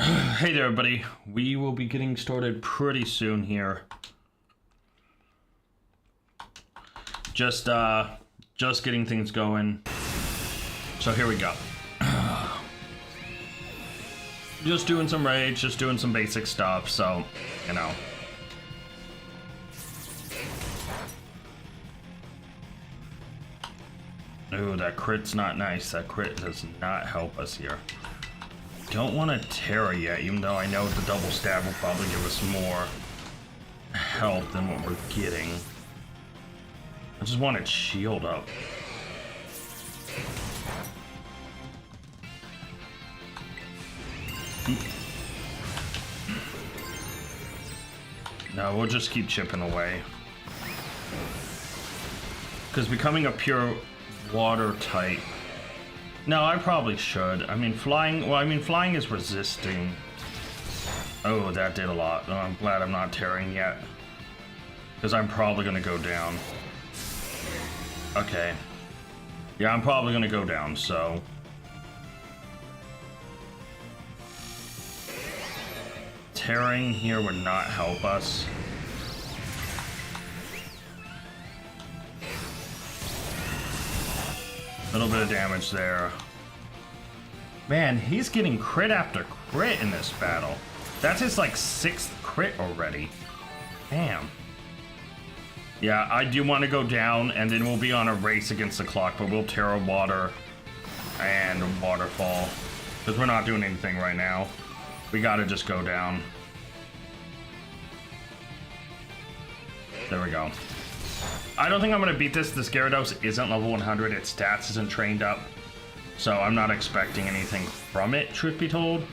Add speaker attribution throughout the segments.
Speaker 1: Hey there, everybody. We will be getting started pretty soon here. Just getting things going. So here we go. Just doing some raids, just doing some basic stuff, so, you know. Ooh, that crit's not nice. That crit does not help us here. Don't want to Terra yet, even though I know the double stab will probably give us more health than what we're getting. I just want it shield up. No, we'll just keep chipping away. Because becoming a pure water type. No, I probably should. I mean, flying... Well, I mean, flying is resisting. Oh, that did a lot. Oh, I'm glad I'm not tearing yet. Because I'm probably going to go down. Okay. Yeah, I'm probably going to go down, so... Tearing here would not help us. A little bit of damage there. Man, he's getting crit after crit in this battle. That's his like 6th crit already. Damn. Yeah, I do want to go down and then we'll be on a race against the clock, but we'll Terra Water and Waterfall. Because we're not doing anything right now. We gotta just go down. There we go. I don't think I'm going to beat this. This Gyarados isn't level 100. Its stats isn't trained up. So I'm not expecting anything from it, truth be told.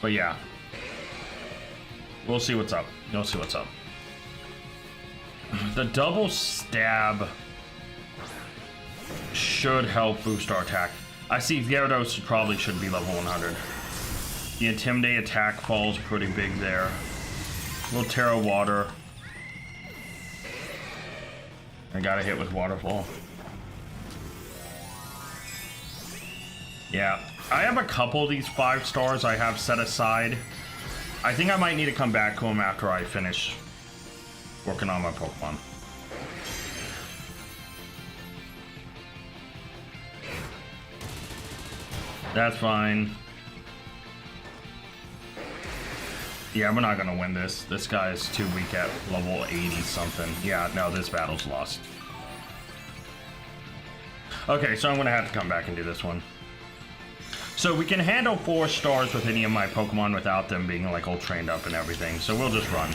Speaker 1: But yeah. We'll see what's up. You'll see what's up. The double stab should help boost our attack. I see Gyarados probably should be level 100. The Intimidate attack falls pretty big there. We'll Terra Water. I got a hit with Waterfall. Yeah, I have a couple of these 5 stars I have set aside. I think I might need to come back to them after I finish working on my Pokemon. That's fine. Yeah, we're not gonna win this. This guy is too weak at level 80 something. Yeah, no, this battle's lost. Okay, so I'm gonna have to come back and do this one. So we can handle 4 stars with any of my Pokemon without them being like all trained up and everything. So we'll just run.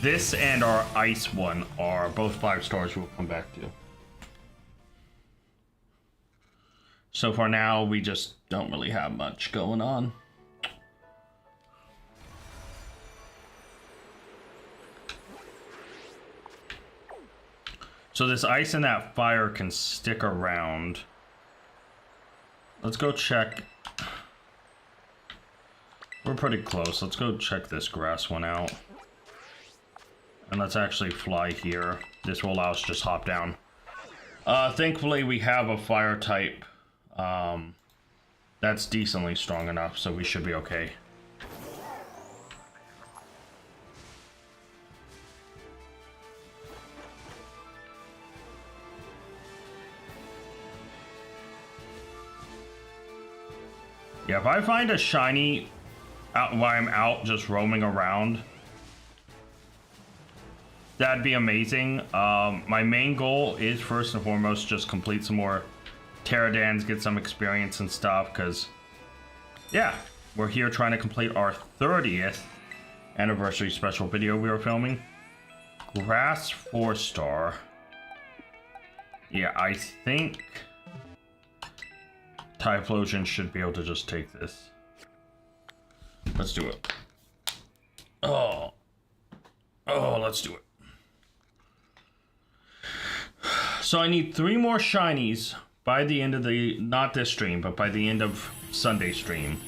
Speaker 1: This and our ice one are both 5 stars we'll come back to. So for now, we just don't really have much going on. So this ice and that fire can stick around. Let's go check. We're pretty close. Let's go check this grass one out. And let's actually fly here. This will allow us to just hop down. Thankfully, we have a fire type that's decently strong enough, so we should be okay. Yeah, if I find a shiny out while I'm out just roaming around, that'd be amazing. My main goal is first and foremost just complete some more Pterodans, get some experience and stuff, because yeah, we're here trying to complete our 30th anniversary special video we were filming. Grass 4-star. Yeah, I think Typhlosion should be able to just take this. Let's do it. Oh, let's do it. So I need 3 more shinies by the end of the, not this stream, but by the end of Sunday stream.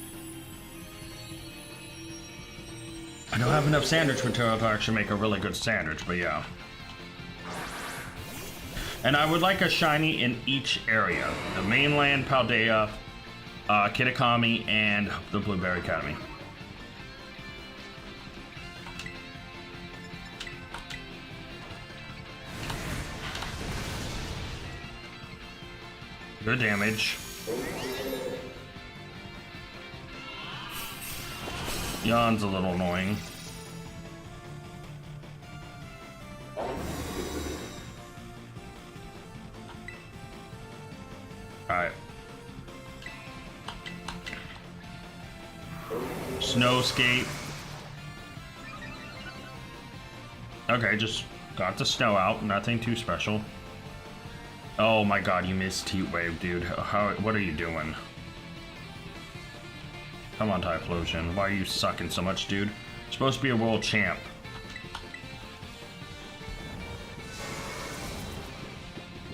Speaker 1: I don't have enough sandwich material to actually make a really good sandwich, but yeah. And I would like a shiny in each area. The mainland, Paldea, Kitakami, and the Blueberry Academy. Good damage. Yawn's a little annoying. Alright. Snow skate. Okay, just got the snow out. Nothing too special. Oh my god, you missed Heat Wave, dude. What are you doing? Come on, Typhlosion. Why are you sucking so much, dude? You're supposed to be a world champ.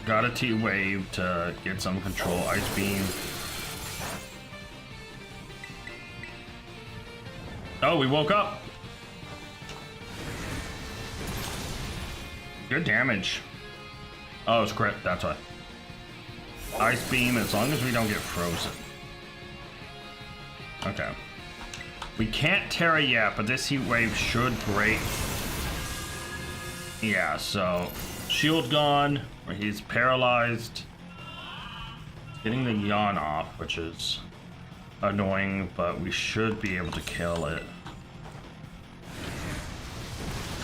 Speaker 1: Got a Heat Wave to get some control. Ice Beam. Oh, we woke up. Good damage. Oh, it's crit, that's why. Ice Beam, as long as we don't get frozen. Okay. We can't Terra yet, but this Heat Wave should break. Yeah, so shield gone, or he's paralyzed. Getting the yawn off, which is annoying, but we should be able to kill it.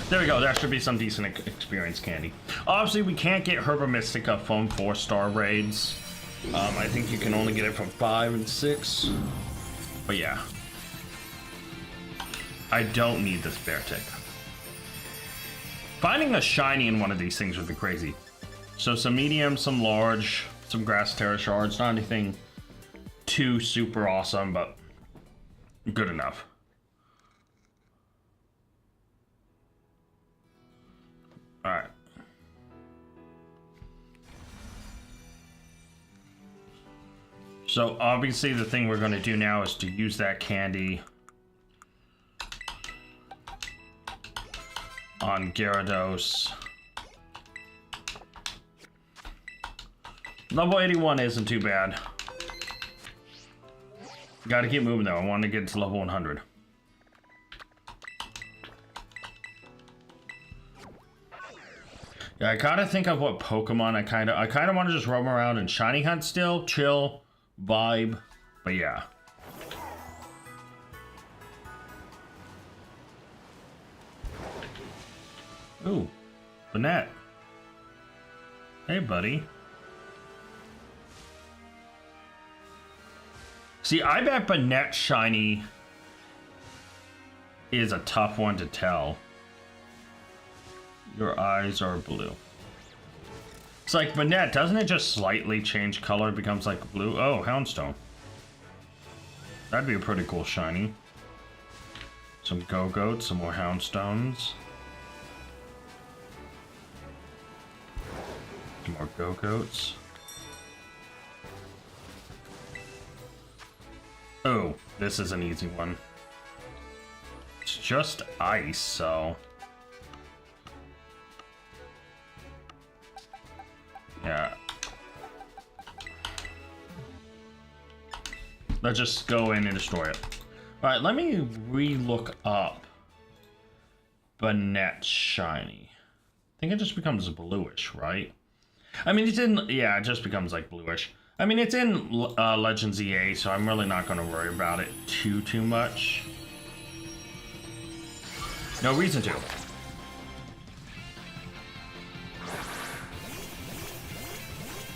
Speaker 1: There we go, that should be some decent experience candy. Obviously, we can't get Herba Mystica from 4-star raids. I think you can only get it from 5 and 6. But yeah. I don't need this bear tick. Finding a shiny in one of these things would be crazy. So some medium, some large, some grass terra shards. Not anything too super awesome, but good enough. Alright. So obviously the thing we're going to do now is to use that candy on Gyarados. Level 81 isn't too bad. Gotta keep moving though. I want to get to level 100. Yeah, I gotta think of what Pokemon I kind of want to just roam around and shiny hunt still, chill, vibe, but yeah. Ooh, Banette. Hey, buddy. See, I bet Banette shiny is a tough one to tell. Your eyes are blue. It's like Banette, doesn't it just slightly change color, becomes like blue? Oh, Houndstone. That'd be a pretty cool shiny. Some Go-Goats, some more Houndstones. Some more Go-Goats. Oh, this is an easy one. It's just ice, so... yeah. Let's just go in and destroy it. Alright, let me re-look up Banette shiny. I think it just becomes bluish, right? I mean, it's in... yeah, it just becomes like bluish. I mean, it's in Legends EA, so I'm really not going to worry about it too much. No reason to.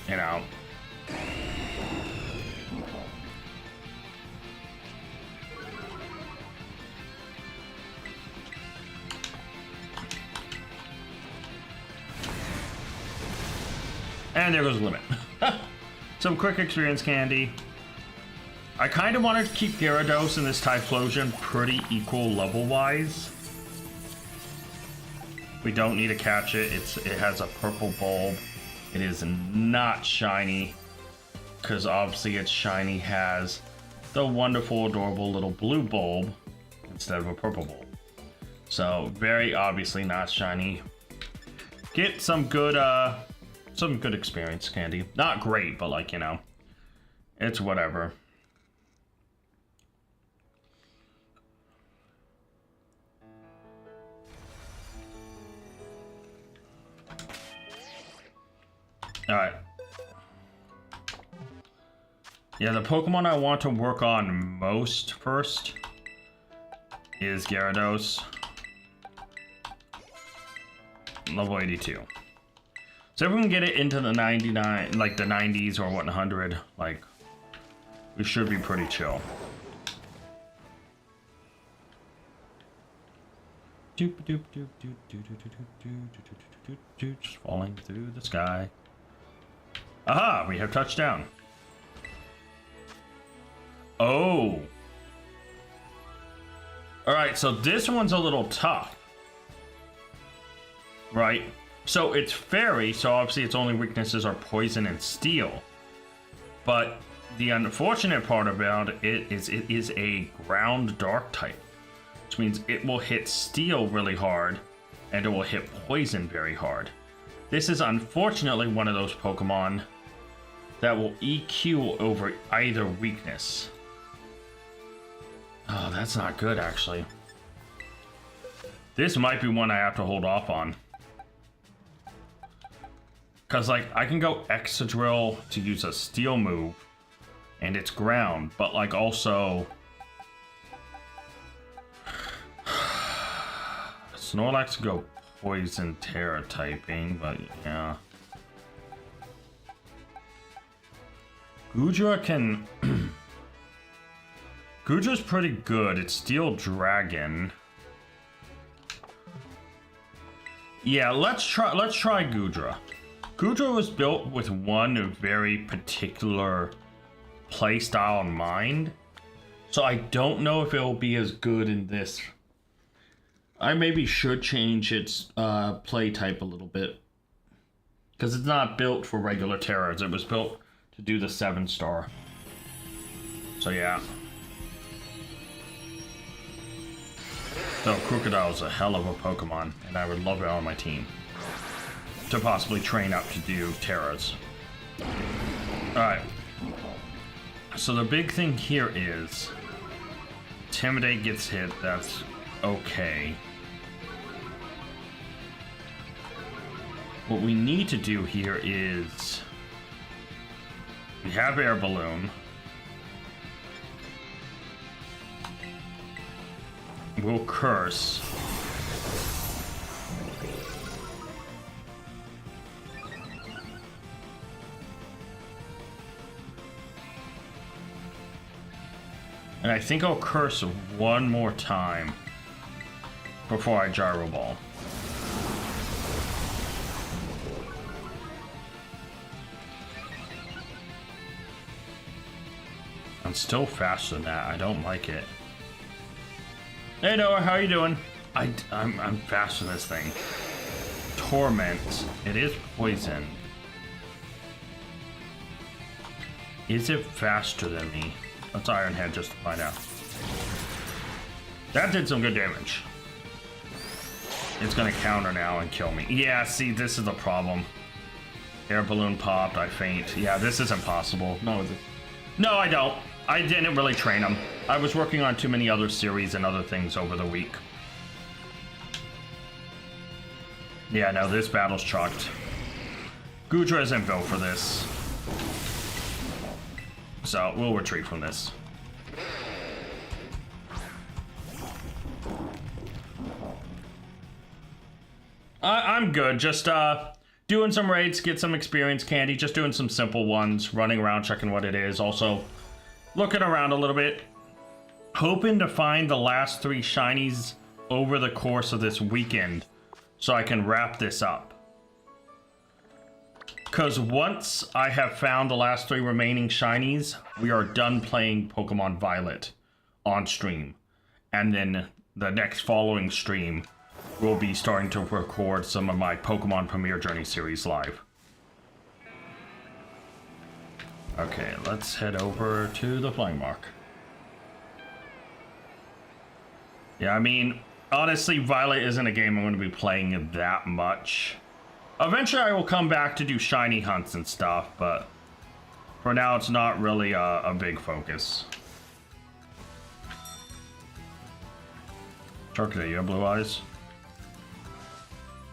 Speaker 1: You know. And there goes the limit. Some quick experience candy. I kind of wanted to keep Gyarados and this Typhlosion pretty equal level-wise. We don't need to catch it. It has a purple bulb. It is not shiny, because obviously its shiny has the wonderful, adorable little blue bulb instead of a purple bulb. So very obviously not shiny. Get some good experience candy. Not great, but like, you know, it's whatever. All right. Yeah, the Pokemon I want to work on most first is Gyarados. Level 82. So if we can get it into the 99, like the 90s or 100, like, we should be pretty chill. Just falling through the sky. Aha! We have touchdown. Oh. Alright, so this one's a little tough. Right? So it's fairy, so obviously its only weaknesses are poison and steel. But the unfortunate part about it is a ground dark type. Which means it will hit steel really hard, and it will hit poison very hard. This is unfortunately one of those Pokemon that will EQ over either weakness. Oh, that's not good, actually. This might be one I have to hold off on. Because, like, I can go Excadrill to use a steel move, and it's ground, but, like, also... Snorlax go Poison Terra typing, but yeah. Goodra can... Gudra's pretty good. It's Steel Dragon. Yeah, let's try Gudra. Gudra was built with one very particular playstyle in mind, so I don't know if it will be as good in this. I maybe should change its play type a little bit, because it's not built for regular terrors. It was built to do the 7-star. So yeah. So Crocodile is a hell of a Pokemon, and I would love it on my team to possibly train up to do terrors. Alright. So the big thing here is Intimidate gets hit, that's okay. What we need to do here is we have Air Balloon. We'll Curse. And I think I'll Curse one more time before I Gyro Ball. I'm still faster than that. I don't like it. Hey Noah, how you doing? I'm faster than this thing. Torment. It is poison. Is it faster than me? Let's Iron Head just to find out. That did some good damage. It's gonna counter now and kill me. Yeah, see, this is the problem. Air Balloon popped, I faint. Yeah, this is impossible. No, is it? No, I don't. I didn't really train him. I was working on too many other series and other things over the week. Yeah, no, this battle's chalked. Gudra isn't built for this. So, we'll retreat from this. I'm good. Just doing some raids, get some experience candy. Just doing some simple ones. Running around, checking what it is. Also, looking around a little bit. Hoping to find the last 3 shinies over the course of this weekend, so I can wrap this up. Because once I have found the last 3 remaining shinies, we are done playing Pokemon Violet on stream. And then the next following stream, we'll be starting to record some of my Pokemon Premier Journey series live. Okay, let's head over to the Flying Mark. Yeah, I mean, honestly, Violet isn't a game I'm going to be playing that much. Eventually, I will come back to do shiny hunts and stuff, but for now, it's not really a big focus. Charcadet, you have blue eyes?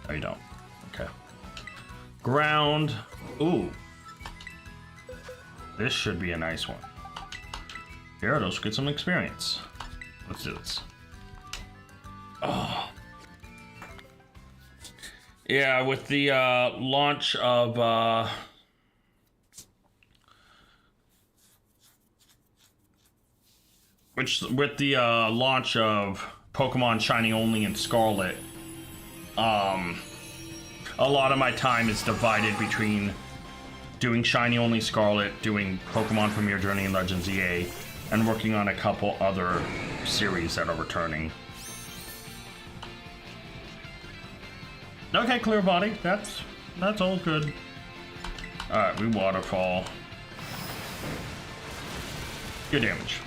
Speaker 1: No, you don't. Okay. Ground. Ooh. This should be a nice one. Gyarados, get some experience. Let's do this. Oh. Yeah, with the launch of launch of Pokemon Shiny Only and Scarlet, a lot of my time is divided between doing Shiny Only Scarlet, doing Pokemon Premier Journey and Legends EA, and working on a couple other series that are returning. Okay, clear body. That's all good. Alright, we waterfall. Good damage.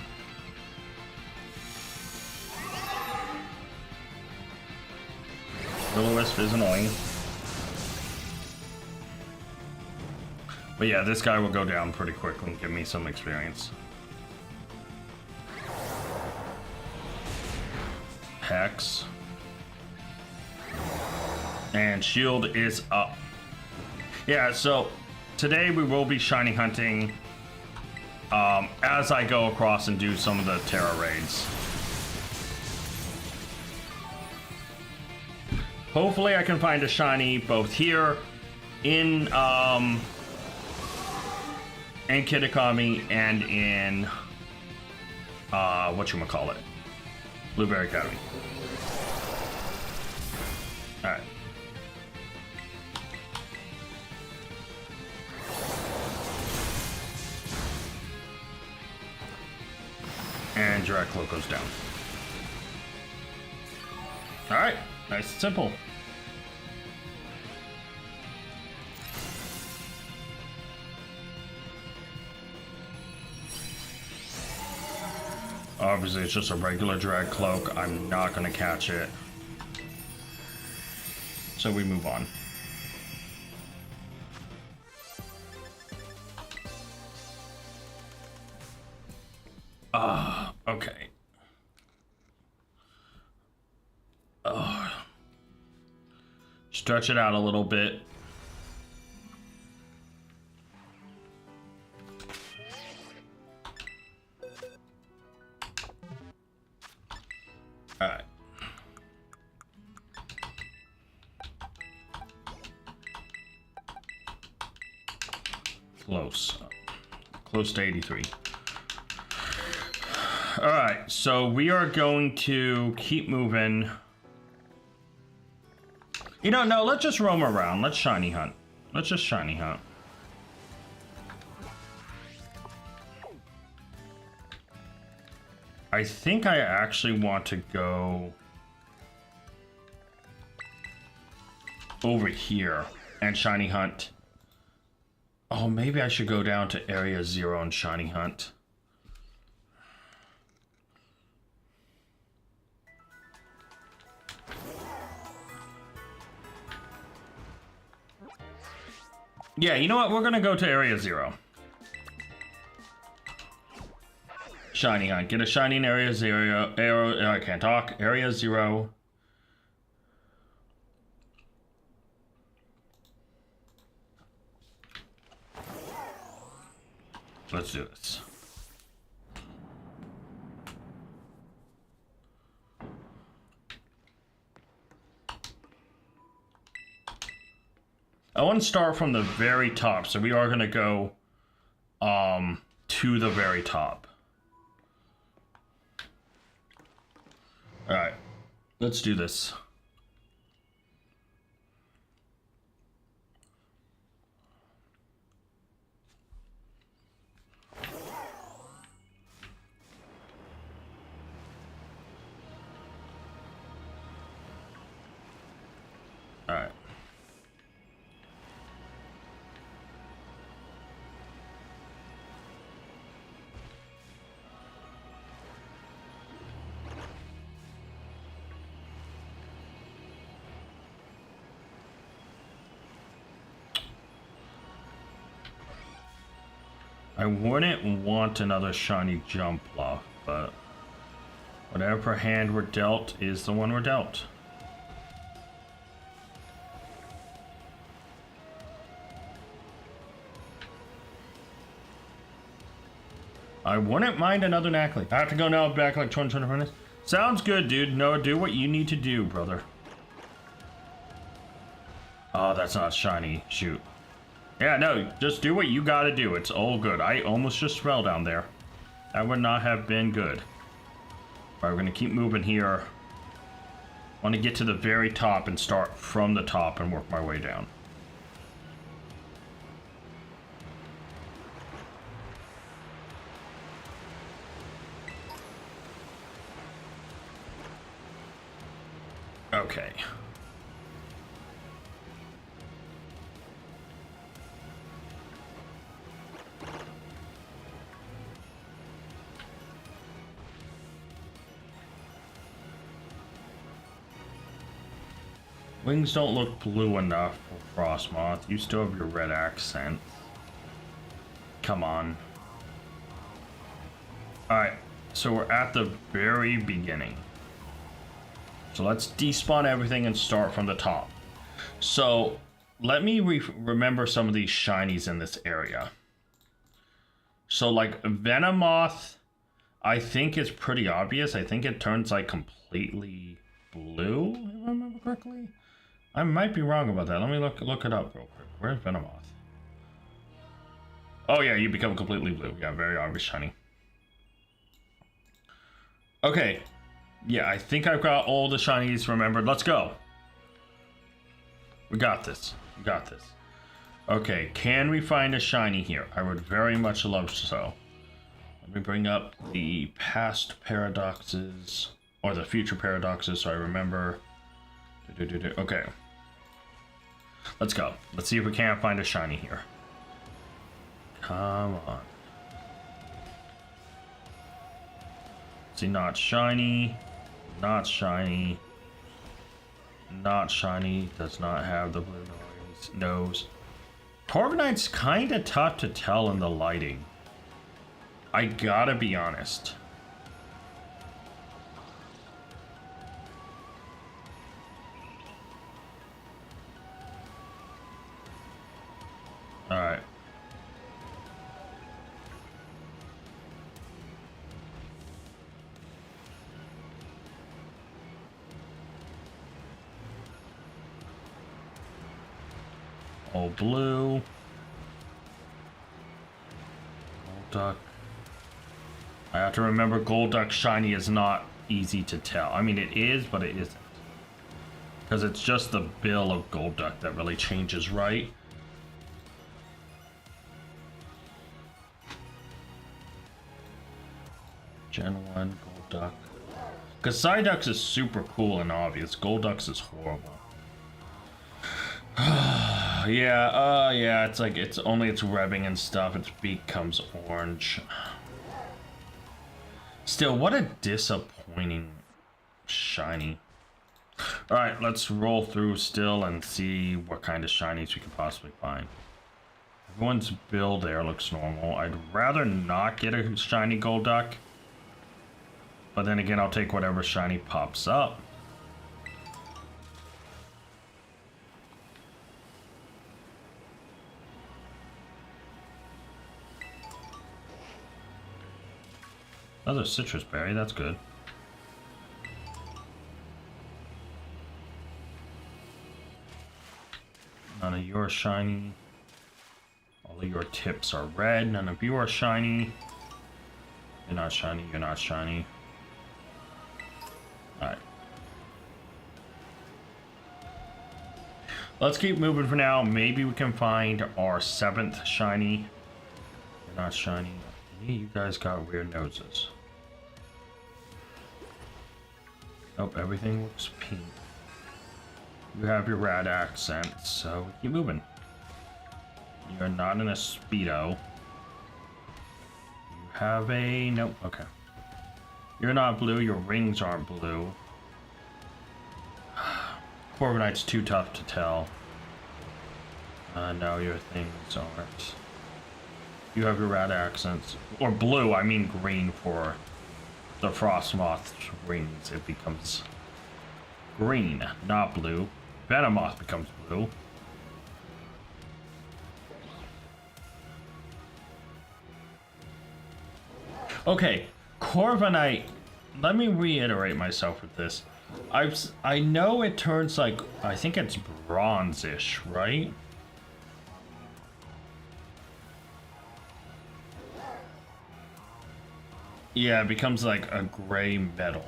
Speaker 1: Will-O-Wisp is annoying. But yeah, this guy will go down pretty quickly and give me some experience. Hex. And shield is up. Yeah, so today we will be shiny hunting as I go across and do some of the Terra raids. Hopefully I can find a shiny both here in Kitakami and in whatchamacallit, Blueberry Academy. Alright. And Direct Cloak goes down. Alright, nice and simple. Obviously, it's just a regular Drag Cloak. I'm not going to catch it. So we move on. Okay. Stretch it out a little bit. All right. Close to 83. All right, so we are going to keep moving. You know, no, let's just roam around. Let's shiny hunt. Let's just shiny hunt. I think I actually want to go over here and shiny hunt. Oh, maybe I should go down to Area 0 and shiny hunt. Yeah, you know what? We're gonna go to Area 0. Shiny hunt. Get a shiny in Area 0. I can't talk. Area 0. Let's do this. I want to start from the very top, so we are going to go to the very top. All right, let's do this. All right. I wouldn't want another shiny jump bluff, but whatever hand we're dealt is the one we're dealt. I wouldn't mind another Nackley. I have to go now back like 20 minutes. Sounds good, dude. No, do what you need to do, brother. Oh, that's not shiny. Shoot. Yeah, no, just do what you gotta do. It's all good. I almost just fell down there. That would not have been good. Alright, we're gonna keep moving here. I want to get to the very top and start from the top and work my way down. Okay. Wings don't look blue enough for Frostmoth. You still have your red accent. Come on. Alright, so we're at the very beginning. So let's despawn everything and start from the top. So let me remember some of these shinies in this area. So like Venomoth, I think is pretty obvious. I think it turns like completely blue, if I remember correctly. I might be wrong about that. Let me look it up real quick. Where's Venomoth? Oh yeah, you become completely blue. Yeah, very obvious shiny. Okay. Yeah, I think I've got all the shinies remembered. Let's go. We got this. We got this. Okay, can we find a shiny here? I would very much love so. Let me bring up the past paradoxes, or the future paradoxes, so I remember. Okay. Let's go. Let's see if we can't find a shiny here. Come on. See, not shiny. Not shiny. Not shiny. Does not have the blue nose. Corviknight's kind of tough to tell in the lighting. I gotta be honest. Alright. All blue. Golduck. I have to remember Golduck shiny is not easy to tell. I mean, it is, but it isn't. Because it's just the bill of Golduck that really changes, right? Gen 1 Golduck. Because Psyduck is super cool and obvious. Golduck is horrible. Yeah, it's like it's webbing and stuff. Its beak comes orange. Still, what a disappointing shiny. Alright, let's roll through still and see what kind of shinies we can possibly find. Everyone's build there looks normal. I'd rather not get a shiny Golduck. But then again, I'll take whatever shiny pops up. Another citrus berry, that's good. None of you are shiny. All of your tips are red. None of you are shiny. You're not shiny, you're not shiny. Alright. Let's keep moving for now. Maybe we can find our 7th shiny. You're not shiny. You guys got weird noses. Nope, everything looks pink. You have your rat accent, so keep moving. You're not in a Speedo. You have a... Nope, okay. You're not blue, your rings aren't blue. Corviknight's too tough to tell. No, your things aren't. You have your rat accents. Or blue, I mean green for the Frostmoth's rings. It becomes green, not blue. Venomoth becomes blue. Okay, Corviknight. Let me reiterate myself with this. I know it turns like, I think it's bronze-ish, right? Yeah, it becomes like a gray metal.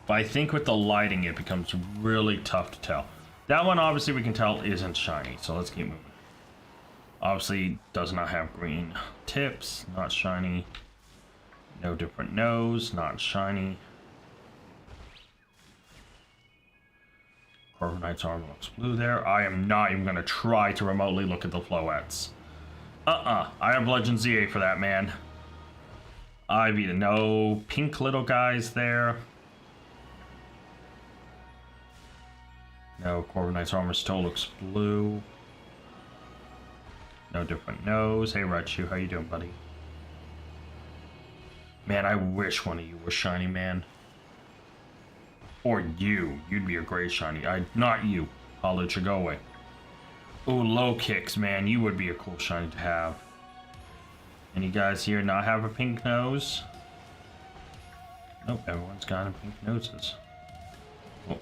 Speaker 1: But I think with the lighting, it becomes really tough to tell. That one, obviously, we can tell isn't shiny, so let's keep moving. Obviously, does not have green tips, not shiny. No different nose, not shiny. Corviknight's armor looks blue there. I am not even going to try to remotely look at the floettes. I have Legend ZA for that, man. Ivy, no pink little guys there. No, Corviknight's armor still looks blue. No different nose. Hey, Raichu, how you doing, buddy? Man, I wish one of you was shiny, man. Or you. You'd be a great shiny. Not you. I'll let you go away. Ooh, low kicks, man. You would be a cool shiny to have. Any guys here not have a pink nose? Nope, everyone's got a pink noses. Oh,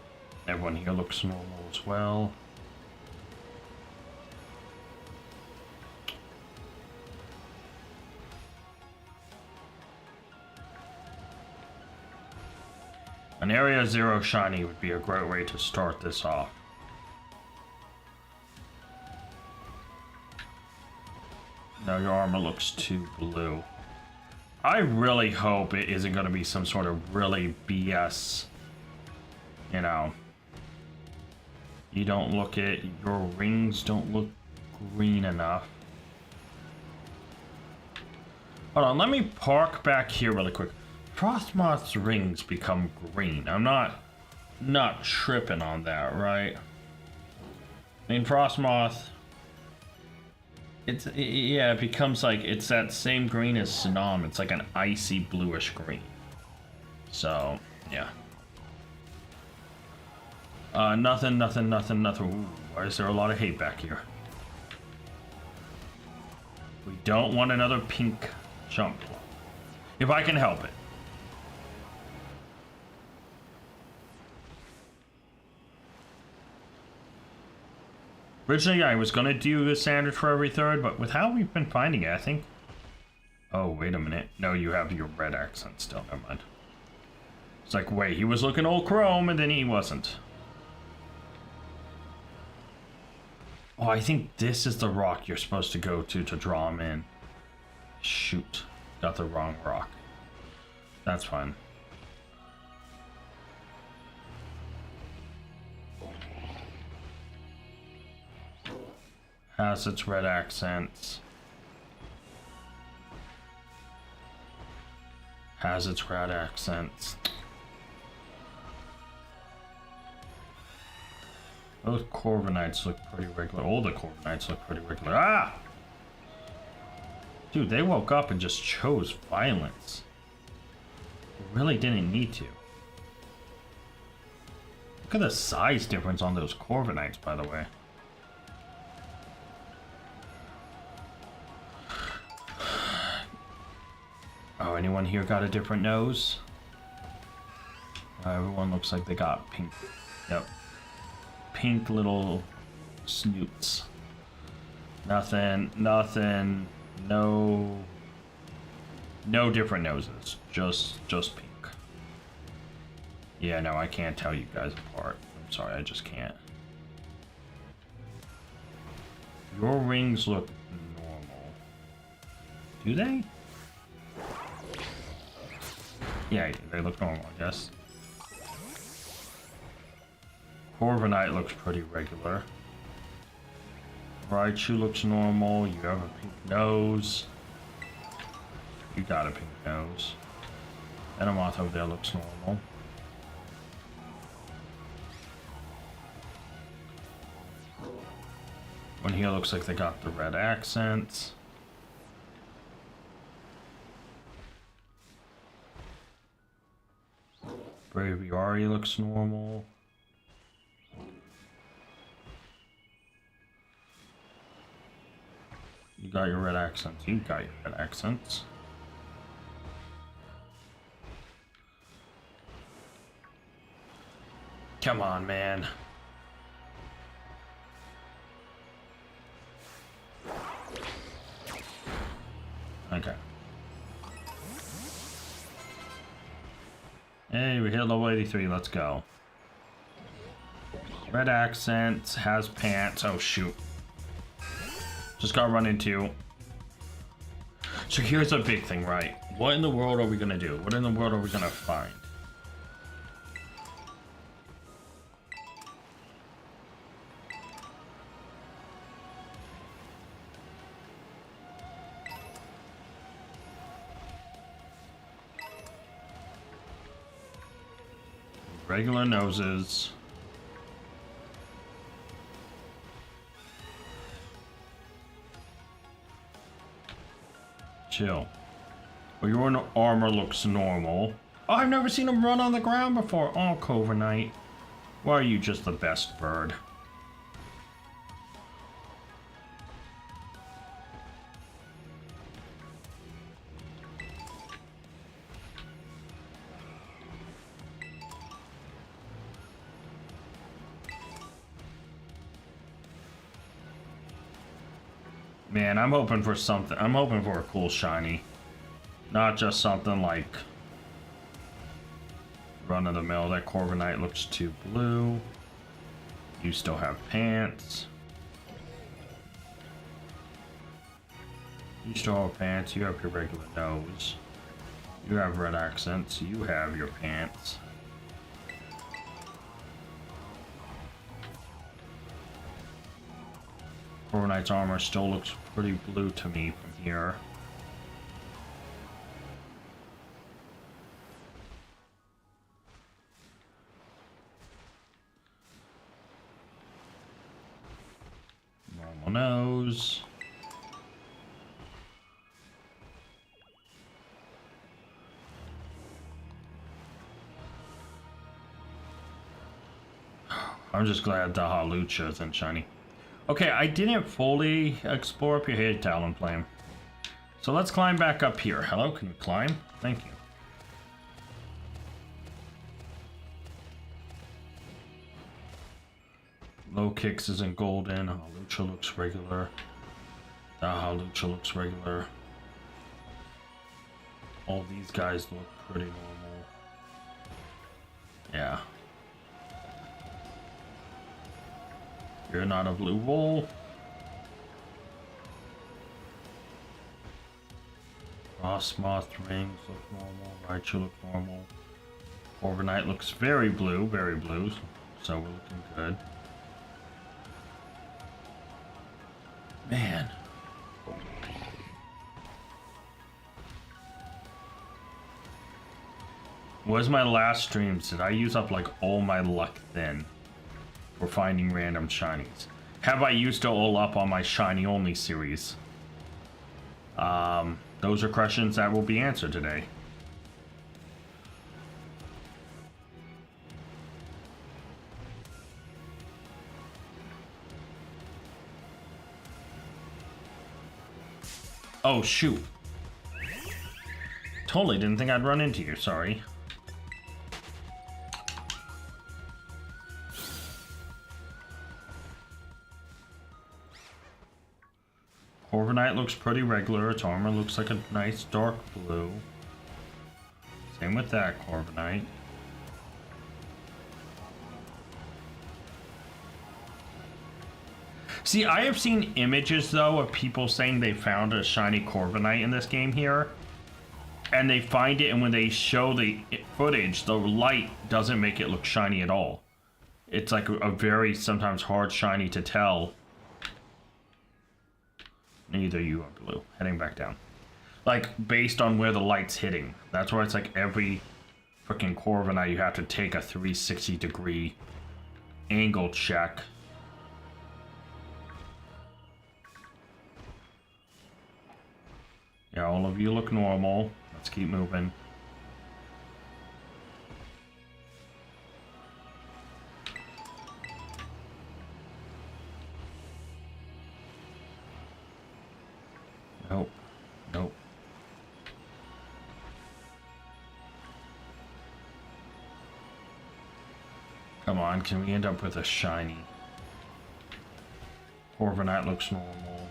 Speaker 1: everyone here looks normal as well. An Area 0 shiny would be a great way to start this off. No, your armor looks too blue. I really hope it isn't going to be some sort of really BS. You know. You don't look at... Your rings don't look green enough. Hold on, let me park back here really quick. Frostmoth's rings become green. I'm not tripping on that, right? I mean, Frostmoth... yeah, it becomes like, it's that same green as Sinnoh. It's like an icy bluish green. So, yeah. Nothing. Ooh, why is there a lot of hate back here? We don't want another pink jump. If I can help it. Originally, I was going to do a standard for every third, but with how we've been finding it, I think... Oh, wait a minute. No, you have your red accent still. Never mind. It's like, wait, he was looking all chrome, and then he wasn't. Oh, I think this is the rock you're supposed to go to draw him in. Shoot. Got the wrong rock. That's fine. Has its red accents. Has its red accents. Those Corviknights look pretty regular. All the Corviknights look pretty regular. Ah! Dude, they woke up and just chose violence. They really didn't need to. Look at the size difference on those Corviknights, by the way. Oh, anyone here got a different nose? Everyone looks like they got pink. Yep. Pink little snoots. Nothing. No different noses. Just pink. Yeah, no, I can't tell you guys apart. I'm sorry, I just can't. Your rings look normal. Do they? Yeah, they look normal, I guess. Corviknight looks pretty regular. Raichu looks normal. You have a pink nose. You got a pink nose. Venomoth over there looks normal. One here looks like they got the red accents. Braviary looks normal. You got your red accents. You got your red accents. Come on, man. Okay. Hey, we hit level 83. Let's go. Red accents, has pants. Oh, shoot. Just got run into. So here's a big thing, right? What in the world are we gonna do? What in the world are we gonna find? Regular noses. Chill. Well, your armor looks normal. Oh, I've never seen him run on the ground before. Oh, Cover Knight. Why are you just the best bird? Man, I'm hoping for something. I'm hoping for a cool shiny. Not just something like run of the mill. That Corviknight Knight looks too blue. You still have pants. You still have pants. You have your regular nose. You have red accents. You have your pants. Corviknight's Knight's armor still looks pretty blue to me from here. Normal nose. I'm just glad the Halucha isn't shiny. Okay, I didn't fully explore up your head, Talonflame. So let's climb back up here. Hello, can we climb? Thank you. Low kicks isn't golden. Halucha looks regular. The Halucha looks regular. All these guys look pretty normal. Yeah. You're not a blue wool. Frostmoth rings look normal. Raichu look normal. Corviknight looks very blue, so we're looking good. Man. Was my last streams, did I use up like all my luck then? For finding random shinies. Have I used it all up on my shiny only series? Those are questions that will be answered today. Oh shoot. Totally didn't think I'd run into you, sorry. Corviknight looks pretty regular. Its armor looks like a nice dark blue. Same with that Corviknight. See, I have seen images though of people saying they found a shiny Corviknight in this game here. And they find it, and when they show the footage, the light doesn't make it look shiny at all. It's like a very sometimes hard shiny to tell. Neither you are blue. Heading back down. Like, based on where the light's hitting. That's why it's like every freaking Corviknight you have to take a 360-degree angle check. Yeah, all of you look normal. Let's keep moving. Nope. Nope. Come on, can we end up with a shiny? Corviknight looks normal.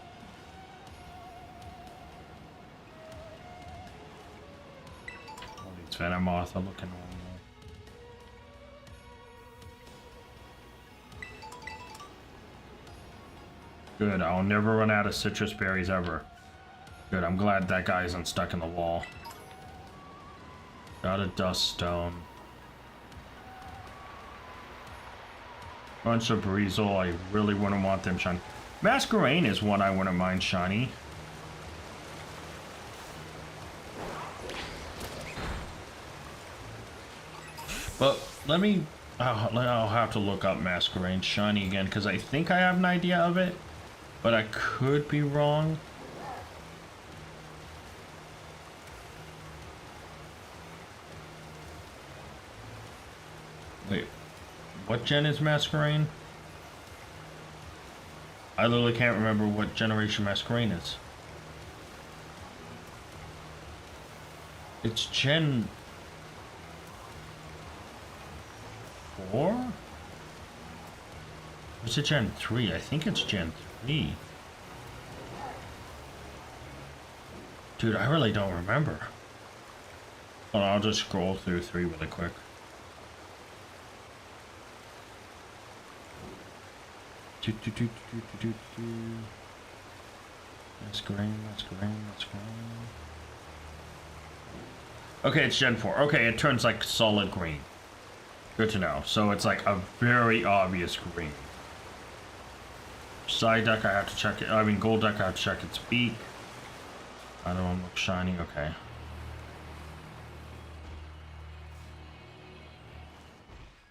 Speaker 1: All these Venomoth are looking normal. Good, I'll never run out of citrus berries ever. Good, I'm glad that guy isn't stuck in the wall. Got a dust stone. Bunch of Breezel, I really wouldn't want them shiny. Masquerain is one I wouldn't mind shiny. But let me... I'll have to look up Masquerain shiny again, because I think I have an idea of it. But I could be wrong. Wait, what gen is Masquerain? I literally can't remember what generation Masquerain is. It's Gen 4? Or is it Gen 3? I think it's Gen 3. Dude, I really don't remember. Hold on, I'll just scroll through 3 really quick. Masquerain. Okay, it's Gen 4. Okay, it turns like solid green. Good to know. So it's like a very obvious green. Side deck, I have to check it. I mean, gold deck, I have to check its beak. I don't look shiny. Okay.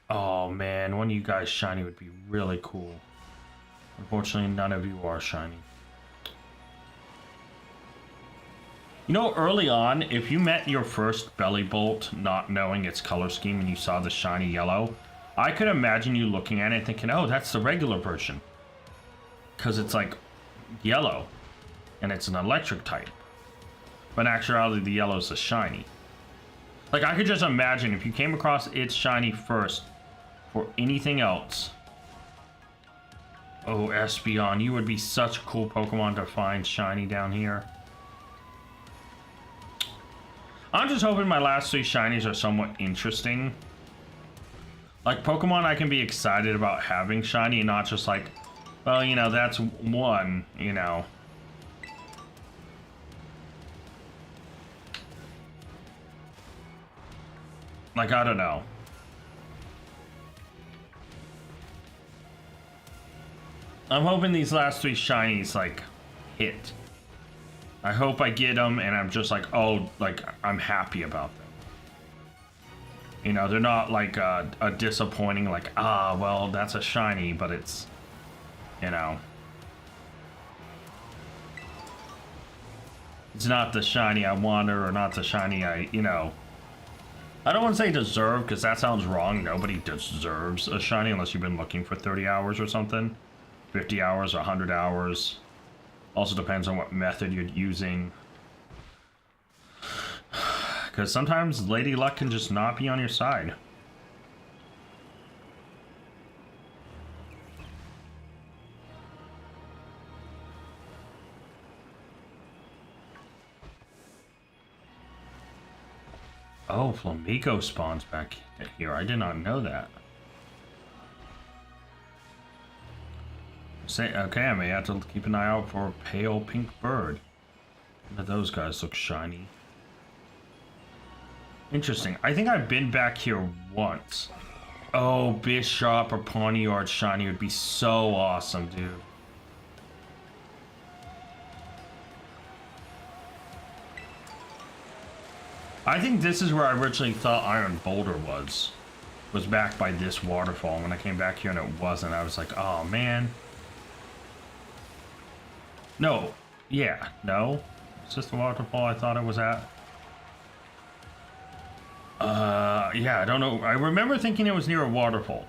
Speaker 1: Oh man, one of you guys shiny would be really cool. Unfortunately, none of you are shiny. You know, early on, if you met your first Belly Bolt not knowing its color scheme and you saw the shiny yellow, I could imagine you looking at it thinking, oh, that's the regular version. Because it's like yellow and it's an electric type. But in actuality, the yellow is the shiny. Like, I could just imagine if you came across its shiny first for anything else. Oh, Espeon, you would be such a cool Pokemon to find shiny down here. I'm just hoping my last 3 shinies are somewhat interesting. Like, Pokemon I can be excited about having shiny and not just like, well, you know, that's one, you know. Like, I don't know. I'm hoping these last 3 shinies, like, hit. I hope I get them and I'm just like, oh, like, I'm happy about them. You know, they're not like a disappointing, like, ah, well, that's a shiny, but it's, you know. It's not the shiny I wanted or not the shiny I, you know. I don't want to say deserve because that sounds wrong. Nobody deserves a shiny unless you've been looking for 30 hours or something. 50 hours, 100 hours. Also depends on what method you're using. Because sometimes Lady Luck can just not be on your side. Oh, Flamigo spawns back here. I did not know that. Okay, I may have to keep an eye out for a pale pink bird. None of those guys look shiny. Interesting. I think I've been back here once. Oh, Bishop or Pawniard shiny would be so awesome, dude. I think this is where I originally thought Iron Boulder was. Was back by this waterfall. When I came back here and it wasn't, I was like, oh man. No. Yeah. No. Is this the waterfall I thought it was at? Yeah, I don't know. I remember thinking it was near a waterfall.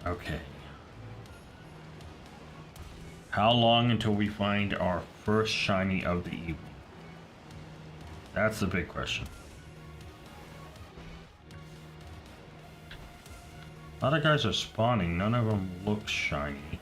Speaker 1: Okay. How long until we find our first shiny of the evening? That's the big question. A lot of guys are spawning. None of them look shiny.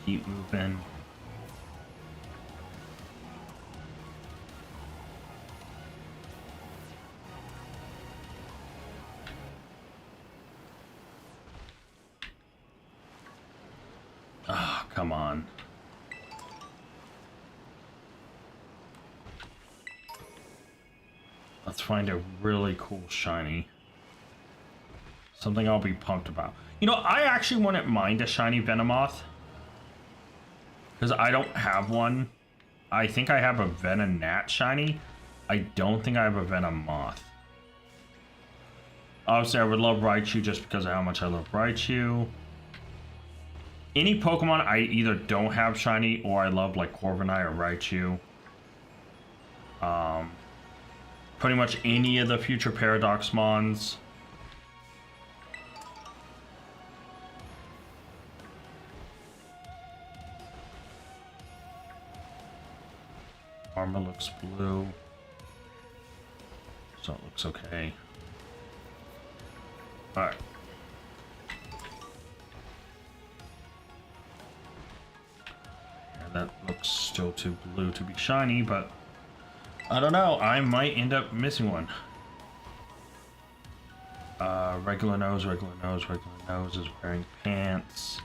Speaker 1: Keep moving. Ah, come on. Let's find a really cool shiny. Something I'll be pumped about. You know, I actually wouldn't mind a shiny Venomoth. Because I don't have one. I think I have a Venonat shiny. I don't think I have a Venomoth. Obviously, I would love Raichu just because of how much I love Raichu. Any Pokemon I either don't have shiny or I love, like Corviknight or Raichu. Pretty much any of the future Paradoxmons. Armor looks blue. So it looks okay. Alright. That looks still too blue to be shiny, but I don't know. I might end up missing one. Regular nose is wearing pants.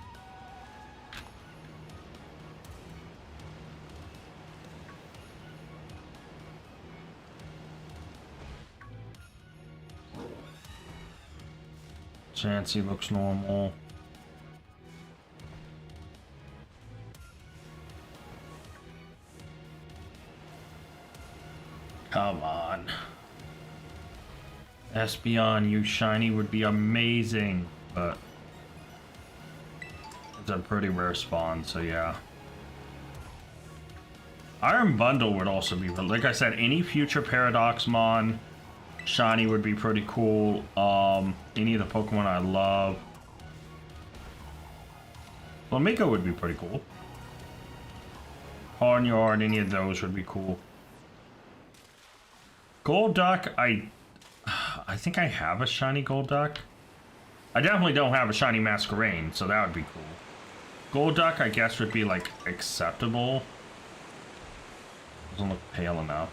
Speaker 1: Chansey looks normal. Come on. Espeon, you shiny would be amazing, but it's a pretty rare spawn, so yeah. Iron Bundle would also be, like I said, any future Paradoxmon shiny would be pretty cool. Any of the Pokemon I love. Flamingo would be pretty cool. Barnyard, any of those would be cool. Golduck, I think I have a shiny Golduck. I definitely don't have a shiny Masquerain, so that would be cool. Golduck, I guess, would be, like, acceptable. Doesn't look pale enough.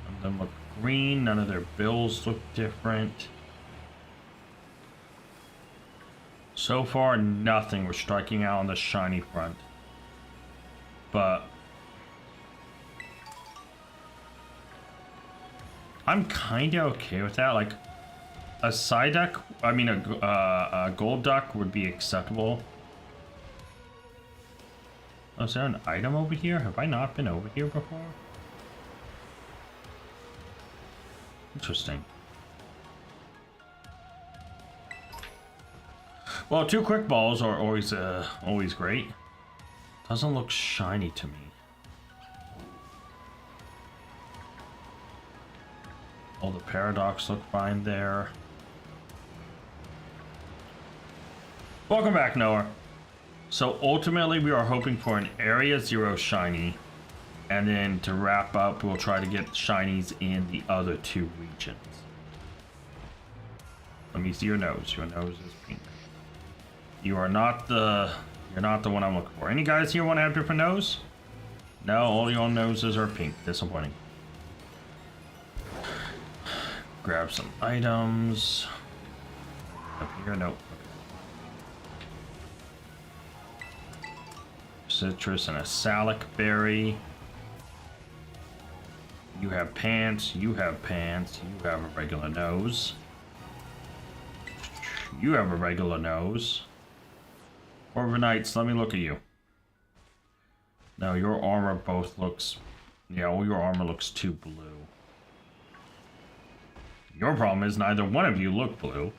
Speaker 1: None of them look green. None of their bills look different. So far, nothing. We're striking out on the shiny front. But I'm kind of okay with that. Like, a Psyduck, I mean, a Golduck would be acceptable. Oh, is there an item over here? Have I not been over here before? Interesting. Well, 2 quick balls are always great. Doesn't look shiny to me. All the Paradox look fine there. Welcome back, Noah. So ultimately, we are hoping for an Area 0 shiny. And then to wrap up, we'll try to get shinies in the other 2 regions. Let me see your nose. Your nose is pink. You're not the one I'm looking for. Any guys here want to have different nose? No, all your noses are pink. Disappointing. Grab some items. Up here, nope. Okay. Citrus and a Salic berry. You have pants, you have pants, you have a regular nose. You have a regular nose. Corviknights, let me look at you. No, your armor both looks... Yeah, all your armor looks too blue. Your problem is neither one of you look blue.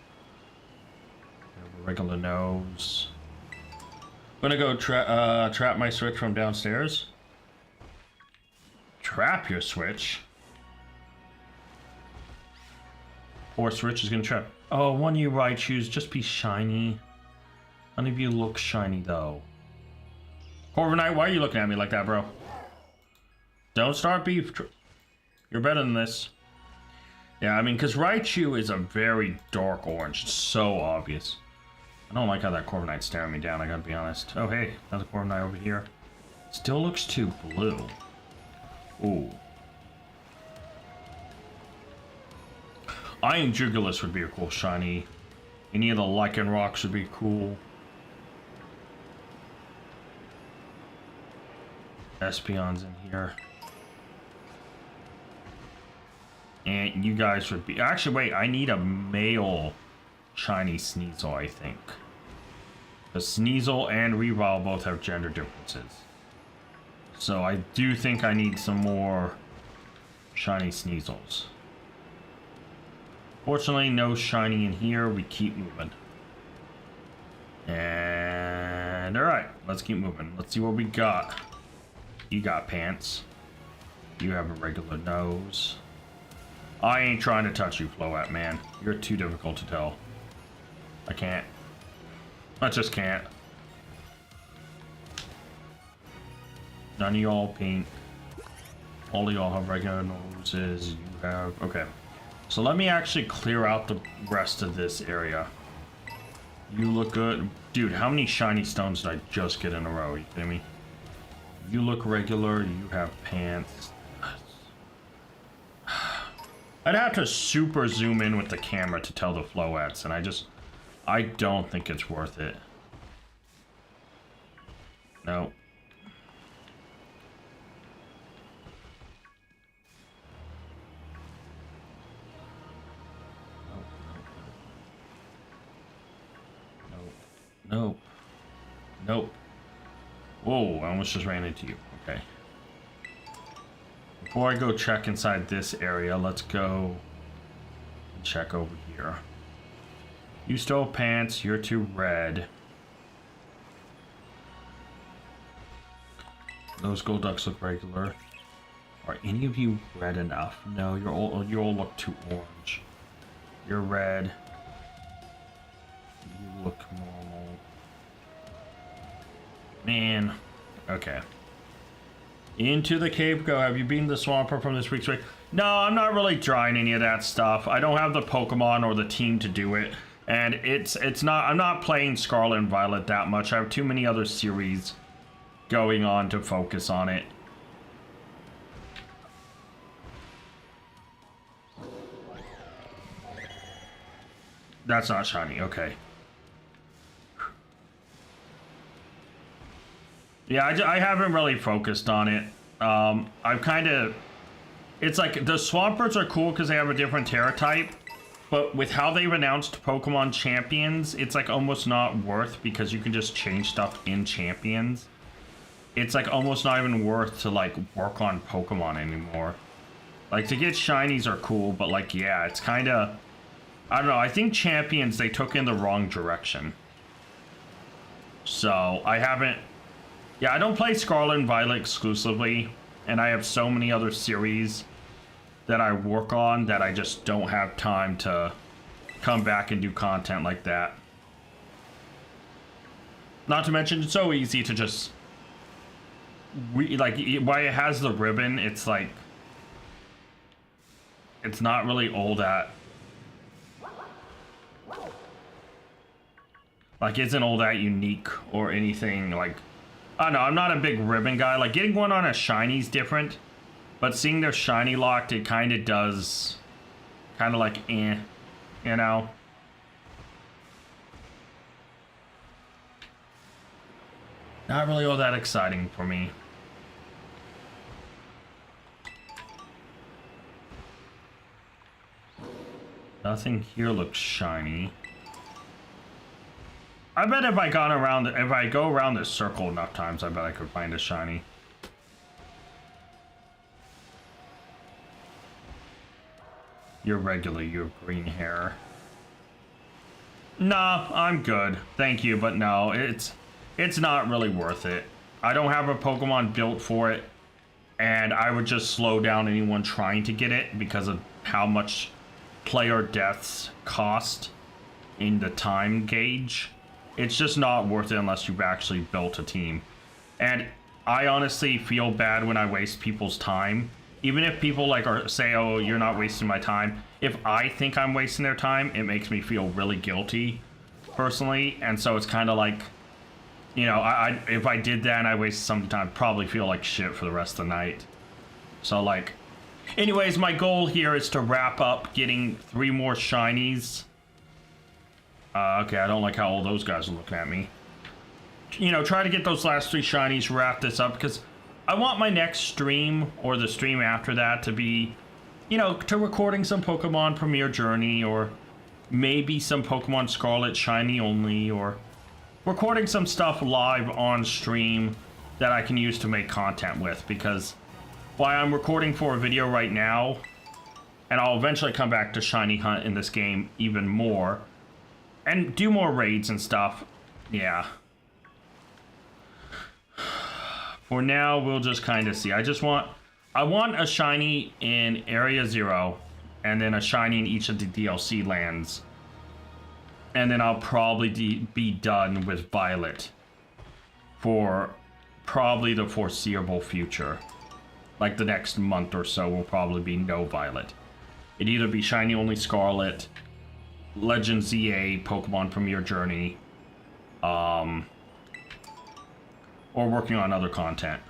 Speaker 1: Regular nose. I'm gonna go trap my switch from downstairs. Trap your switch? Or switch is gonna trap. Oh, one of you right choose, just be shiny. None of you look shiny though. Corviknight, why are you looking at me like that, bro? Don't start beef. You're better than this. Yeah, I mean, because Raichu is a very dark orange. It's so obvious. I don't like how that Corviknight's staring me down, I gotta be honest. Oh, hey, another Corviknight over here. Still looks too blue. Ooh. Iron Jugulus would be a cool shiny. Any of the Lichen Rocks would be cool. Espeon's in here. And you guys would be... Actually, wait, I need a male shiny Sneasel, I think. The Sneasel and Revile both have gender differences. So I do think I need some more shiny Sneasels. Fortunately, no shiny in here. We keep moving. And... Alright, let's keep moving. Let's see what we got. You got pants. You have a regular nose. I ain't trying to touch you, Float, man. You're too difficult to tell. I can't. I just can't. None of y'all pink. All of y'all have regular noses. You have... Okay. So let me actually clear out the rest of this area. You look good. Dude, how many shiny stones did I just get in a row? Are you kidding me? You look regular. You have pants. I'd have to super zoom in with the camera to tell the Floettes, and I don't think it's worth it. No. Nope. Nope. Whoa, I almost just ran into you. Okay. Before I go check inside this area, let's go and check over here. You still have pants, you're too red. Those gold ducks look regular. Are any of you red enough? No, you all look too orange. You're red. You look normal. Man. Okay. Into the cave go. Have you beaten the Swampert from this week's race? No, I'm not really trying any of that stuff. I don't have the Pokemon or the team to do it. And it's not, I'm not playing Scarlet and Violet that much. I have too many other series going on to focus on it. That's not shiny, okay. Yeah, I haven't really focused on it. I've kind of... It's like, the Swamperts are cool because they have a different Terra type. But with how they've announced Pokemon Champions, it's like almost not worth because you can just change stuff in Champions. It's like almost not even worth to like work on Pokemon anymore. Like to get shinies are cool, but like, yeah, it's kind of... I don't know, I think Champions, they took in the wrong direction. So, I haven't... Yeah, I don't play Scarlet and Violet exclusively, and I have so many other series that I work on that I just don't have time to come back and do content like that. Not to mention, it's so easy to just... like, why it has the ribbon, it's like... It's not really all that... Like, isn't all that unique or anything, like... I don't know, I'm not a big ribbon guy. Like, getting one on a shiny's different. But seeing their shiny locked, it kind of does... Kind of like, eh. You know? Not really all that exciting for me. Nothing here looks shiny. I bet if I go around this circle enough times, I bet I could find a shiny. You're regular, you have green hair. Nah, I'm good. Thank you, but no, it's not really worth it. I don't have a Pokemon built for it, and I would just slow down anyone trying to get it because of how much player deaths cost in the time gauge. It's just not worth it unless you've actually built a team. And I honestly feel bad when I waste people's time. Even if people like say, oh, you're not wasting my time. If I think I'm wasting their time, it makes me feel really guilty, personally. And so it's kind of like, you know, if I did that and I wasted some time, I'd probably feel like shit for the rest of the night. So like, anyways, my goal here is to wrap up getting 3 more shinies. Okay, I don't like how all those guys are looking at me. You know, try to get those last 3 shinies, wrap this up, because I want my next stream, or the stream after that, to be, you know, to recording some Pokemon Premier Journey, or maybe some Pokemon Scarlet Shiny only, or recording some stuff live on stream that I can use to make content with, because while I'm recording for a video right now, and I'll eventually come back to Shiny Hunt in this game even more, and do more raids and stuff, yeah. For now, we'll just kind of see. I want a shiny in Area 0, and then a shiny in each of the DLC lands. And then I'll probably be done with Violet for probably the foreseeable future. Like the next month or so will probably be no Violet. It'd either be shiny only Scarlet, Legend ZA, Pokemon Premier Journey, or working on other content.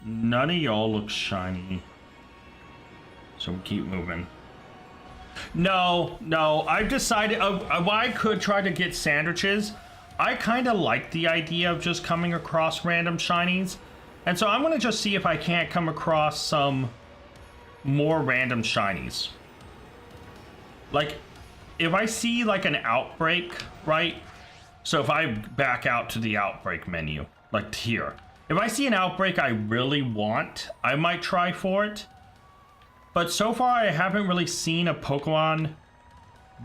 Speaker 1: None of y'all look shiny, so we keep moving. No, I've decided while I could try to get sandwiches, I kind of like the idea of just coming across random shinies, and so I'm gonna just see if I can't come across some more random shinies. Like, if I see like an outbreak, right? So if I back out to the outbreak menu, like here, if I see an outbreak I really want, I might try for it. But so far I haven't really seen a Pokemon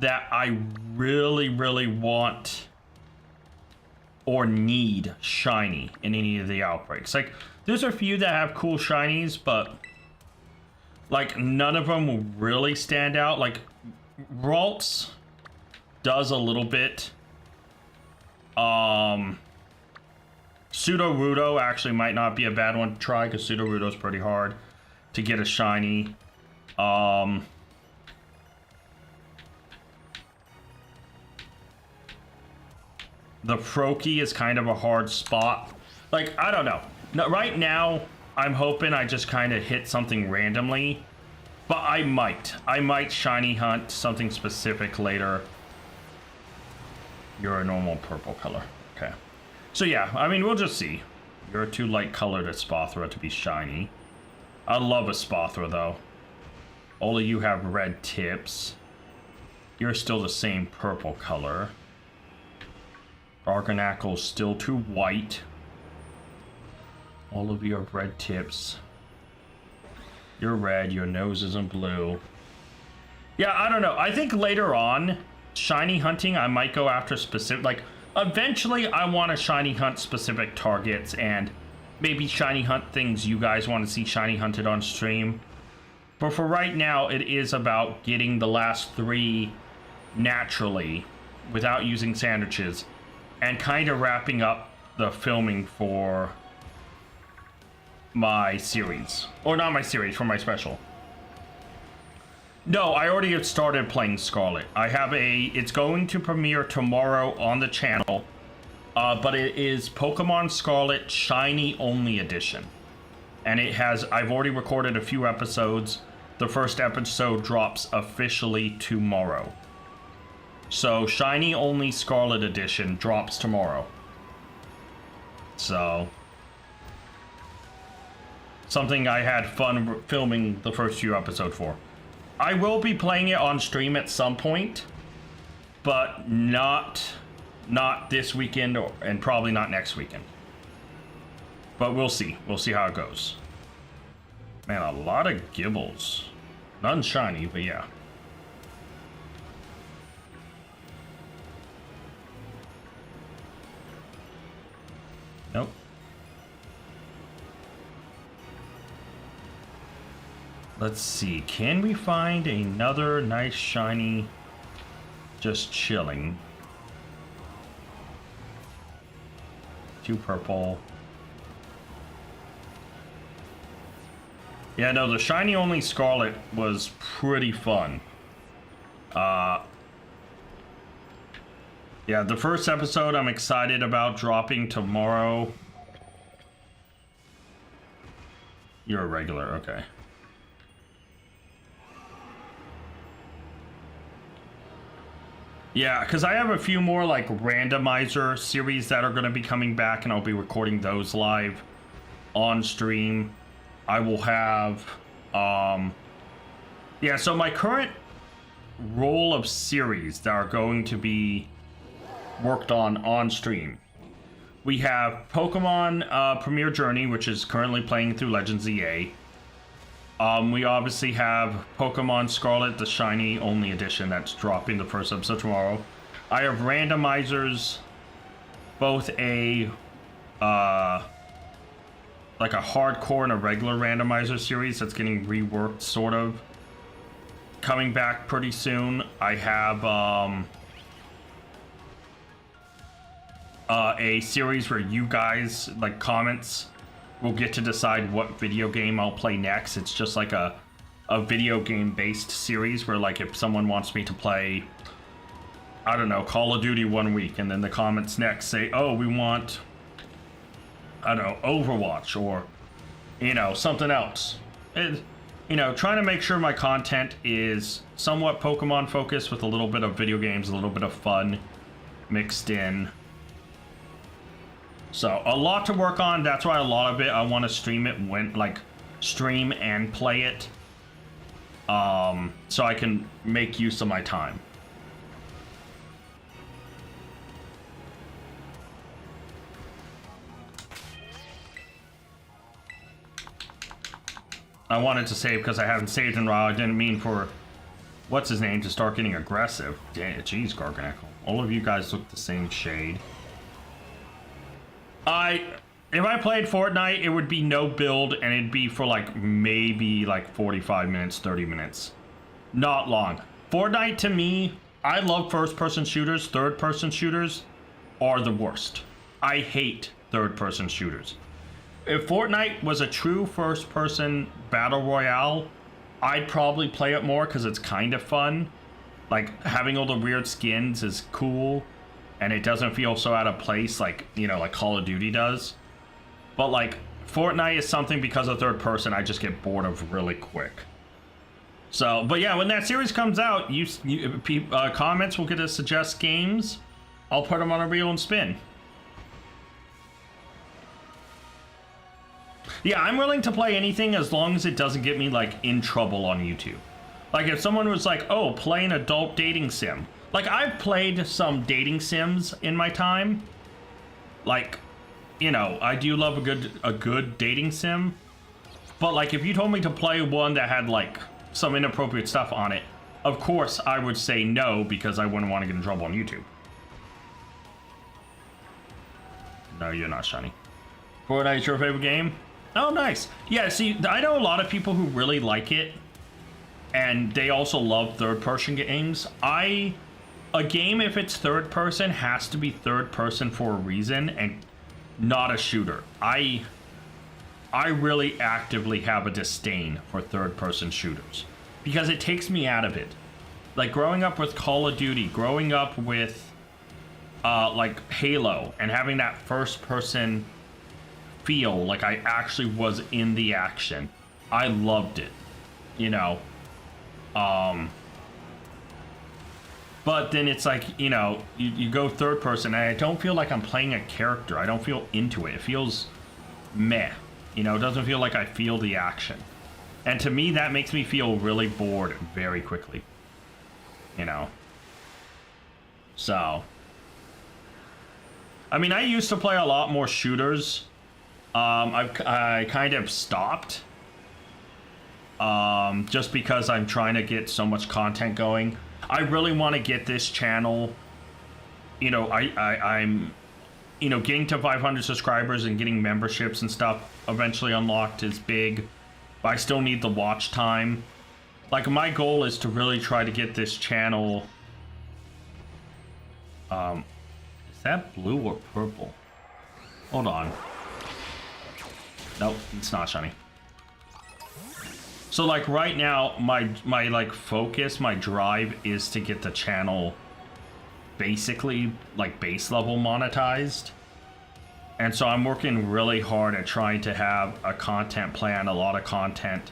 Speaker 1: that I really, really want or need shiny in any of the outbreaks. Like, there's a few that have cool shinies, but like none of them will really stand out. Like, Ralts does a little bit. Sudowoodo actually might not be a bad one to try, because Sudowoodo's pretty hard to get a shiny. The Froakie is kind of a hard spot. Like, I don't know. No, right now, I'm hoping I just kind of hit something randomly. But I might shiny hunt something specific later. You're a normal purple color. Okay. So yeah, I mean, we'll just see. You're too light colored at Spothra to be shiny. I love a Spothra, though. All of you have red tips. You're still the same purple color. Argonacle's still too white. All of you have red tips. You're red, your nose isn't blue. Yeah, I don't know. I think later on, shiny hunting, I might go after specific, like, eventually I want to shiny hunt specific targets, and maybe shiny hunt things you guys want to see shiny hunted on stream. But for right now, it is about getting the last 3 naturally, without using sandwiches, and kind of wrapping up the filming for my series. Or not my series, for my special. No, I already have started playing Scarlet. I have it's going to premiere tomorrow on the channel, but it is Pokemon Scarlet Shiny Only Edition. And I've already recorded a few episodes. The first episode drops officially tomorrow. So, Shiny Only Scarlet Edition drops tomorrow. So, something I had fun filming the first few episodes for. I will be playing it on stream at some point, but not this weekend, and probably not next weekend. But we'll see. We'll see how it goes. Man, a lot of Gibbles. None shiny, but yeah. Nope. Let's see. Can we find another nice shiny just chilling? 2 purple. Yeah, no, the shiny only Scarlet was pretty fun. Yeah, the first episode I'm excited about dropping tomorrow. You're a regular, okay. Yeah, because I have a few more like randomizer series that are going to be coming back, and I'll be recording those live on stream. I will have, yeah, so my current roll of series that are going to be worked on stream. We have Pokemon Premier Journey, which is currently playing through Legends EA. We obviously have Pokemon Scarlet, the Shiny Only Edition, that's dropping the first episode tomorrow. I have randomizers, both a, like a hardcore and a regular randomizer series that's getting reworked, sort of. Coming back pretty soon. I have, a series where you guys, like, comments will get to decide what video game I'll play next. It's just like a video game based series where, like, if someone wants me to play, I don't know, Call of Duty one week, and then the comments next say, oh, we want, I don't know, Overwatch, or, you know, something else. You know, trying to make sure my content is somewhat Pokemon focused with a little bit of video games, a little bit of fun mixed in. So a lot to work on. That's why a lot of it I want to stream it when, like, stream and play it, so I can make use of my time. I wanted to save because I haven't saved in a while. I didn't mean for what's his name to start getting aggressive. Jeez, Garganackle. All of you guys look the same shade. If I played Fortnite, it would be no build, and it'd be for like maybe like 45 minutes, 30 minutes. Not long. Fortnite, to me, I love first-person shooters. Third-person shooters are the worst. I hate third-person shooters. If Fortnite was a true first-person battle royale, I'd probably play it more because it's kind of fun. Like, having all the weird skins is cool, and it doesn't feel so out of place like, you know, like Call of Duty does. But, like, Fortnite is something, because of third person, I just get bored of really quick. So, but yeah, when that series comes out, comments will get to suggest games. I'll put them on a reel and spin. Yeah, I'm willing to play anything as long as it doesn't get me, like, in trouble on YouTube. Like, if someone was like, oh, play an adult dating sim. Like, I've played some dating sims in my time. Like, you know, I do love a good dating sim. But, like, if you told me to play one that had, like, some inappropriate stuff on it, of course I would say no, because I wouldn't want to get in trouble on YouTube. No, you're not shiny. Fortnite's your favorite game? Oh, nice. Yeah, see, I know a lot of people who really like it, and they also love third-person games. A game, if it's third-person, has to be third-person for a reason, and not a shooter. I really actively have a disdain for third-person shooters, because it takes me out of it. Like, growing up with Call of Duty, growing up with, like, Halo, and having that first-person feel like I actually was in the action. I loved it, you know. But then it's like, you know, you go third person, and I don't feel like I'm playing a character. I don't feel into it. It feels meh. You know, it doesn't feel like I feel the action. And to me, that makes me feel really bored very quickly. You know. So. I mean, I used to play a lot more shooters. I kind of stopped. just because I'm trying to get so much content going. I really want to get this channel, you know, I'm, you know, getting to 500 subscribers and getting memberships and stuff eventually unlocked is big, but I still need the watch time. Like, my goal is to really try to get this channel, is that blue or purple? Hold on. Nope, it's not shiny. So like right now, my like focus, my drive is to get the channel basically like base level monetized. And so I'm working really hard at trying to have a content plan, a lot of content,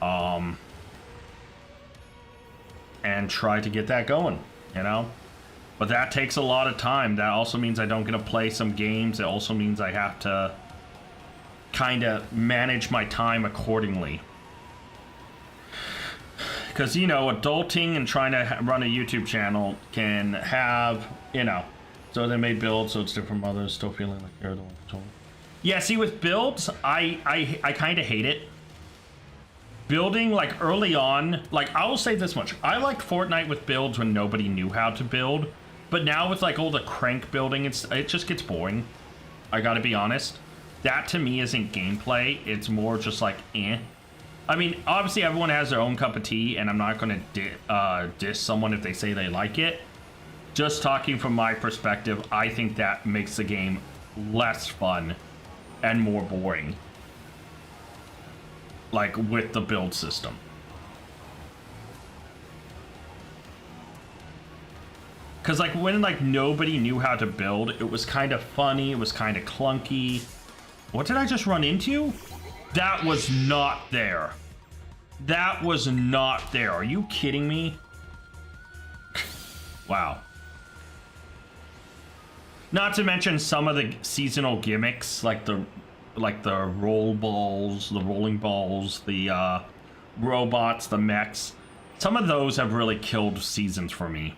Speaker 1: and try to get that going, you know? But that takes a lot of time. That also means I don't get to play some games. It also means I have to kind of manage my time accordingly. Because, you know, adulting and trying to run a YouTube channel can have, you know, so they made builds, so it's different from others, still feeling like you're the one who told me. Yeah, see, with builds, I kind of hate it. Building, like, early on, like, I will say this much. I liked Fortnite with builds when nobody knew how to build. But now with, like, all the crank building, it just gets boring. I gotta be honest. That, to me, isn't gameplay. It's more just, like, eh. I mean, obviously, everyone has their own cup of tea, and I'm not gonna diss someone if they say they like it. Just talking from my perspective, I think that makes the game less fun and more boring. Like, with the build system. Because, like, when, like, nobody knew how to build, it was kind of funny, it was kind of clunky. What did I just run into? That was not there. That was not there. Are you kidding me? Wow. Not to mention some of the seasonal gimmicks, like the roll balls, the rolling balls, the robots, the mechs. Some of those have really killed seasons for me.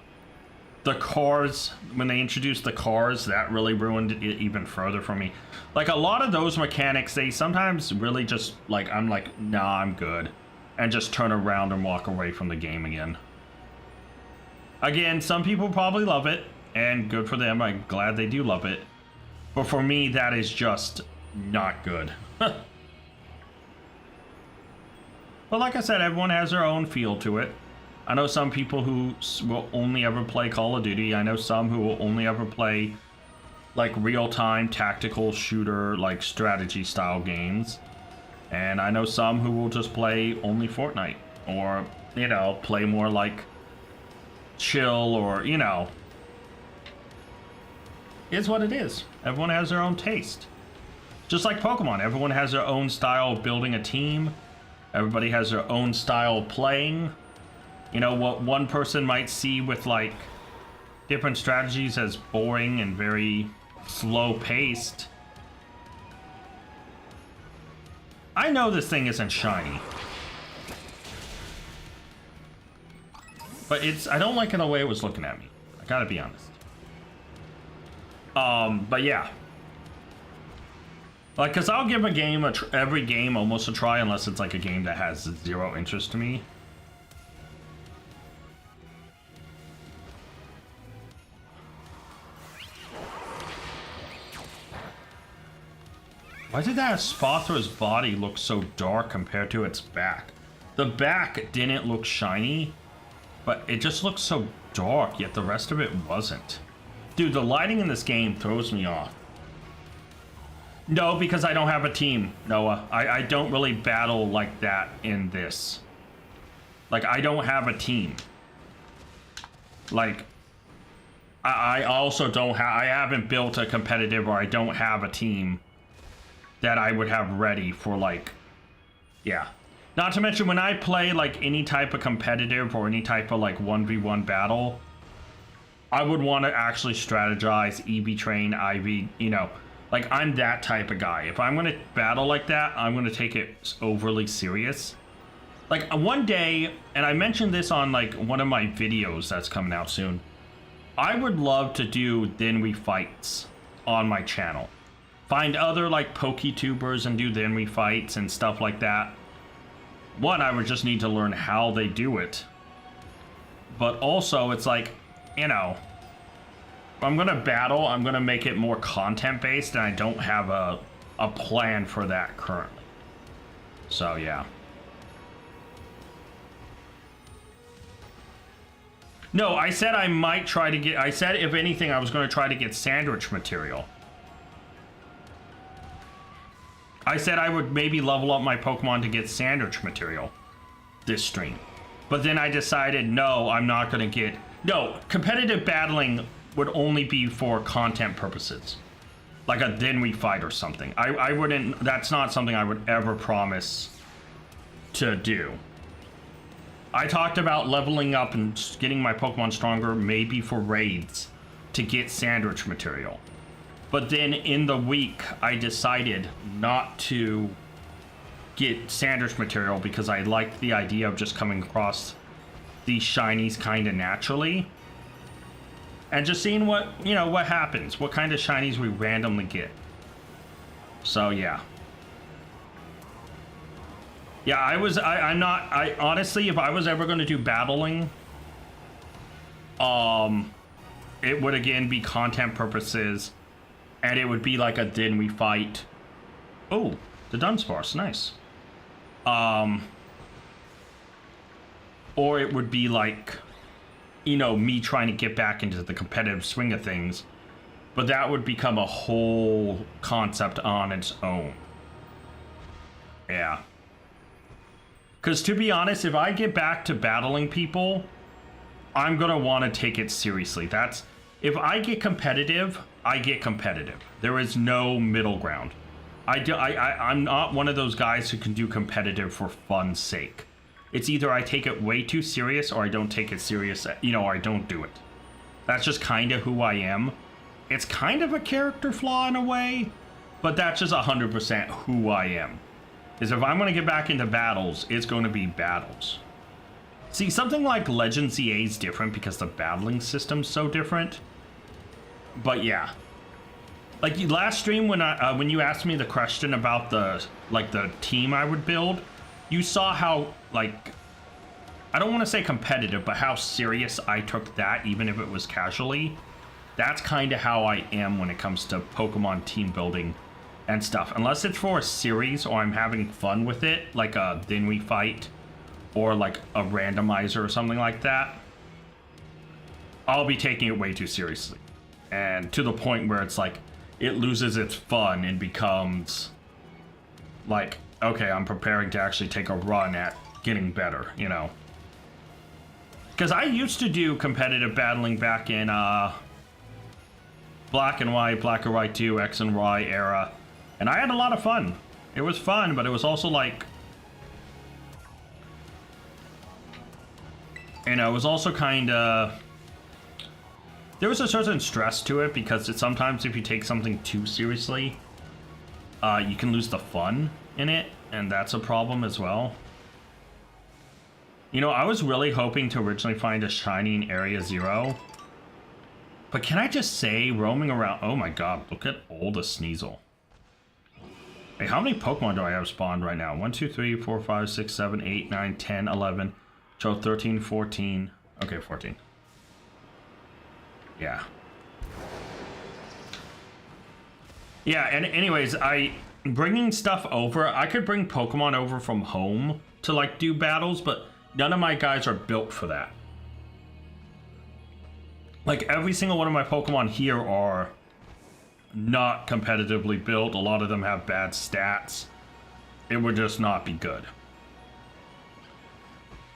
Speaker 1: The cars, when they introduced the cars, that really ruined it even further for me. Like, a lot of those mechanics, they sometimes really just, like, I'm like, nah, I'm good. And just turn around and walk away from the game again. Again, some people probably love it, and good for them. I'm glad they do love it. But for me, that is just not good. But like I said, everyone has their own feel to it. I know some people who will only ever play Call of Duty. I know some who will only ever play like real-time tactical shooter, like strategy style games. And I know some who will just play only Fortnite, or, you know, play more like chill, or, you know. It's what it is. Everyone has their own taste. Just like Pokemon, everyone has their own style of building a team. Everybody has their own style of playing. You know, what one person might see with, like, different strategies as boring and very slow-paced. I know this thing isn't shiny. But I don't like it the way it was looking at me. I gotta be honest. But yeah. Like, cause I'll give a game, every game almost a try, unless it's like a game that has zero interest to me. Why did that Spothra's body look so dark compared to its back? The back didn't look shiny, but it just looked so dark, yet the rest of it wasn't. Dude, the lighting in this game throws me off. No, because I don't have a team, Noah. I don't really battle like that in this. Like, I don't have a team. Like, I also don't have... I haven't built a competitive, or I don't have a team that I would have ready for, like, yeah. Not to mention, when I play, like, any type of competitive or any type of, like, 1v1 battle, I would want to actually strategize, EV train, IV, you know. Like, I'm that type of guy. If I'm going to battle like that, I'm going to take it overly serious. Like, one day, and I mentioned this on, like, one of my videos that's coming out soon, I would love to do Then We Fights on my channel. Find other, like, PokeTubers and do Then We Fights and stuff like that. one, I would just need to learn how they do it. But also, it's like, you know, if I'm gonna battle, I'm gonna make it more content-based, and I don't have a plan for that currently. So, yeah. No, I said I might try to get... I said, if anything, I was going to try to get sandwich material. I said I would maybe level up my Pokemon to get sandwich material this stream. But then I decided, no, I'm not going to get... No, competitive battling would only be for content purposes. Like a then we fight or something. I wouldn't... That's not something I would ever promise to do. I talked about leveling up and getting my Pokemon stronger maybe for raids to get sandwich material. But then in the week, I decided not to get sandwich material because I liked the idea of just coming across these shinies kind of naturally. And just seeing what, you know, what happens, what kind of shinies we randomly get. So, yeah. Yeah, I honestly, if I was ever going to do battling, it would again be content purposes, and it would be like a then we fight. Oh, the Dunsparce, nice. Or it would be like, you know, me trying to get back into the competitive swing of things, but that would become a whole concept on its own. Yeah. Because to be honest, if I get back to battling people, I'm going to want to take it seriously. That's... If I get competitive, I get competitive. There is no middle ground. I'm not one of those guys who can do competitive for fun's sake. It's either I take it way too serious or I don't take it serious, you know, or I don't do it. That's just kind of who I am. It's kind of a character flaw in a way, but that's just 100% who I am. Is if I'm going to get back into battles, it's going to be battles. See, something like Legends EA is different because the battling system's so different. But yeah. Like last stream when you asked me the question about the team I would build, you saw how, like, I don't want to say competitive, but how serious I took that even if it was casually. That's kind of how I am when it comes to Pokemon team building and stuff. Unless it's for a series or I'm having fun with it, like a then we fight or like a randomizer or something like that, I'll be taking it way too seriously. And to the point where it's like, it loses its fun and becomes like, okay, I'm preparing to actually take a run at getting better, you know. Because I used to do competitive battling back in Black and White 2, X and Y era. And I had a lot of fun. It was fun, but it was also like... You know, it was also kind of... There was a certain stress to it because sometimes if you take something too seriously, you can lose the fun in it, and that's a problem as well. You know, I was really hoping to originally find a shiny in Area 0. But can I just say, roaming around... Oh my god, look at all the Sneasel. Hey, how many Pokemon do I have spawned right now? 1, 2, 3, 4, 5, 6, 7, 8, 9, 10, 11, 12, 13, 14. Okay, 14. Yeah. Yeah, and anyways, bringing stuff over, I could bring Pokemon over from home to, like, do battles, but none of my guys are built for that. Like, every single one of my Pokemon here are not competitively built. A lot of them have bad stats. It would just not be good.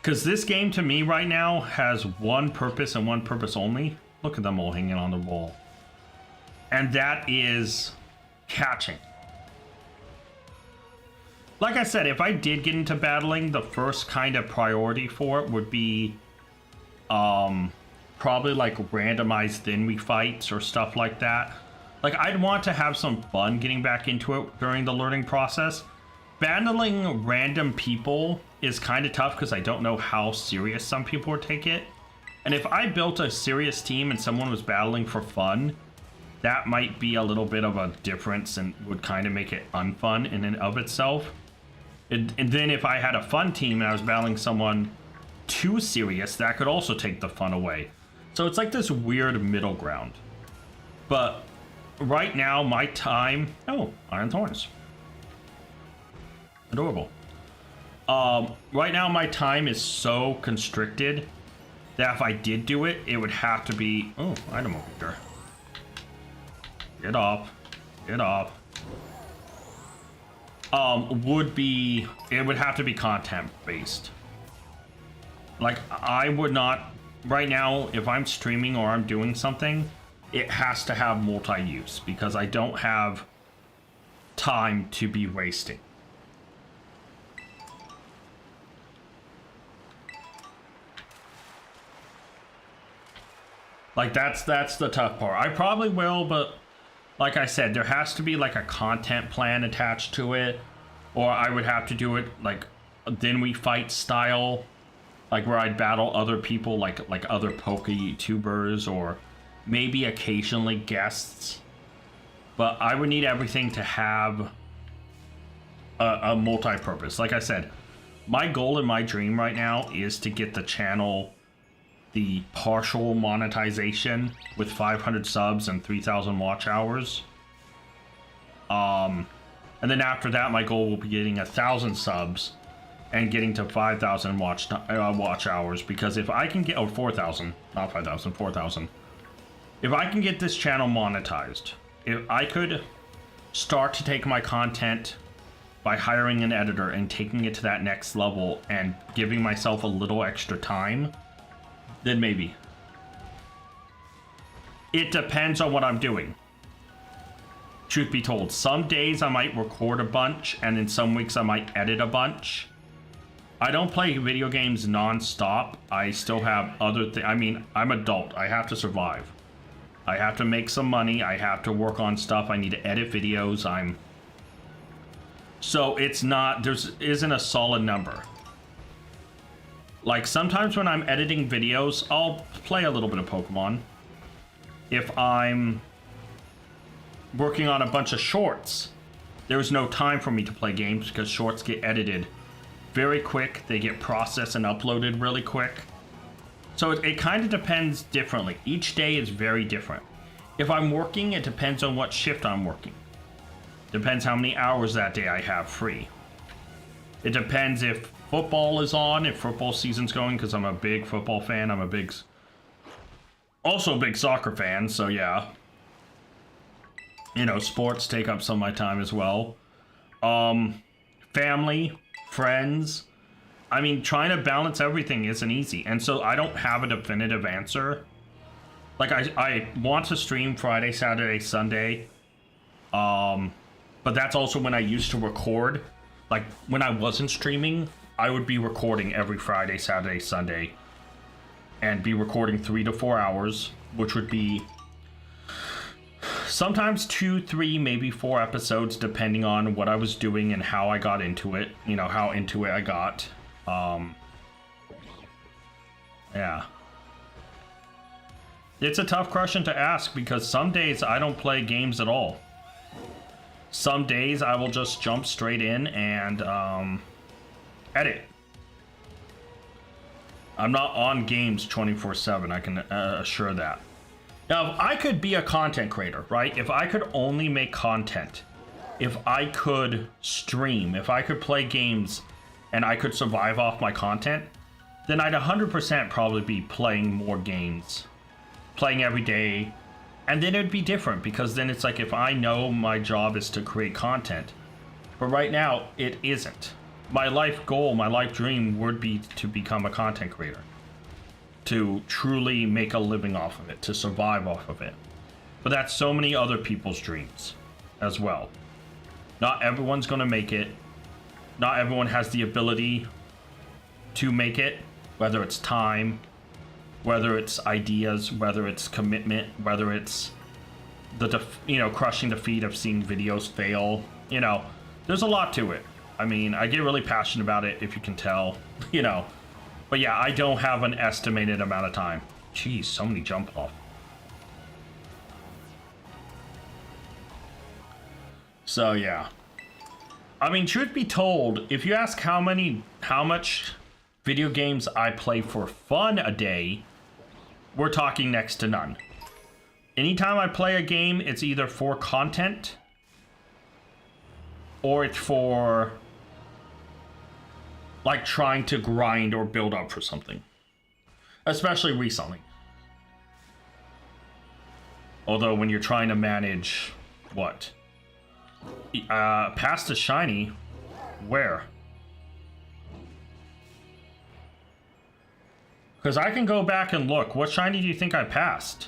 Speaker 1: Because this game, to me, right now, has one purpose and one purpose only. Look at them all hanging on the wall. And that is catching. Like I said, if I did get into battling, the first kind of priority for it would be probably like randomized then we fights or stuff like that. Like, I'd want to have some fun getting back into it during the learning process. Battling random people is kind of tough because I don't know how serious some people would take it. And if I built a serious team and someone was battling for fun, that might be a little bit of a difference and would kind of make it unfun in and of itself. And then if I had a fun team and I was battling someone too serious, that could also take the fun away. So it's like this weird middle ground. But right now, my time... Oh, Iron Thorns. Adorable. Right now, my time is so constricted that if I did do it, it would have to be... Oh, item over here. Get off. Get off. It would have to be content based. Like, I would not... Right now, if I'm streaming or I'm doing something, it has to have multi-use because I don't have time to be wasting. Like, that's the tough part. I probably will, but like I said, there has to be like a content plan attached to it, or I would have to do it like then we fight style, like where I'd battle other people, like other poke YouTubers, or maybe occasionally guests. But I would need everything to have a multi-purpose. Like I said, my goal and my dream right now is to get the channel the partial monetization with 500 subs and 3,000 watch hours. And then after that, my goal will be getting 1,000 subs and getting to 5,000 watch hours. Because if I can get 4,000, not 5,000, 4,000. If I can get this channel monetized, if I could start to take my content by hiring an editor and taking it to that next level and giving myself a little extra time, then maybe. It depends on what I'm doing. Truth be told, some days I might record a bunch, and in some weeks I might edit a bunch. I don't play video games non-stop. I still have other things. I mean, I'm adult. I have to survive. I have to make some money. I have to work on stuff. I need to edit videos. So it's not, isn't a solid number. Like, sometimes when I'm editing videos, I'll play a little bit of Pokemon. If I'm working on a bunch of shorts, there's no time for me to play games because shorts get edited very quick. They get processed and uploaded really quick. So it kind of depends differently. Each day is very different. If I'm working, it depends on what shift I'm working. Depends how many hours that day I have free. It depends if football is on, if football season's going, because I'm a big football fan. I'm also a big soccer fan, so yeah. You know, sports take up some of my time as well. Family, friends. I mean, trying to balance everything isn't easy. And so I don't have a definitive answer. Like, I want to stream Friday, Saturday, Sunday. But that's also when I used to record. Like, when I wasn't streaming, I would be recording every Friday, Saturday, Sunday. And be recording 3 to 4 hours, which would be sometimes 2, 3, maybe 4 episodes, depending on what I was doing and how I got into it. You know, how into it I got. Yeah. It's a tough question to ask because some days I don't play games at all. Some days I will just jump straight in and edit. I'm not on games 24/7, I can assure that. Now, if I could be a content creator, right? If I could only make content, if I could stream, if I could play games and I could survive off my content, then I'd 100% probably be playing more games, playing every day. And then it'd be different because then it's like if I know my job is to create content, but right now it isn't. My life goal, my life dream would be to become a content creator, to truly make a living off of it, to survive off of it. But that's so many other people's dreams as well. Not everyone's going to make it. Not everyone has the ability to make it, whether it's time, whether it's ideas, whether it's commitment, whether it's crushing defeat of seeing videos fail. You know, there's a lot to it. I mean, I get really passionate about it, if you can tell, you know. But yeah, I don't have an estimated amount of time. Jeez, so many jump off. So yeah. I mean, truth be told, if you ask how much video games I play for fun a day, we're talking next to none. Anytime I play a game, it's either for content or it's for like trying to grind or build up for something. Especially recently. Although when you're trying to manage what? Past the shiny, where? Because I can go back and look. What shiny do you think I passed?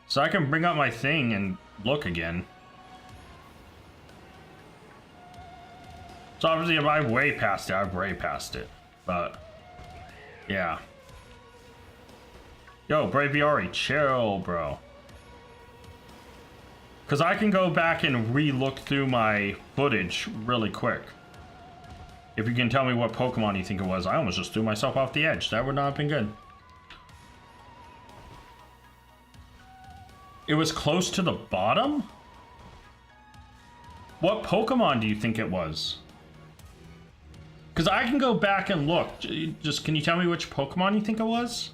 Speaker 1: So I can bring up my thing and look again. So obviously if I've way past it, I've way past it. But, yeah. Yo, Braviary, chill, bro. Because I can go back and re-look through my footage really quick. If you can tell me what Pokemon you think it was. I almost just threw myself off the edge. That would not have been good. It was close to the bottom? What Pokemon do you think it was? Because I can go back and look. Just, can you tell me which Pokemon you think it was?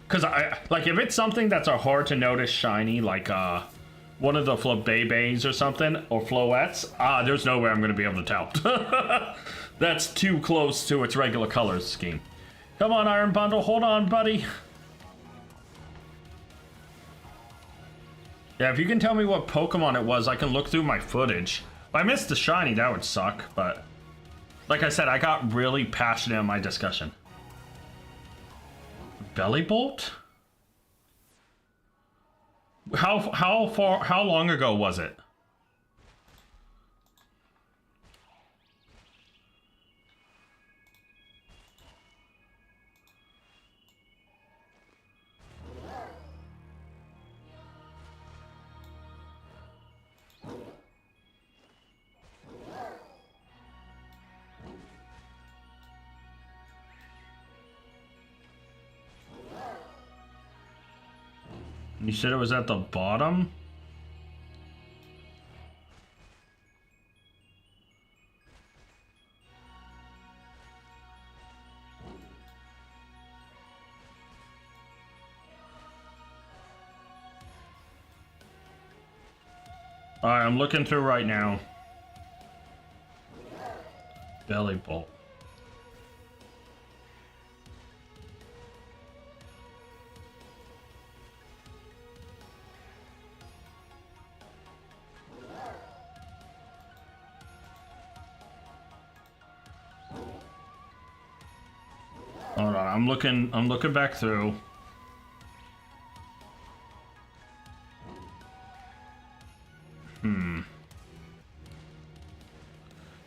Speaker 1: Because like, if it's something that's a hard to notice shiny, like one of the Flabébés or something, or Floettes, there's no way I'm going to be able to tell. That's too close to its regular color scheme. Come on, Iron Bundle, hold on, buddy. Yeah, if you can tell me what Pokemon it was, I can look through my footage. If I missed the shiny, that would suck, but like I said, I got really passionate in my discussion. Bellybolt? How long ago was it? You said it was at the bottom? Alright, I'm looking through right now. Bellybolt. Hold on, I'm looking back through.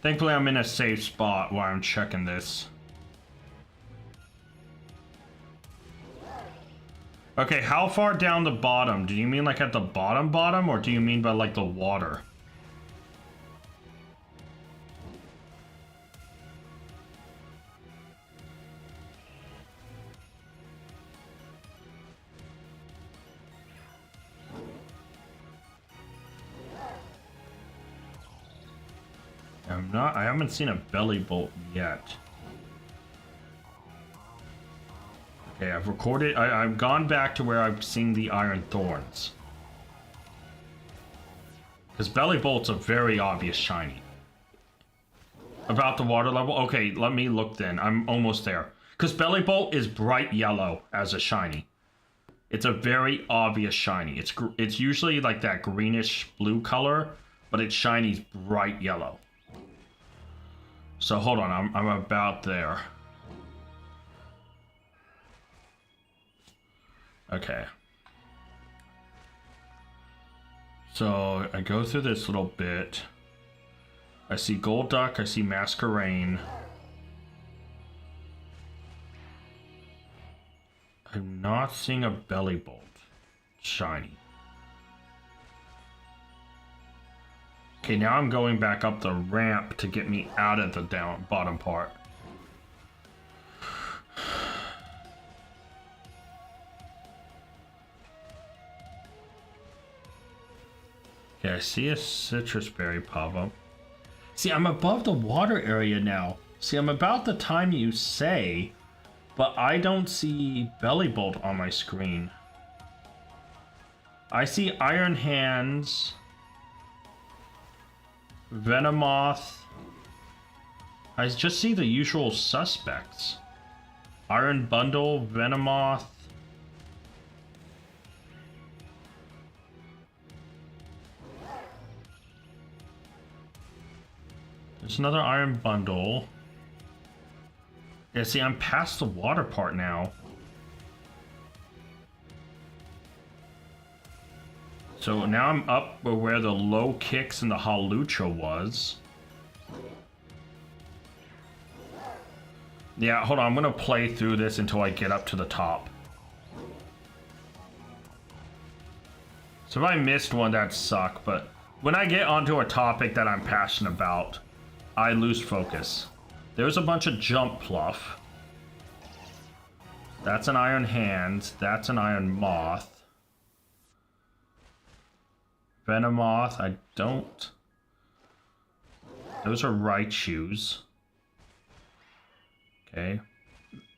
Speaker 1: Thankfully I'm in a safe spot while I'm checking this. Okay, how far down the bottom? Do you mean like at the bottom, or do you mean by like the water? I haven't seen a Bellybolt yet. Okay, I've recorded, I've gone back to where I've seen the Iron Thorns. Because Bellybolt's a very obvious shiny. About the water level? Okay, let me look then. I'm almost there. Because Bellybolt is bright yellow as a shiny. It's a very obvious shiny. It's usually like that greenish blue color, but its shiny's bright yellow. So hold on, I'm about there. Okay. So I go through this little bit. I see Golduck, I see Masquerain. I'm not seeing a Bellybolt shiny. Okay, now I'm going back up the ramp to get me out of the bottom part. Okay, I see a citrus berry pop up. See, I'm above the water area now. See, I'm about the time you say, but I don't see Belly Bolt on my screen. I see Iron Hands, Venomoth. I just see the usual suspects. Iron Bundle, Venomoth. There's another Iron Bundle. Yeah, see, I'm past the water part now. So now I'm up where the low kicks and the Halucha was. Yeah, hold on. I'm going to play through this until I get up to the top. So if I missed one, that suck. But when I get onto a topic that I'm passionate about, I lose focus. There's a bunch of jump pluff. That's an Iron Hands. That's an Iron Moth. Venomoth, I don't. Those are Raichus. Okay.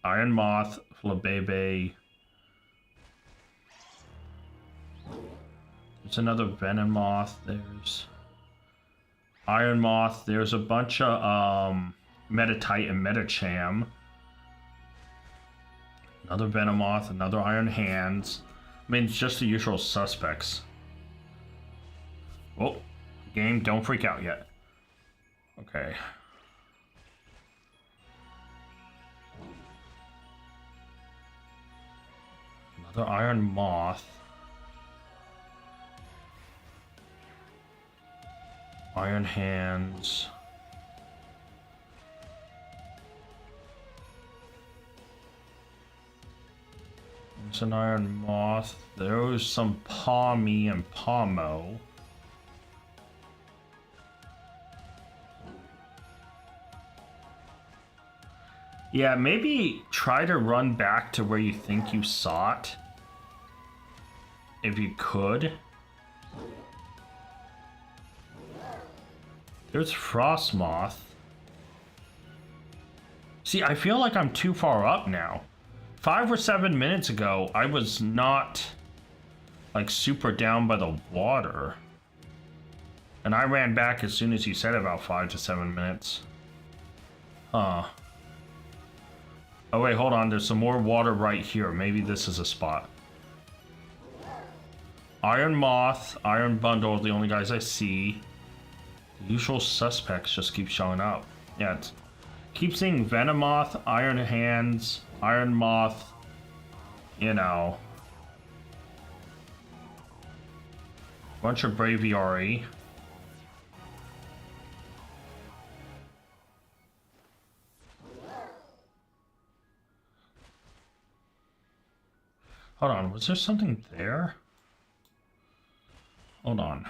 Speaker 1: Iron Moth, Flabebe. There's another Venomoth. There's Iron Moth. There's a bunch of Metatite and Metacham. Another Venomoth, another Iron Hands. I mean, it's just the usual suspects. Oh, game, don't freak out yet. Okay. Another Iron Moth. Iron Hands. There's an Iron Moth. There was some Palmy and Pomo. Yeah, maybe try to run back to where you think you saw it. If you could. There's Frostmoth. See, I feel like I'm too far up now. 5 or 7 minutes ago, I was not like super down by the water. And I ran back as soon as you said about 5 to 7 minutes. Huh. Oh wait, hold on, there's some more water right here. Maybe this is a spot. Iron Moth, Iron Bundle are the only guys I see. The usual suspects just keep showing up. Yeah, keep seeing Venomoth, Iron Hands, Iron Moth, you know. Bunch of Braviary. Hold on, was there something there? Hold on.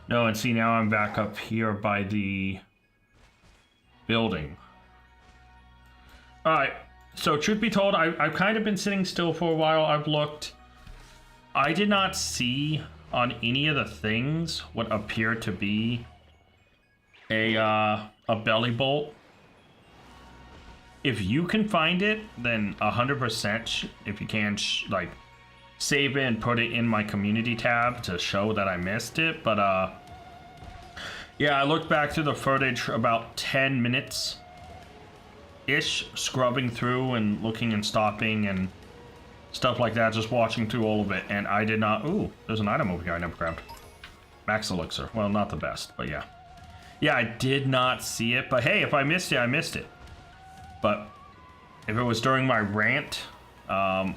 Speaker 1: No, and see, now I'm back up here by the building. Alright, so truth be told, I've kind of been sitting still for a while. I've looked. I did not see on any of the things what appeared to be a belly bolt. If you can find it, then 100%, if you can, like, save it and put it in my community tab to show that I missed it. But yeah, I looked back through the footage about 10 minutes ish, scrubbing through and looking and stopping and stuff like that, just watching through all of it, and I did not. Ooh, there's an item over here I never grabbed. Max Elixir. Well, not the best, but yeah. Yeah, I did not see it, but hey, if I missed it, I missed it. But if it was during my rant, I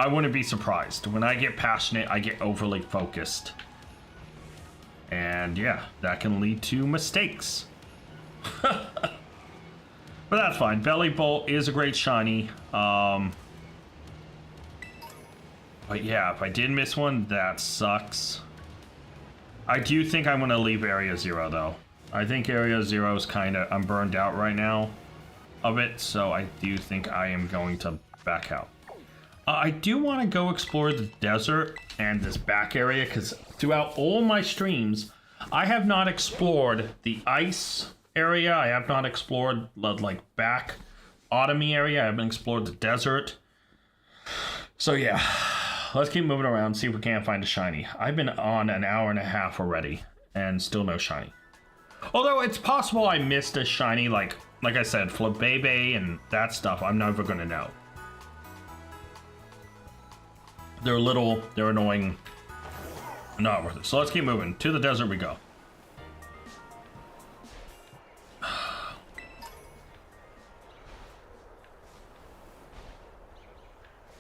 Speaker 1: wouldn't be surprised. When I get passionate, I get overly focused. And yeah, that can lead to mistakes. But that's fine. Belly Bolt is a great shiny. But yeah, if I did miss one, that sucks. I do think I'm going to leave Area 0, though. I think Area 0 is kind of... I'm burned out right now of it, so I do think I am going to back out. I do want to go explore the desert and this back area, because throughout all my streams, I have not explored the ice area. I have not explored the, like, back autumny area. I haven't explored the desert. So yeah, let's keep moving around, see if we can't find a shiny. I've been on an hour and a half already, and still no shiny. Although it's possible I missed a shiny, like I said, Flabébé and that stuff. I'm never gonna know. They're little, they're annoying, not worth it. So let's keep moving. To the desert we go.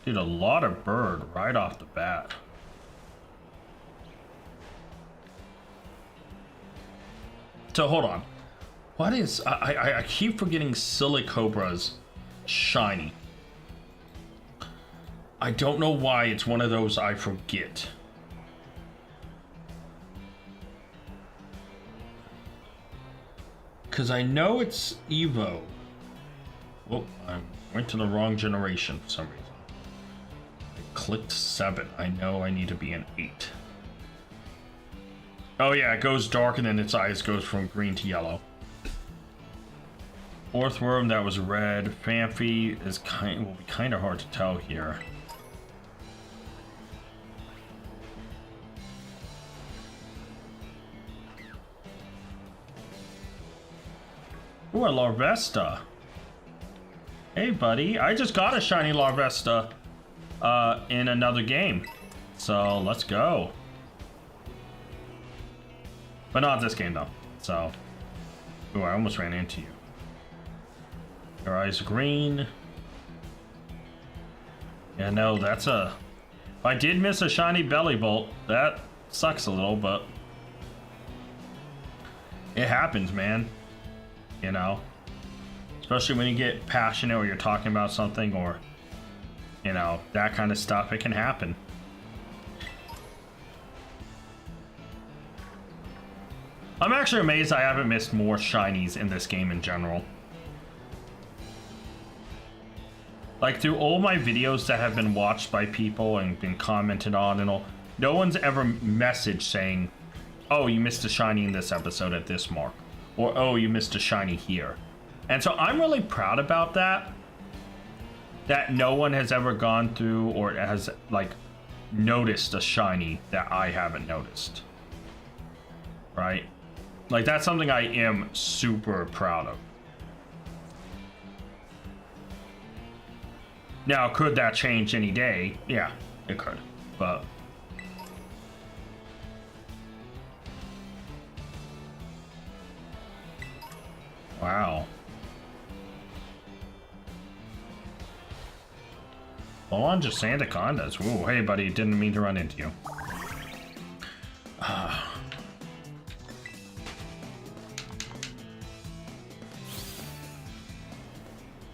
Speaker 1: Dude, a lot of bird right off the bat. So hold on. What is... I keep forgetting Silicobra's shiny. I don't know why it's one of those I forget. Because I know it's Evo. Whoop, I went to the wrong generation for some reason. I clicked 7. I know I need to be an 8. Oh yeah, it goes dark and then its eyes goes from green to yellow. Orthworm, that was red. Phanpy is will be kind of hard to tell here. Ooh, a Larvesta. Hey, buddy. I just got a shiny Larvesta in another game. So, let's go. But not this game, though. So. Ooh, I almost ran into you. Your eyes are green. Yeah, no, that's a... I did miss a shiny Belly Bolt. That sucks a little, but... it happens, man. You know, especially when you get passionate or you're talking about something or, you know, that kind of stuff, it can happen. I'm actually amazed I haven't missed more shinies in this game in general. Like, through all my videos that have been watched by people and been commented on and all, no one's ever messaged saying, oh, you missed a shiny in this episode at this mark. Or, oh, you missed a shiny here. And so I'm really proud about that. That no one has ever gone through or has, like, noticed a shiny that I haven't noticed. Right? Like, that's something I am super proud of. Now, could that change any day? Yeah, it could. But... wow. Full on just Sandacondas. Ooh, hey buddy, didn't mean to run into you.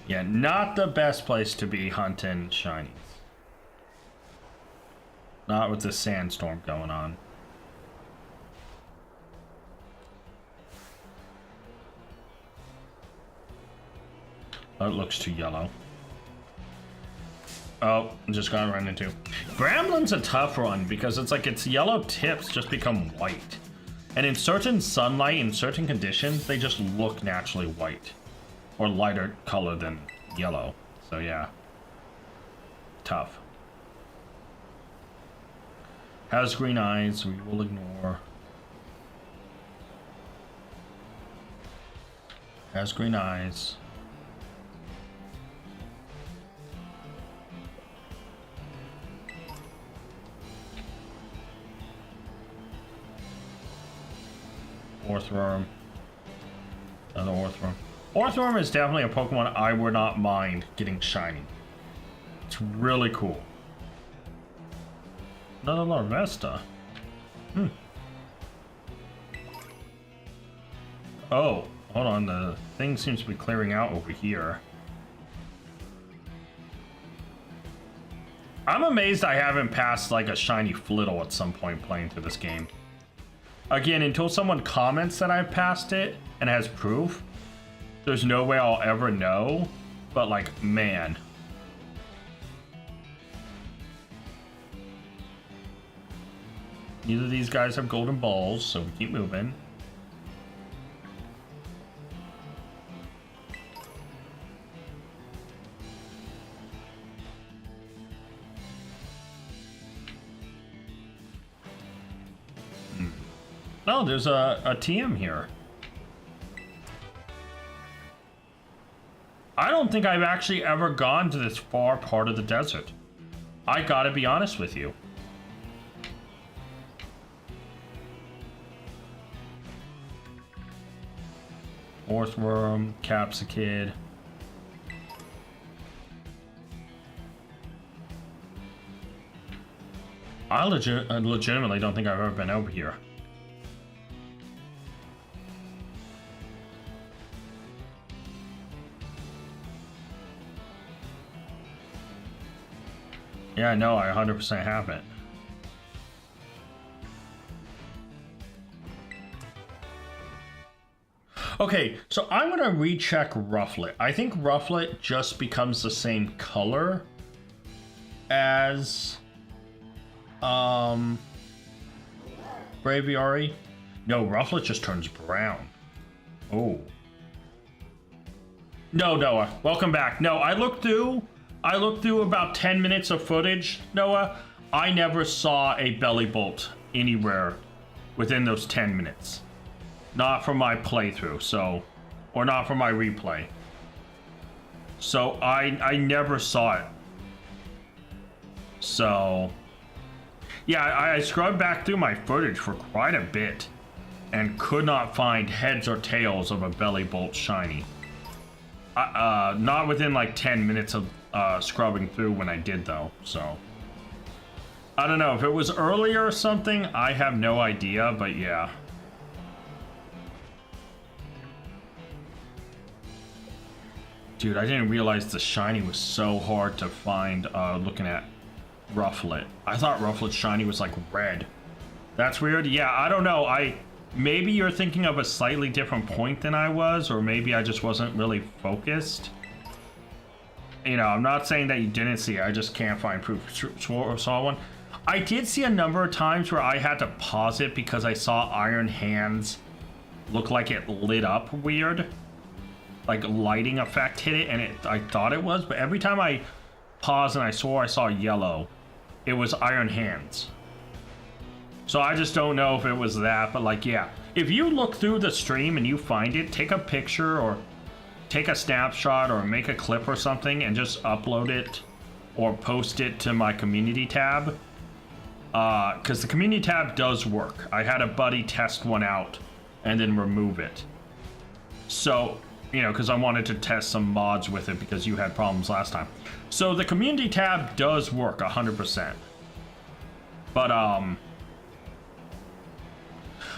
Speaker 1: Yeah, not the best place to be hunting shinies. Not with the sandstorm going on. Oh, it looks too yellow. Oh, just got run into. Gramblin's a tough one because it's like its yellow tips just become white. And in certain sunlight, in certain conditions, they just look naturally white. Or lighter color than yellow. So yeah. Tough. Has green eyes, we will ignore. Has green eyes. Orthworm. Another Orthworm. Orthworm is definitely a Pokemon I would not mind getting shiny. It's really cool. Another Larvesta. Oh, hold on, the thing seems to be clearing out over here. I'm amazed I haven't passed like a shiny Flittle at some point playing through this game. Again, until someone comments that I've passed it and has proof, there's no way I'll ever know. But like, man. Neither of these guys have golden balls, so we keep moving. Oh, there's a TM here. I don't think I've actually ever gone to this far part of the desert. I gotta be honest with you. Orthworm, Capsicid. I legitimately don't think I've ever been over here. Yeah, no, I 100% haven't. Okay, so I'm gonna recheck Rufflet. I think Rufflet just becomes the same color as Braviary. No, Rufflet just turns brown. Oh. No, Noah, welcome back. No, I looked through about 10 minutes of footage, Noah. I never saw a belly bolt anywhere within those 10 minutes. Not from my playthrough, so, or not from my replay. So I never saw it. So, yeah, I scrubbed back through my footage for quite a bit and could not find heads or tails of a belly bolt shiny. Not within like 10 minutes of scrubbing through when I did though, so. I don't know, if it was earlier or something, I have no idea, but yeah. Dude, I didn't realize the shiny was so hard to find looking at Rufflet. I thought Rufflet's shiny was like red. That's weird. Yeah, I don't know. Maybe you're thinking of a slightly different point than I was, or maybe I just wasn't really focused. You know, I'm not saying that you didn't see it. I just can't find proof. Saw one. I did see a number of times where I had to pause it because I saw Iron Hands look like it lit up weird. Like lighting effect hit it, and I thought it was, but every time I paused and I swore I saw yellow, it was Iron Hands. So I just don't know if it was that, but like, yeah. If you look through the stream and you find it, take a picture or take a snapshot or make a clip or something and just upload it or post it to my community tab. Because the community tab does work. I had a buddy test one out and then remove it. So, you know, because I wanted to test some mods with it because you had problems last time. So the community tab does work 100%. But,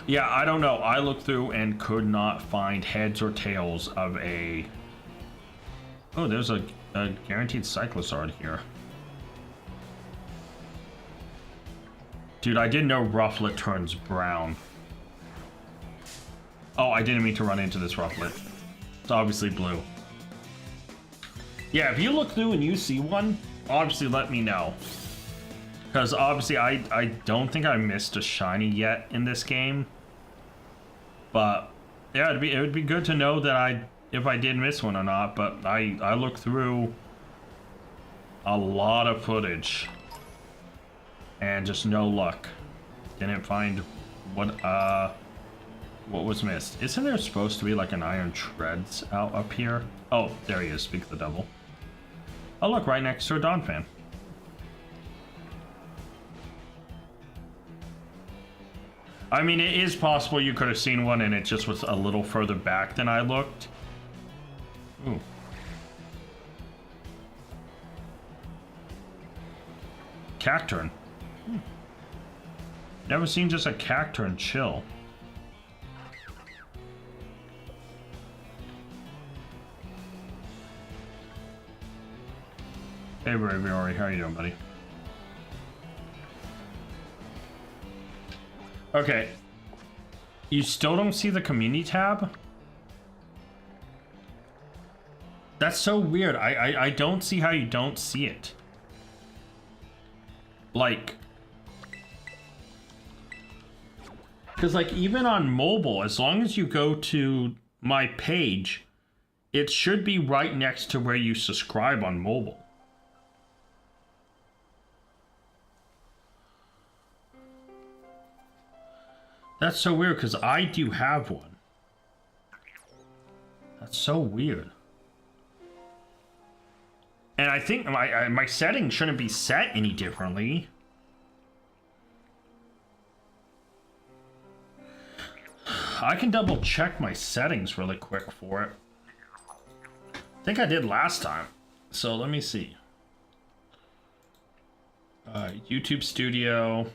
Speaker 1: yeah, I don't know. I looked through and could not find heads or tails of a... Oh, there's a guaranteed Cyclozard here. Dude, I didn't know Rufflet turns brown. Oh, I didn't mean to run into this Rufflet. It's obviously blue. Yeah, if you look through and you see one, obviously let me know. Because obviously I don't think I missed a shiny yet in this game. But yeah, it would be good to know that if I did miss one or not. But I looked through a lot of footage and just no luck. Didn't find what was missed. Isn't there supposed to be like an Iron Treads out up here? Oh, there he is. Speak of the devil. Oh look, right next to a Dawn fan. I mean, it is possible you could have seen one and it just was a little further back than I looked. Ooh. Cacturn. Never seen just a Cacturn chill. Hey, Raviori, how you doing, buddy? Okay. You still don't see the community tab? That's so weird. I don't see how you don't see it. Like... Because, like, even on mobile, as long as you go to my page, it should be right next to where you subscribe on mobile. That's so weird, because I do have one. That's so weird. And I think my settings shouldn't be set any differently. I can double check my settings really quick for it. I think I did last time. So let me see. YouTube Studio.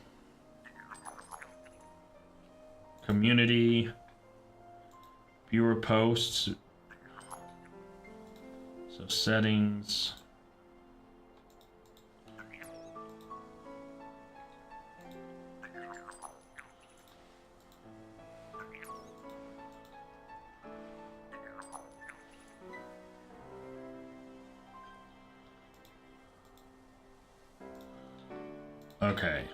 Speaker 1: Community. Viewer posts. So settings. Okay.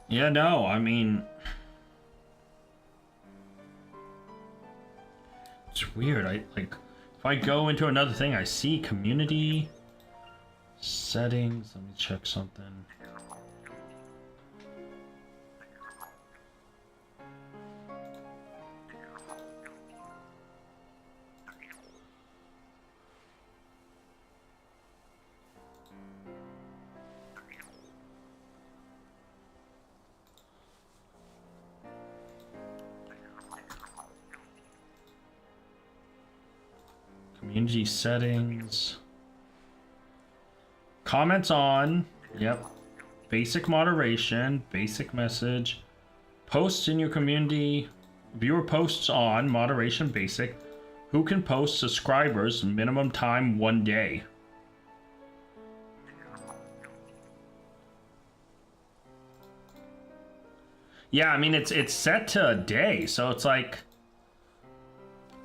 Speaker 1: Yeah, no, I mean... It's weird, like... If I go into another thing, I see community... Settings, let me check something. Community settings. Comments on. Yep. Basic moderation. Basic message. Posts in your community. Viewer posts on. Moderation basic. Who can post? Subscribers. Minimum time 1 day. Yeah, I mean it's set to a day, so it's like,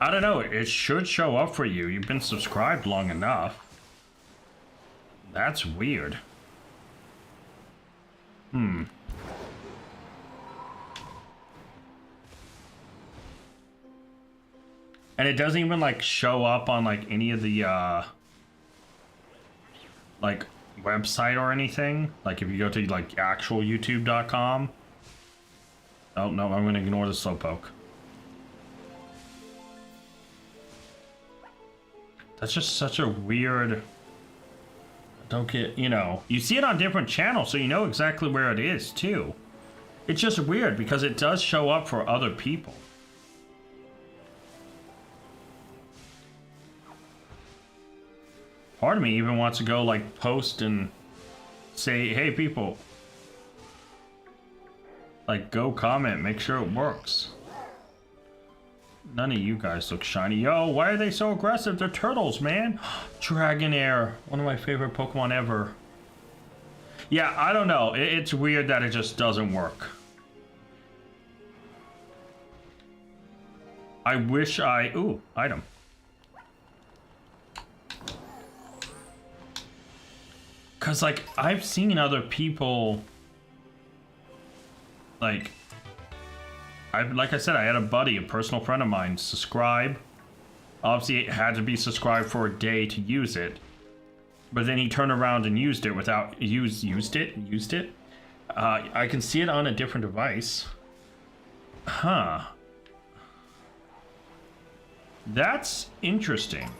Speaker 1: I don't know, it should show up for you. You've been subscribed long enough. That's weird. And it doesn't even like show up on like any of the like website or anything. Like if you go to like actual youtube.com. Oh no, I'm gonna ignore the slowpoke. That's just such a weird... Don't get, you know... You see it on different channels, so you know exactly where it is, too. It's just weird, because it does show up for other people. Part of me even wants to go, like, post and say, hey, people. Like, go comment, make sure it works. None of you guys look shiny. Yo, why are they so aggressive? They're turtles, man. Dragonair, one of my favorite Pokemon ever. Yeah, I don't know. It's weird that it just doesn't work. I wish I... Ooh, item. Because, like, I've seen other people... Like... like I said, I had a buddy, a personal friend of mine, subscribe. Obviously, it had to be subscribed for a day to use it. But then he turned around and used it without... Used it? I can see it on a different device. Huh. That's interesting.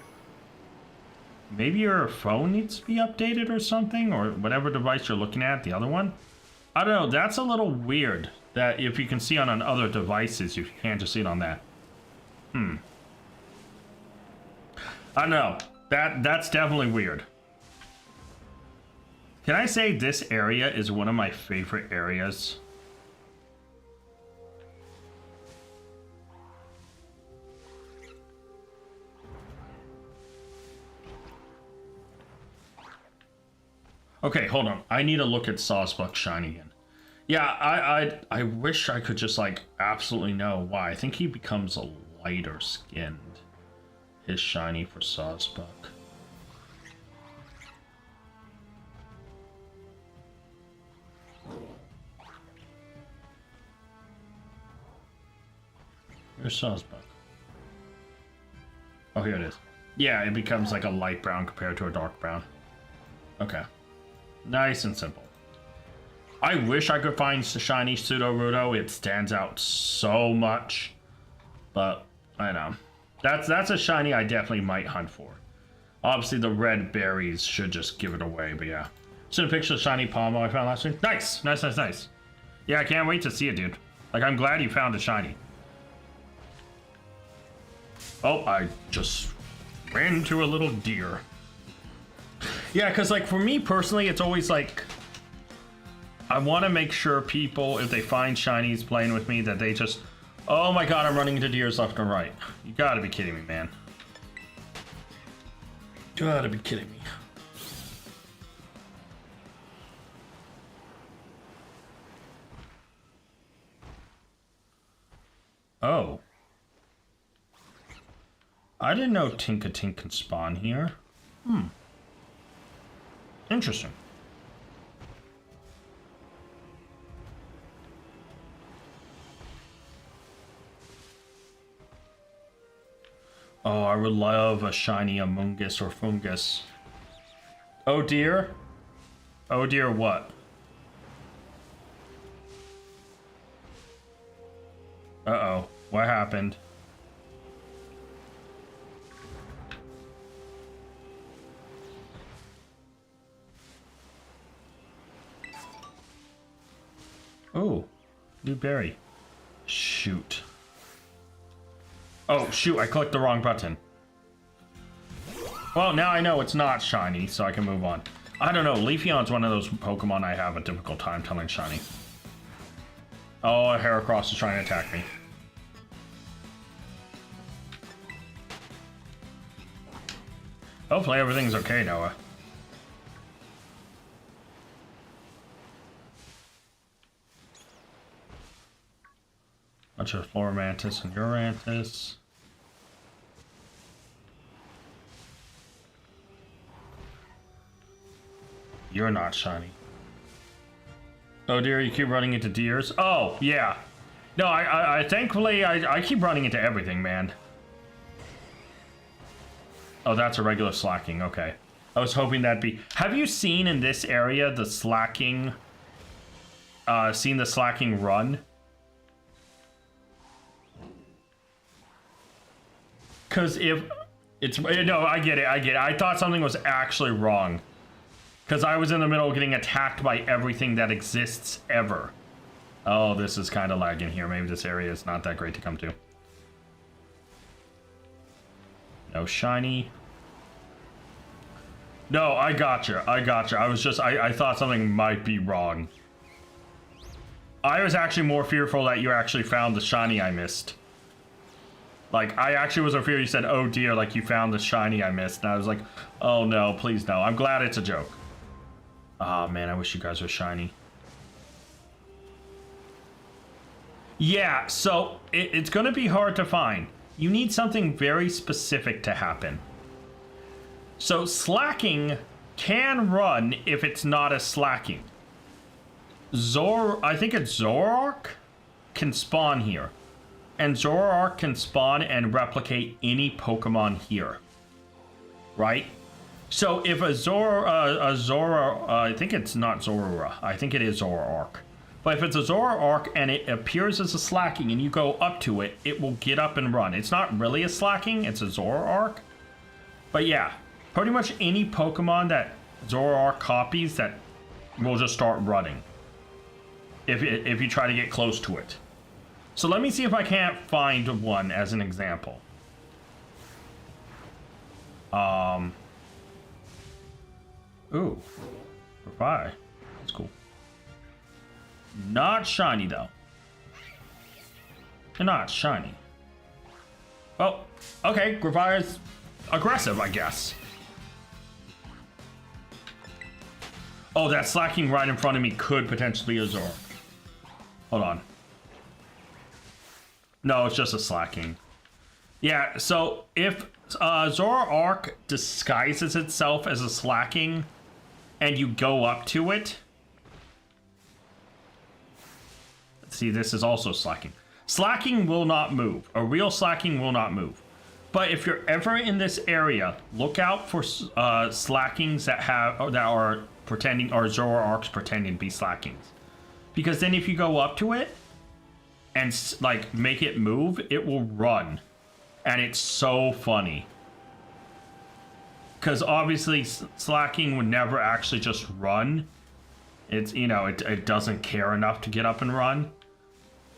Speaker 1: Maybe your phone needs to be updated or something? Or whatever device you're looking at, the other one? I don't know, that's a little weird. That if you can see on other devices, you can't just see it on that. I don't know. That's definitely weird. Can I say this area is one of my favorite areas? Okay, hold on. I need to look at Sawsbuck shiny again. Yeah, I wish I could just like absolutely know why. I think he becomes a lighter skinned. His shiny for Sawsbuck. Where's Sawsbuck? Oh, here it is. Yeah, it becomes like a light brown compared to a dark brown. Okay. Nice and simple. I wish I could find the shiny Sudowoodo. It stands out so much. But, I know. That's a shiny I definitely might hunt for. Obviously, the red berries should just give it away, but yeah. Seen a picture of shiny Palmo I found last week. Nice! Nice, nice, nice. Yeah, I can't wait to see it, dude. Like, I'm glad you found a shiny. Oh, I just ran into a little deer. Yeah, because, like, for me personally, it's always like... I want to make sure people, if they find shinies playing with me, that they just... Oh my god, I'm running into deers left and right. You gotta be kidding me, man. Gotta be kidding me. Oh. I didn't know Tinkatink can spawn here. Interesting. Oh, I would love a shiny Amoonguss or Fungus. Oh dear. Oh dear, what? Uh-oh. What happened? Oh, new berry. Shoot. Oh, shoot, I clicked the wrong button. Well, now I know it's not shiny, so I can move on. I don't know, Leafeon's one of those Pokemon I have a difficult time telling shiny. Oh, a Heracross is trying to attack me. Hopefully everything's okay, Noah. Bunch of Florimantis and Urantis. You're not shiny. Oh dear, you keep running into deers? Oh, yeah. No, I thankfully, I keep running into everything, man. Oh, that's a regular slacking, okay. I was hoping that'd be... Have you seen in this area the slacking... seen the slacking run? Because if... It's... No, I get it, I get it. I thought something was actually wrong. Because I was in the middle of getting attacked by everything that exists ever. Oh, this is kind of lagging here. Maybe this area is not that great to come to. No shiny. No, I gotcha. I gotcha. I was just... I thought something might be wrong. I was actually more fearful that you actually found the shiny I missed. Like, I actually was afraid you said, oh dear, like you found the shiny I missed. And I was like, oh no, please no. I'm glad it's a joke. Oh man, I wish you guys were shiny. Yeah, so it's going to be hard to find. You need something very specific to happen. So slacking can run if it's not a slacking. I think it's Zoroark can spawn here. And Zoroark can spawn and replicate any Pokemon here. Right? So if I think it's not Zorora. I think it is Zoroark. But if it's a Zoroark and it appears as a slacking and you go up to it, it will get up and run. It's not really a slacking, it's a Zoroark. But yeah, pretty much any Pokemon that Zoroark copies that will just start running. If you try to get close to it. So let me see if I can't find one as an example. Ooh. Reply. That's cool. Not shiny, though. Not shiny. Well, okay. Gravire's aggressive, I guess. Oh, that slacking right in front of me could potentially be a Zoroark. Hold on. No, it's just a slacking. Yeah, so if Zoroark disguises itself as a slacking and you go up to it... See, this is also slacking. Slacking will not move. A real slacking will not move. But if you're ever in this area, look out for slackings that are pretending, or Zoroarks pretending to be slackings. Because then if you go up to it and like make it move, it will run. And it's so funny. Because obviously slacking would never actually just run. It's, you know, it doesn't care enough to get up and run.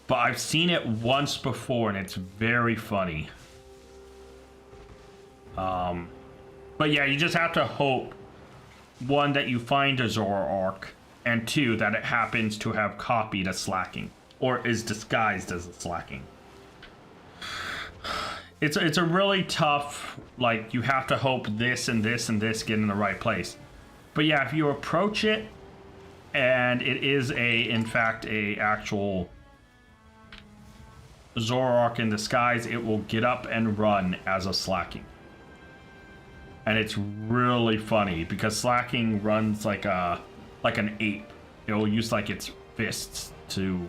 Speaker 1: But I've seen it once before and it's very funny. But yeah, you just have to hope, one, that you find a Zoroark, and two, that it happens to have copied a slacking, or is disguised as a slacking. It's a really tough, like, you have to hope this and this and this get in the right place. But yeah, if you approach it, and it is in fact, a actual Zoroark in disguise, it will get up and run as a slacking. And it's really funny because slacking runs like an ape. It will use like its fists to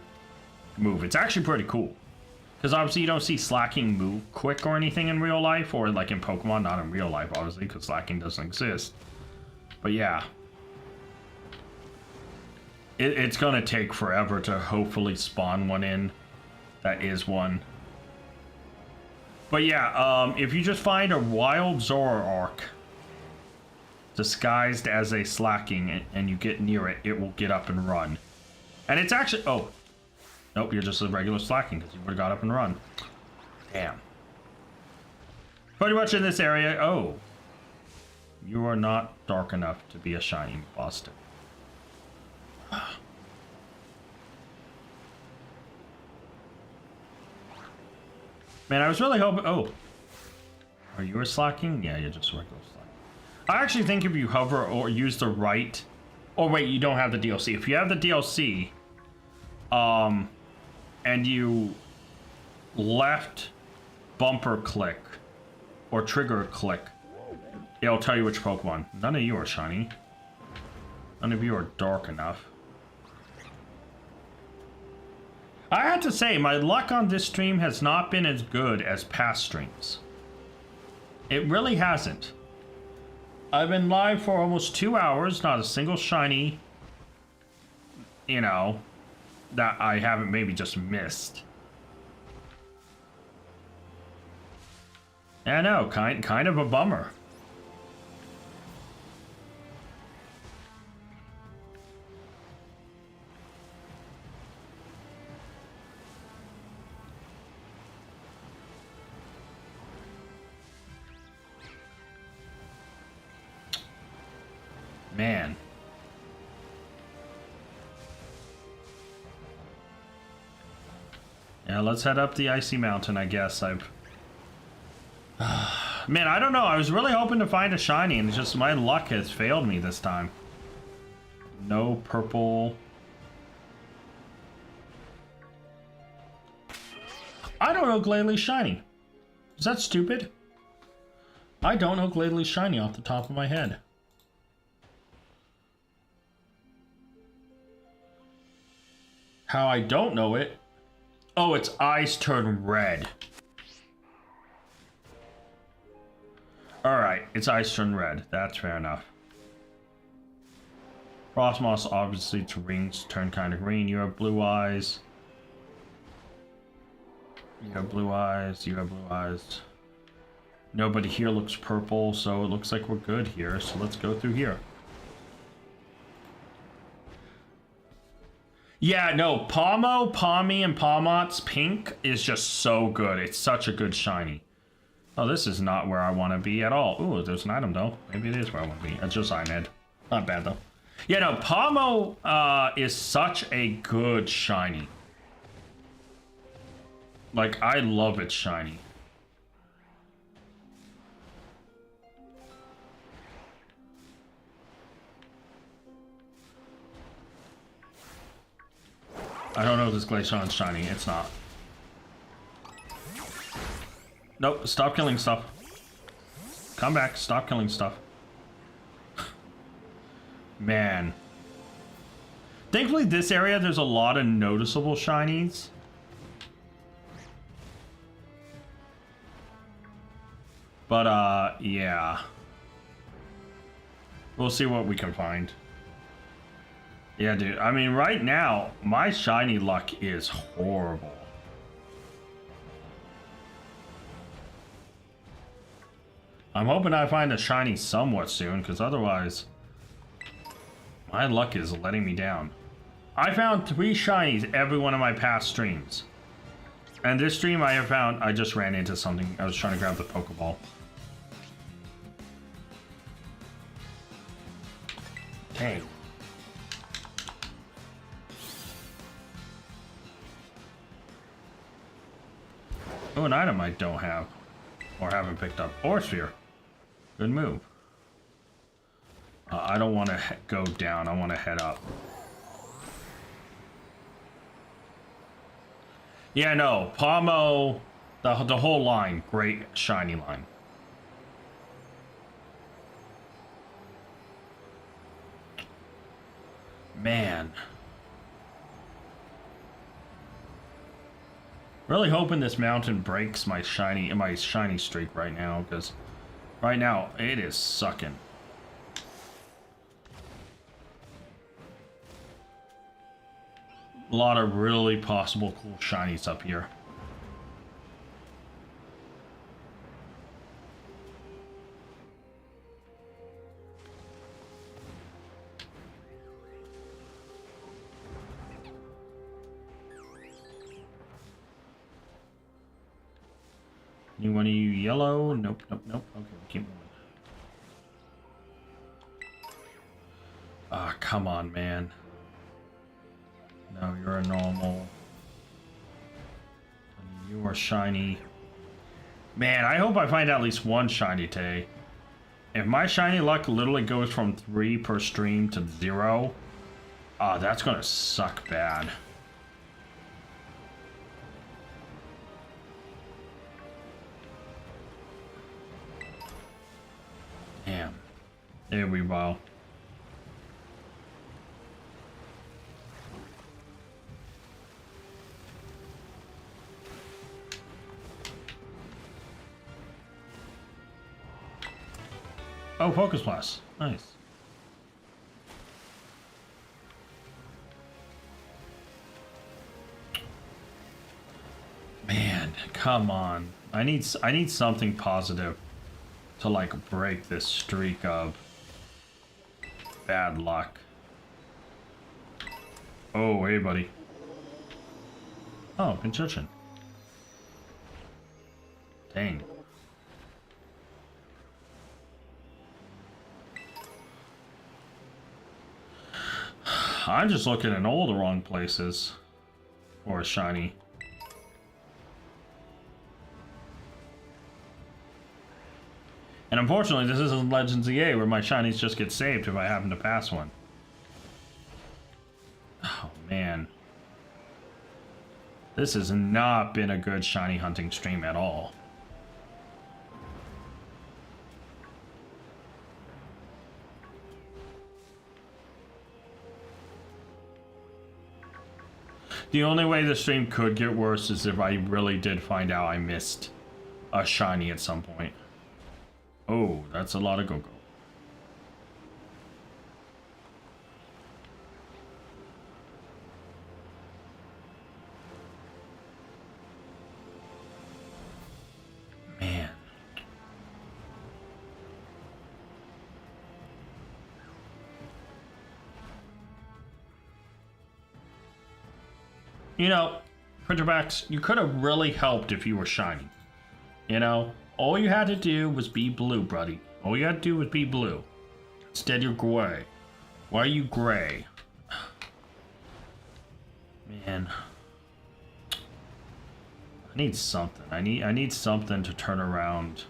Speaker 1: move. It's actually pretty cool. Because obviously you don't see slacking move quick or anything in real life, or like in Pokemon, not in real life obviously, because slacking doesn't exist. But yeah. It's gonna take forever to hopefully spawn one in. That is one. But yeah, if you just find a wild Zoroark disguised as a slacking and you get near it, it will get up and run. And it's actually... Oh. Nope, you're just a regular slacking because you would have got up and run. Damn. Pretty much in this area... Oh. You are not dark enough to be a shiny Boston. Man, I was really hoping... Oh. Are you a slacking? Yeah, you're just a regular slacking. I actually think if you hover or use the right... Oh, wait, you don't have the DLC. If you have the DLC, and you left bumper click or trigger click, it'll tell you which Pokemon. None of you are shiny. None of you are dark enough. I had to say, my luck on this stream has not been as good as past streams. It really hasn't. I've been live for almost 2 hours, not a single shiny, you know, that I haven't maybe just missed. I know, kind of a bummer. Man. Yeah, let's head up the icy mountain, I guess. Man, I don't know. I was really hoping to find a shiny, and it's just my luck has failed me this time. No purple. I don't know Glalie shiny. Is that stupid? I don't know Glalie shiny off the top of my head. How I don't know it? Oh, its eyes turn red. Alright, its eyes turn red. That's fair enough. Frostmoss, obviously, its rings turn kind of green. You have blue eyes. You have blue eyes. You have blue eyes. Nobody here looks purple, so it looks like we're good here. So let's go through here. Yeah, no, Palmy, and Palmot's pink is just so good. It's such a good shiny. Oh, this is not where I want to be at all. Ooh, there's an item, though. Maybe it is where I want to be. It's just Ironhead. Not bad, though. Yeah, no, Palmo is such a good shiny. Like, I love its shiny. I don't know if this Glaceon's shiny. It's not. Nope, stop killing stuff. Come back, stop killing stuff. Man. Thankfully, this area, there's a lot of noticeable shinies. But, yeah. We'll see what we can find. Yeah, dude. I mean, right now, my shiny luck is horrible. I'm hoping I find a shiny somewhat soon, because otherwise, my luck is letting me down. I found 3 shinies every one of my past streams. And this stream I have found, I just ran into something. I was trying to grab the Pokeball. Dang. Oh, an item I don't have. Or haven't picked up. Ore Sphere. Good move. I don't want to go down. I want to head up. Yeah, no. Pomo, the whole line. Great shiny line. Man. Really hoping this mountain breaks my shiny streak right now, because right now it is sucking. A lot of really possible cool shinies up here. Any one of you yellow? Nope, nope, nope. Okay, we'll keep moving. Ah, come on, man. No, you're a normal. You are shiny. Man, I hope I find at least one shiny today. If my shiny luck literally goes from 3 per stream to 0, that's gonna suck bad. Damn. There we go. Oh, Focus Blast. Nice. Man, come on. I need something positive to like break this streak of bad luck. Oh, hey, buddy. Oh, Pincushion. Dang. I'm just looking in all the wrong places for a shiny. And unfortunately, this isn't Legends EA where my shinies just get saved if I happen to pass one. Oh, man. This has not been a good shiny hunting stream at all. The only way the stream could get worse is if I really did find out I missed a shiny at some point. Oh, that's a lot of go-go. Man. You know, Printerbacks, you could have really helped if you were shiny. You know, all you had to do was be blue, buddy. All you had to do was be blue. Instead, you're gray. Why are you gray? Man. I need something. I need something to turn around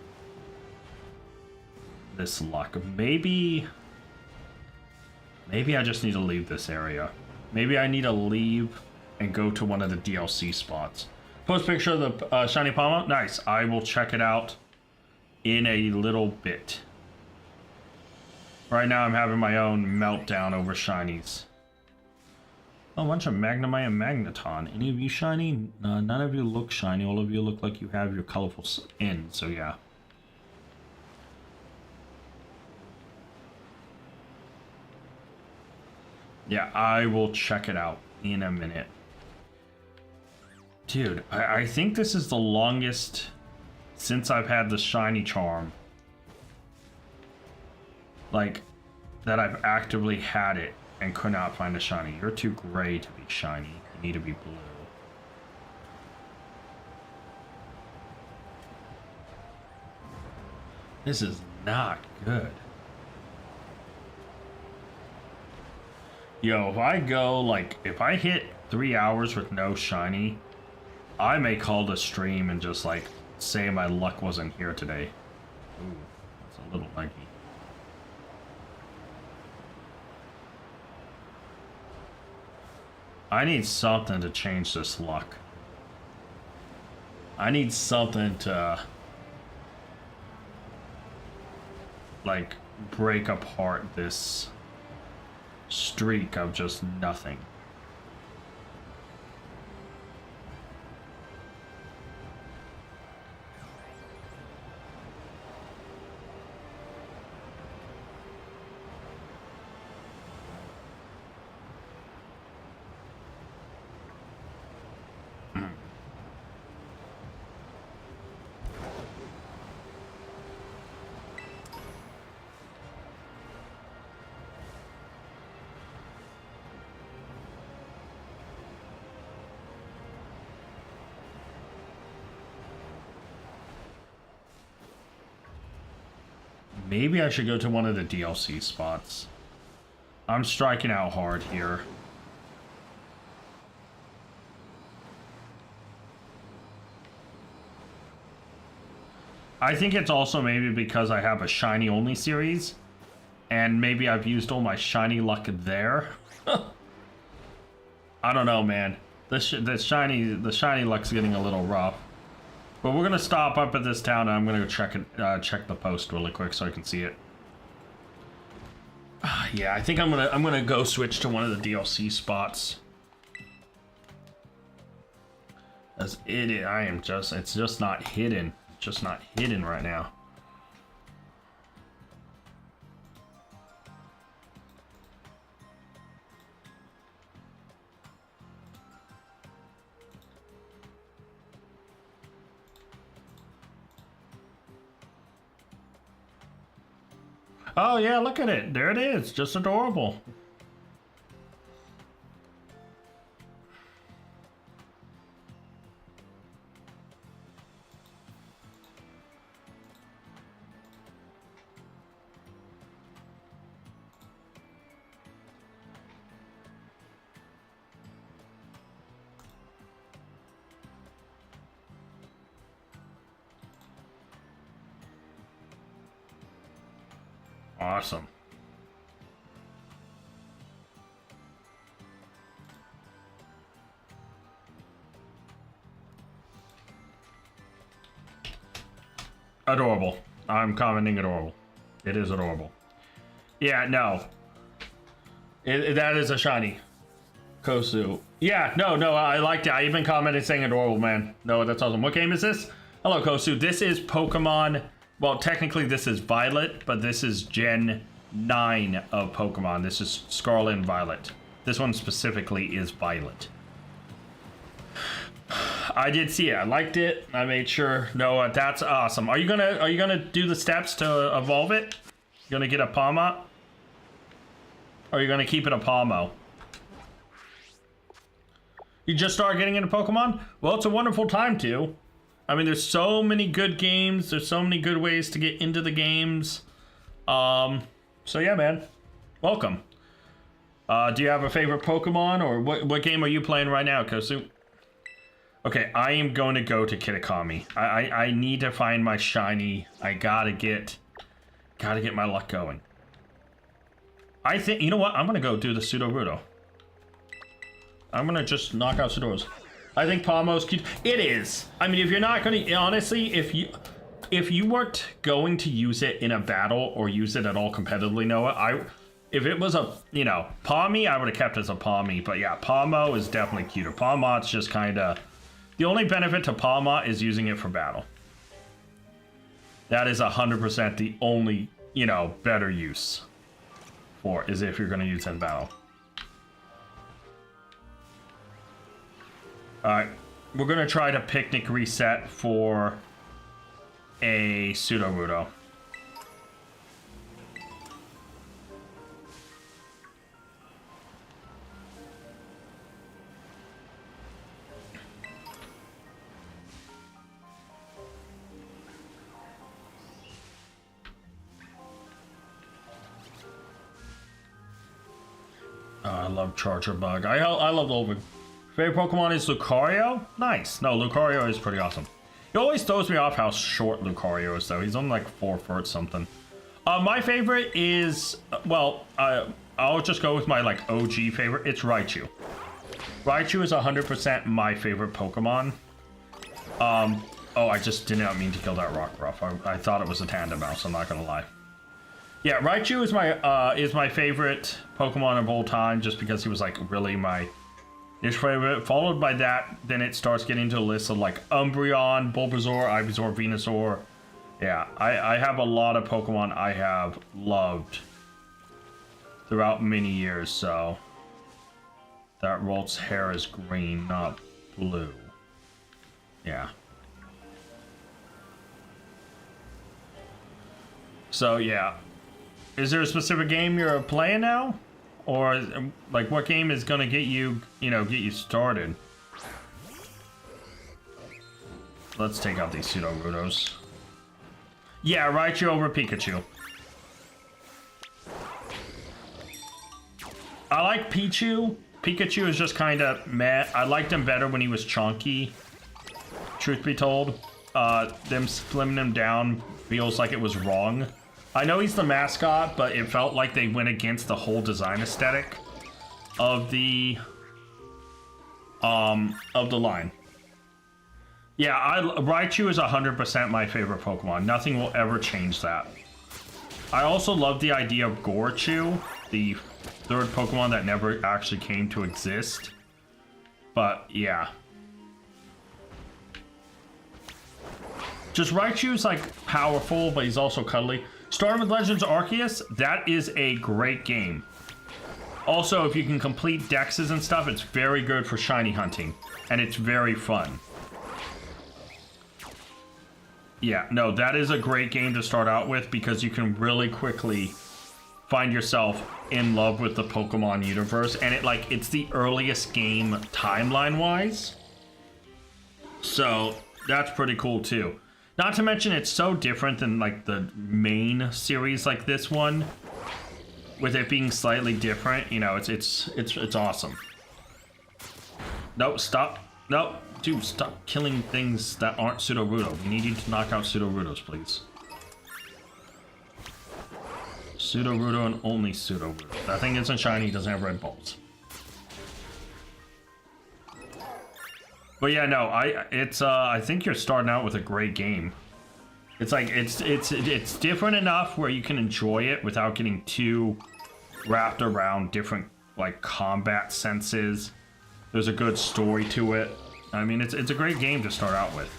Speaker 1: this luck. Maybe I just need to leave this area. Maybe I need to leave and go to one of the DLC spots. Post picture of the shiny Palma. Nice. I will check it out in a little bit. Right now I'm having my own meltdown over shinies. Oh, a bunch of Magnemite and Magneton. Any of you shiny? None of you look shiny. All of you look like you have your colorful skin, so yeah. Yeah, I will check it out in a minute. Dude, I think this is the longest since I've had the shiny charm. Like, that I've actively had it and could not find a shiny. You're too gray to be shiny. You need to be blue. This is not good. Yo, if I go, like, if I hit 3 hours with no shiny, I may call the stream and just, like, say my luck wasn't here today. Ooh, that's a little laggy. I need something to change this luck. I need something to, like, break apart this streak of just nothing. Maybe I should go to one of the DLC spots. I'm striking out hard here. I think it's also maybe because I have a shiny only series, and maybe I've used all my shiny luck there. I don't know, man. The shiny luck's getting a little rough. But we're gonna stop up at this town, and I'm gonna go check the post really quick so I can see it. Yeah, I think I'm gonna go switch to one of the DLC spots. As it's just not hidden. It's just not hidden right now. Oh yeah, look at it. There it is. Just adorable. Awesome. Adorable. I'm commenting adorable. It is adorable. Yeah, no. That is a shiny. Kosu. Yeah, no, I liked it. I even commented saying adorable, man. No, that's awesome. What game is this? Hello, Kosu. This is Pokemon. Well, technically this is Violet, but this is Gen 9 of Pokemon. This is Scarlet and Violet. This one specifically is Violet. I did see it. I liked it. I made sure. No, that's awesome. Are you gonna do the steps to evolve it? You gonna get a Palma? Or are you gonna keep it a Palmo? You just started getting into Pokemon? Well, it's a wonderful time to. I mean, there's so many good games. There's so many good ways to get into the games. So yeah, man. Welcome. Do you have a favorite Pokemon, or what game are you playing right now, Kosu? Okay, I am going to go to Kitakami. I need to find my shiny. I gotta get my luck going. I think, you know what? I'm gonna go do the Pseudo-Rudo. I'm gonna just knock out Sudor's. I think Palmo's cute. It is. I mean, if you're not gonna, honestly, if you weren't going to use it in a battle or use it at all competitively, Noah, if it was a, you know, Palmy, I would have kept it as a Palmy. But yeah, Palmo is definitely cuter. Palmot's just kind of, the only benefit to Palmot is using it for battle. That is 100% the only, you know, better use for, is if you're going to use it in battle. Alright, we're going to try to picnic reset for a Sudowoodo. I love Charger Bug. I love the old. Favorite Pokemon is Lucario? Nice. No, Lucario is pretty awesome. It always throws me off how short Lucario is, though. He's only like 4 foot something. My favorite is, well, I'll just go with my like OG favorite. It's Raichu. Raichu is 100% my favorite Pokemon. Oh, I just did not mean to kill that Rockruff. I thought it was a Tandem Mouse, I'm not gonna lie. Yeah, Raichu is my favorite Pokemon of all time, just because he was like really my favorite. Followed by that, then it starts getting to a list of like Umbreon, Bulbasaur, Ivysaur, Venusaur. Yeah, I have a lot of Pokemon I have loved throughout many years. So that Rolt's hair is green, not blue. Yeah. So yeah. Is there a specific game you're playing now? Or, like, what game is gonna get you, get you started? Let's take out these Sudowoodos. Yeah, Raichu over Pikachu. I like Pichu. Pikachu is just kind of meh. I liked him better when he was chunky. Truth be told. Them slimming him down feels like it was wrong. I know he's the mascot, but it felt like they went against the whole design aesthetic of the line. Yeah, Raichu is 100% my favorite Pokemon. Nothing will ever change that. I also love the idea of Gorachu, the third Pokemon that never actually came to exist. But yeah. Just Raichu's like powerful, but he's also cuddly. Starting with Legends Arceus, that is a great game. Also, if you can complete dexes and stuff, it's very good for shiny hunting. And it's very fun. Yeah, no, that is a great game to start out with because you can really quickly find yourself in love with the Pokemon universe. And it's the earliest game timeline-wise. So, that's pretty cool too. Not to mention, it's so different than like the main series like this one, with it being slightly different. You know, it's awesome. No, stop. No, dude, stop killing things that aren't Sudowoodo. We need you to knock out Sudowoodos, please. Sudowoodo and only Sudowoodo. That thing isn't shiny. Doesn't have red balls. But yeah, no, I think you're starting out with a great game. It's like it's different enough where you can enjoy it without getting too wrapped around different like combat senses. There's a good story to it. I mean, it's a great game to start out with.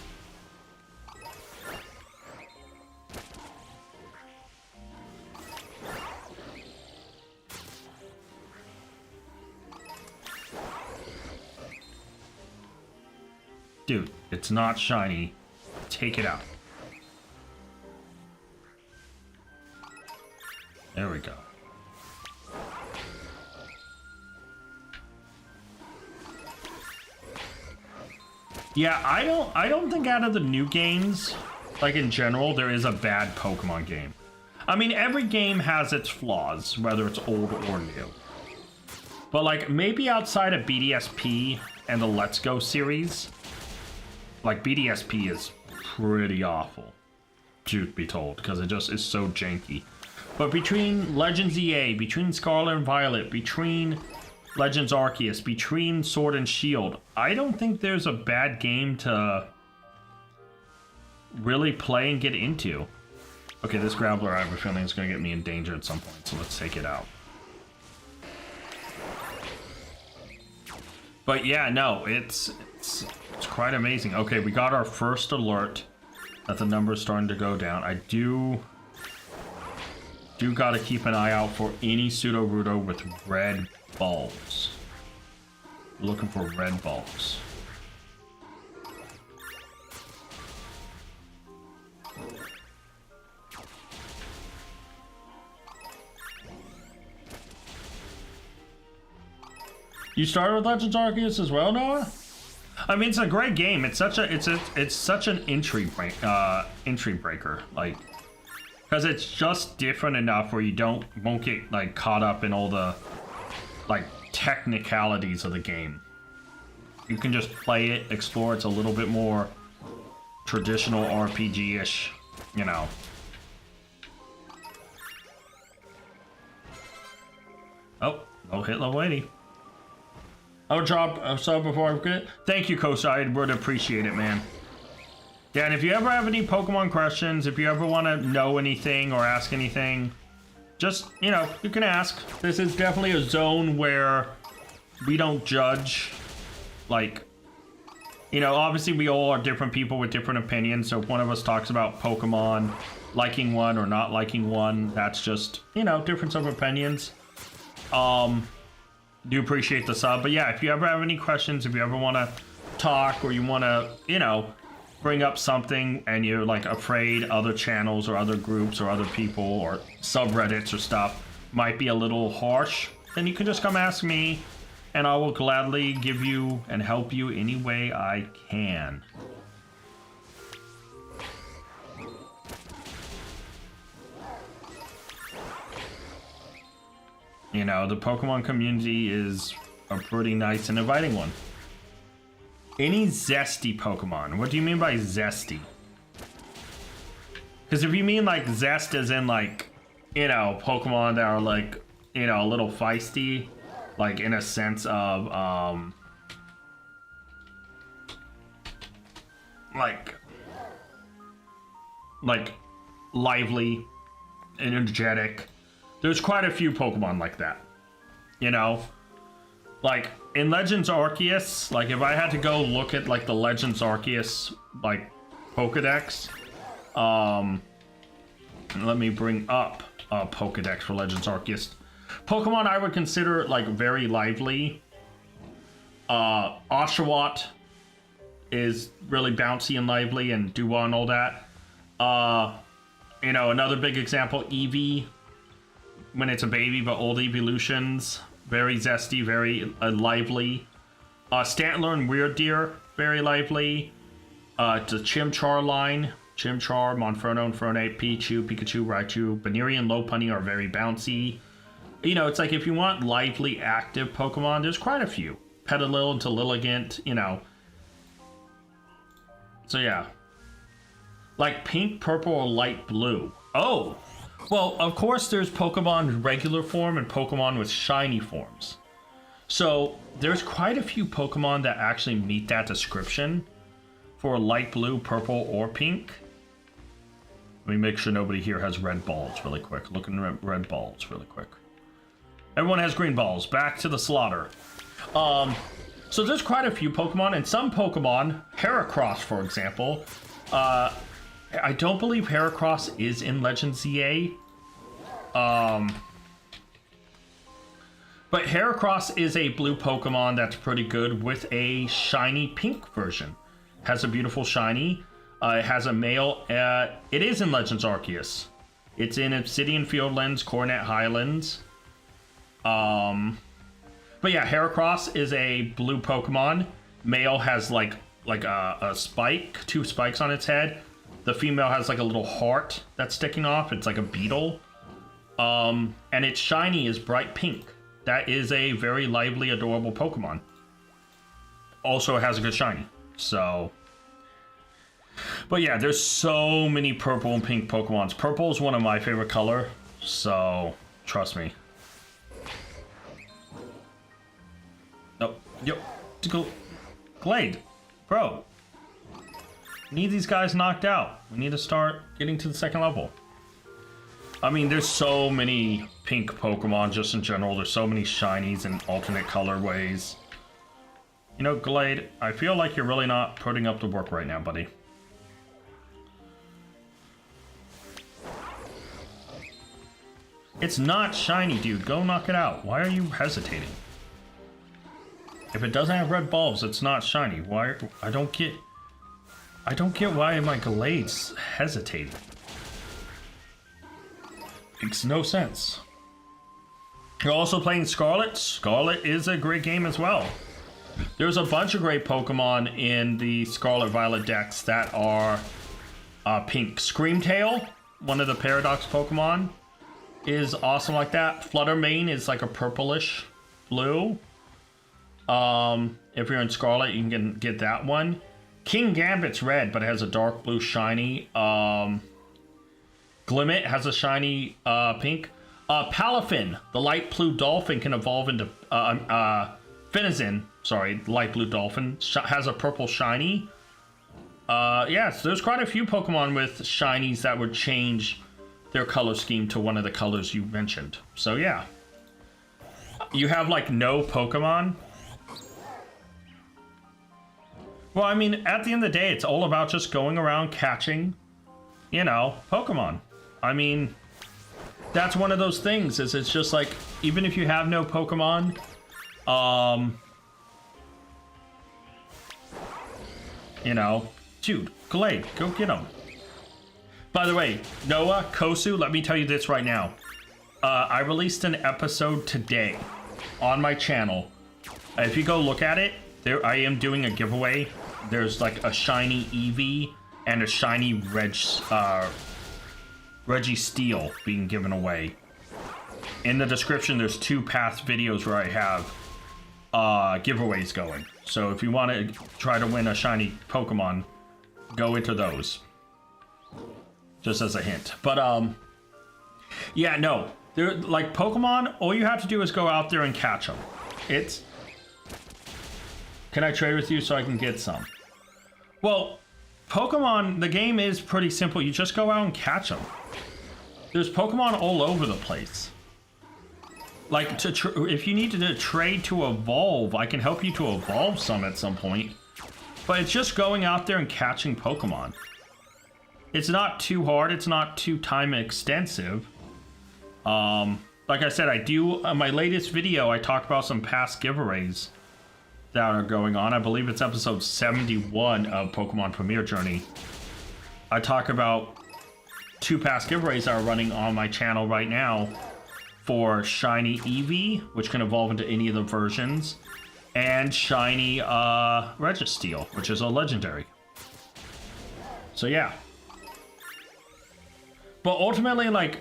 Speaker 1: Dude, it's not shiny. Take it out. There we go. Yeah, I don't think out of the new games, like in general, there is a bad Pokemon game. I mean, every game has its flaws, whether it's old or new. But like maybe outside of BDSP and the Let's Go series, like BDSP is pretty awful, truth be told, because it just is so janky. But between Legends EA, between Scarlet and Violet, between Legends Arceus, between Sword and Shield. I don't think there's a bad game to really play and get into. Okay, this Grappler, I have a feeling, is going to get me in danger at some point, so let's take it out. But yeah, no, it's quite amazing. Okay, we got our first alert that the number is starting to go down. I do got to keep an eye out for any Sudowoodo with red bulbs. Looking for red bulbs. You started with Legends Arceus as well, Noah? I mean, it's a great game. It's such an entry breaker, like, because it's just different enough where you won't get like caught up in all the like technicalities of the game. You can just play it, explore. It's a little bit more traditional RPG-ish, you know. Oh, no hit level 80. I'll drop a sub before I forget. Thank you, Kosa. I would appreciate it, man. Yeah, and if you ever have any Pokemon questions, if you ever want to know anything or ask anything, just, you know, you can ask. This is definitely a zone where we don't judge. Like, you know, obviously we all are different people with different opinions. So if one of us talks about Pokemon, liking one or not liking one, that's just, you know, difference of opinions. Do appreciate the sub. But yeah, if you ever have any questions, if you ever want to talk or you want to, you know, bring up something and you're like afraid other channels or other groups or other people or subreddits or stuff might be a little harsh, then you can just come ask me and I will gladly give you and help you any way I can. You know, the Pokemon community is a pretty nice and inviting one. Any zesty Pokemon? What do you mean by zesty? Because if you mean like zest as in like, you know, Pokemon that are like, you know, a little feisty, like in a sense of, like lively, energetic. There's quite a few Pokemon like that, you know? Like, in Legends Arceus, like, if I had to go look at, like, the Legends Arceus, like, Pokedex, let me bring up a Pokedex for Legends Arceus. Pokemon I would consider, like, very lively. Oshawott is really bouncy and lively and Dewott and all that. You know, another big example, Eevee. When it's a baby, but old evolutions, very zesty, very lively. Stantler and Weird Deer, very lively. The Chimchar line, Chimchar, Monferno, Infernape, Pichu, Pikachu, Raichu, Baneri, and Lopunny are very bouncy. You know, it's like if you want lively, active Pokemon, there's quite a few. Petalil and Lilligant, you know. So yeah. Like pink, purple, or light blue. Oh! Well, of course there's Pokemon with regular form and Pokemon with shiny forms. So there's quite a few Pokemon that actually meet that description for light blue, purple, or pink. Let me make sure nobody here has red balls really quick. Looking at red balls really quick. Everyone has green balls. Back to the slaughter. So there's quite a few Pokemon, and some Pokemon, Heracross for example, I don't believe Heracross is in Legends ZA. But Heracross is a blue Pokemon that's pretty good with a shiny pink version. Has a beautiful shiny. It has a male. It is in Legends Arceus. It's in Obsidian Fieldlands, Coronet Highlands. But yeah, Heracross is a blue Pokemon. Male has like a spike, 2 spikes on its head. The female has like a little heart that's sticking off. It's like a beetle. And its shiny is bright pink. That is a very lively, adorable Pokemon. Also, it has a good shiny. So, but yeah, there's so many purple and pink Pokemons. Purple is one of my favorite color. So, trust me. Yo, Glade, bro. Need these guys knocked out. We need to start getting to the second level. I mean, there's so many pink Pokemon just in general. There's so many shinies in alternate colorways. You know, Glade, I feel like you're really not putting up the work right now, buddy. It's not shiny, dude. Go knock it out. Why are you hesitating? If it doesn't have red bulbs, it's not shiny. Why? I don't get why my Glade's hesitating. Makes no sense. You're also playing Scarlet. Scarlet is a great game as well. There's a bunch of great Pokemon in the Scarlet Violet decks that are pink. Screamtail, one of the Paradox Pokemon, is awesome like that. Fluttermane is like a purplish blue. If you're in Scarlet, you can get that one. King Gambit's red, but it has a dark blue shiny. Glimmet has a shiny pink. Palafin, the light blue dolphin, can evolve into Finizen. Sorry, light blue dolphin has a purple shiny. Yes, there's quite a few Pokemon with shinies that would change their color scheme to one of the colors you mentioned. So yeah, you have like no Pokemon. Well, I mean, at the end of the day, it's all about just going around catching, you know, Pokemon. I mean, that's one of those things, is it's just like, even if you have no Pokemon, you know, dude, Glade, go get him. By the way, Noah, Kosu, let me tell you this right now. I released an episode today on my channel. If you go look at it, there I am doing a giveaway. There's like a shiny Eevee and a shiny Registeel being given away. In the description, there's 2 past videos where I have giveaways going. So if you want to try to win a shiny Pokemon, go into those. Just as a hint. But yeah, no. They're like Pokemon, all you have to do is go out there and catch them. It's... Can I trade with you so I can get some? Well, Pokemon, the game is pretty simple. You just go out and catch them. There's Pokemon all over the place. Like, if you need to trade to evolve, I can help you to evolve some at some point. But it's just going out there and catching Pokemon. It's not too hard. It's not too time extensive. Like I said, I do, my latest video, I talked about some past giveaways that are going on. I believe it's episode 71 of Pokemon Premier Journey. I talk about 2 past giveaways that are running on my channel right now for shiny Eevee, which can evolve into any of the versions, and shiny Registeel, which is a legendary. So yeah. But ultimately, like,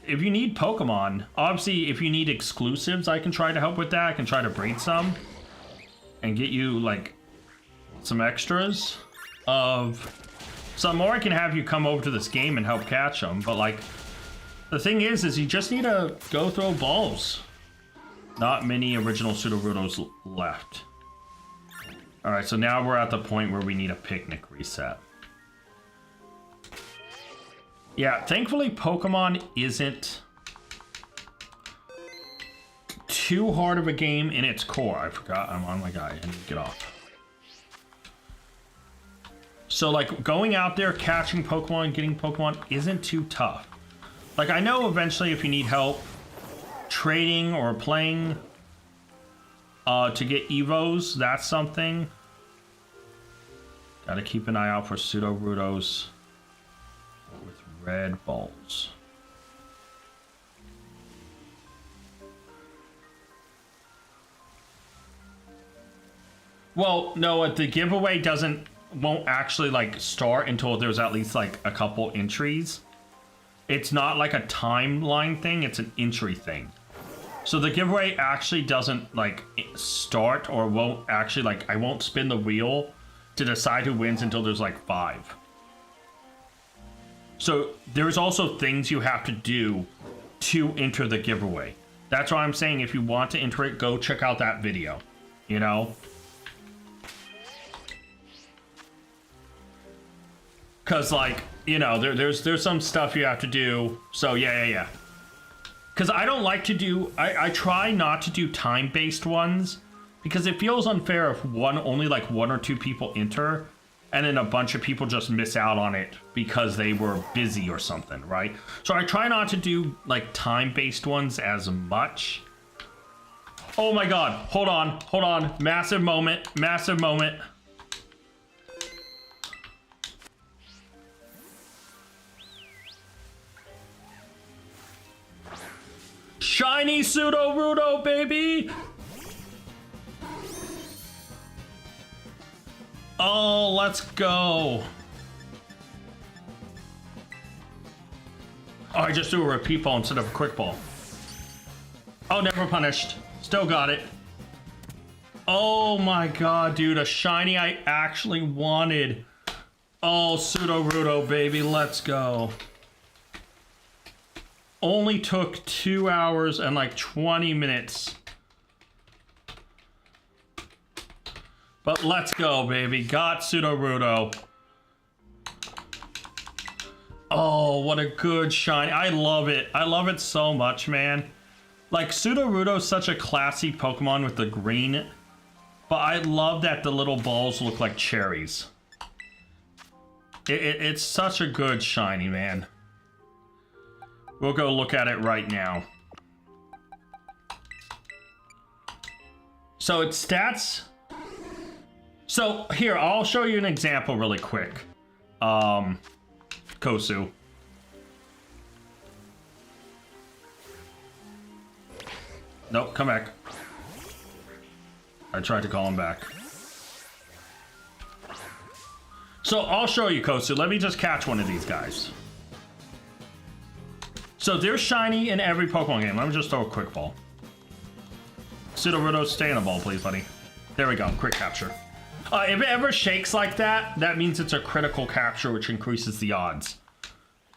Speaker 1: if you need Pokemon, obviously if you need exclusives, I can try to help with that. I can try to breed some and get you like some extras of some, or I can have you come over to this game and help catch them. But like, the thing is you just need to go throw balls. Not many original Sudowoodos left. All right, so now we're at the point where we need a picnic reset. Yeah, thankfully Pokemon isn't too hard of a game in its core. I forgot I'm on my guy and get off. So like going out there, catching Pokemon, getting Pokemon isn't too tough. Like I know eventually if you need help trading or playing to get Evos, that's something. Gotta keep an eye out for Sudowoodos with red balls. Well, no, the giveaway won't actually like start until there's at least like a couple entries. It's not like a timeline thing, it's an entry thing. So the giveaway actually doesn't like start, or won't actually like, I won't spin the wheel to decide who wins until there's like 5. So there's also things you have to do to enter the giveaway. That's why I'm saying if you want to enter it, go check out that video. you know? Because, like, you know, there's some stuff you have to do. So, yeah. Because I don't like to do... I try not to do time-based ones. Because it feels unfair if only like one or two people enter. And then a bunch of people just miss out on it because they were busy or something, right? So I try not to do, like, time-based ones as much. Oh my god. Hold on. Massive moment. Shiny Sudowoodo, baby! Oh, let's go. Oh, I just threw a repeat ball instead of a quick ball. Oh, never punished. Still got it. Oh my god, dude. A shiny I actually wanted. Oh, Sudowoodo, baby. Let's go. Only took 2 hours and like 20 minutes. But let's go, baby. Got Sudowoodo. Oh, what a good shiny. I love it. I love it so much, man. Like, Sudowoodo is such a classy Pokemon with the green. But I love that the little balls look like cherries. It's such a good shiny, man. We'll go look at it right now. So its stats... So here, I'll show you an example really quick. Kosu. Nope, come back. I tried to call him back. So I'll show you Kosu. Let me just catch one of these guys. So they're shiny in every Pokemon game. Let me just throw a quick ball. Sudowoodo, stay in a ball, please, buddy. There we go, quick capture. If it ever shakes like that, that means it's a critical capture, which increases the odds.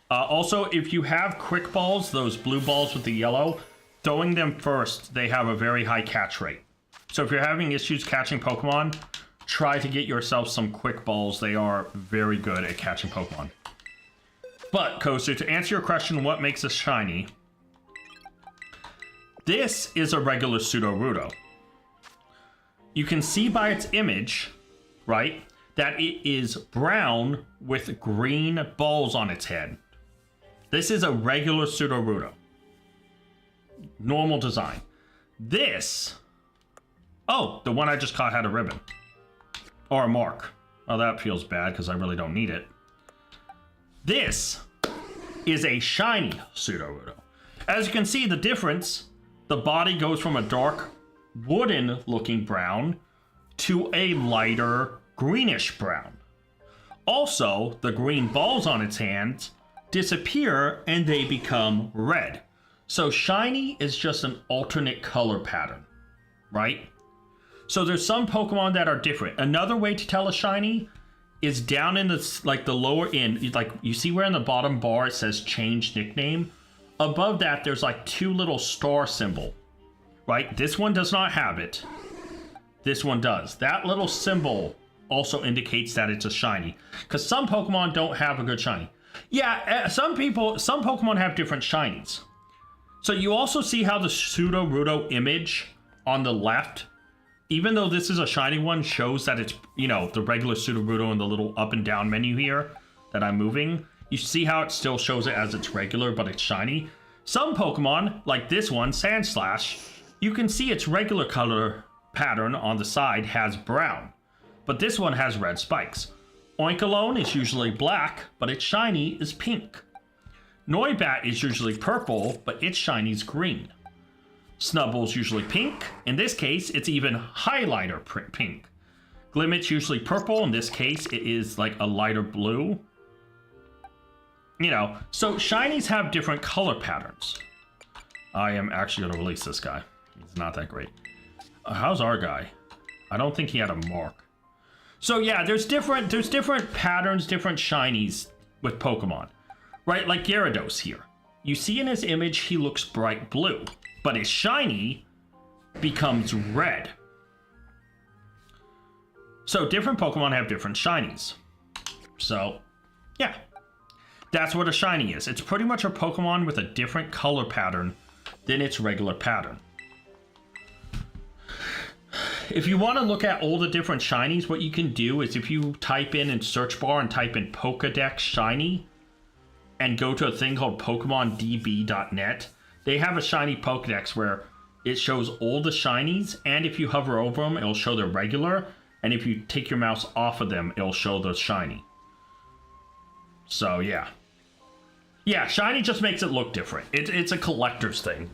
Speaker 1: Also, if you have quick balls, those blue balls with the yellow, throwing them first, they have a very high catch rate. So if you're having issues catching Pokemon, try to get yourself some quick balls. They are very good at catching Pokemon. But, Kosu, to answer your question, what makes a shiny? This is a regular Sudowoodo. You can see by its image, right, that it is brown with green balls on its head. This is a regular Sudowoodo. Normal design. This... Oh, the one I just caught had a ribbon. Or a mark. Oh, that feels bad because I really don't need it. This is a shiny Sudowoodo. As you can see, the difference, the body goes from a dark wooden looking brown to a lighter greenish brown. Also, the green balls on its hands disappear and they become red. So shiny is just an alternate color pattern, right? So there's some Pokemon that are different. Another way to tell a shiny is down in the, like, the lower end. Like, you see where in the bottom bar it says change nickname? Above that, there's like two little star symbol, right? This one does not have it. This one does. That little symbol also indicates that it's a shiny. Because some Pokemon don't have a good shiny. Yeah, some Pokemon have different shinies. So you also see how the Sudowoodo image on the left, even though this is a shiny one, shows that it's, you know, the regular Sudowoodo in the little up and down menu here that I'm moving. You see how it still shows it as it's regular, but it's shiny. Some Pokemon, like this one, Sandslash, you can see its regular color pattern on the side has brown, but this one has red spikes. Oinkologne is usually black, but its shiny is pink. Noibat is usually purple, but its shiny is green. Snubble's usually pink. In this case, it's even highlighter pink. Glimmet's usually purple. In this case, it is like a lighter blue. You know, so shinies have different color patterns. I am actually going to release this guy. He's not that great. How's our guy? I don't think he had a mark. So yeah, there's different patterns, different shinies with Pokemon. Right, like Gyarados here. You see in his image, he looks bright blue, but his shiny becomes red. So different Pokemon have different shinies. So, yeah. That's what a shiny is. It's pretty much a Pokemon with a different color pattern than its regular pattern. If you want to look at all the different shinies, what you can do is if you type in search bar and type in Pokedex shiny and go to a thing called PokemonDB.net, they have a shiny Pokedex where it shows all the shinies, and if you hover over them, it'll show the regular, and if you take your mouse off of them, it'll show the shiny. So, yeah. Yeah, shiny just makes it look different. It's a collector's thing.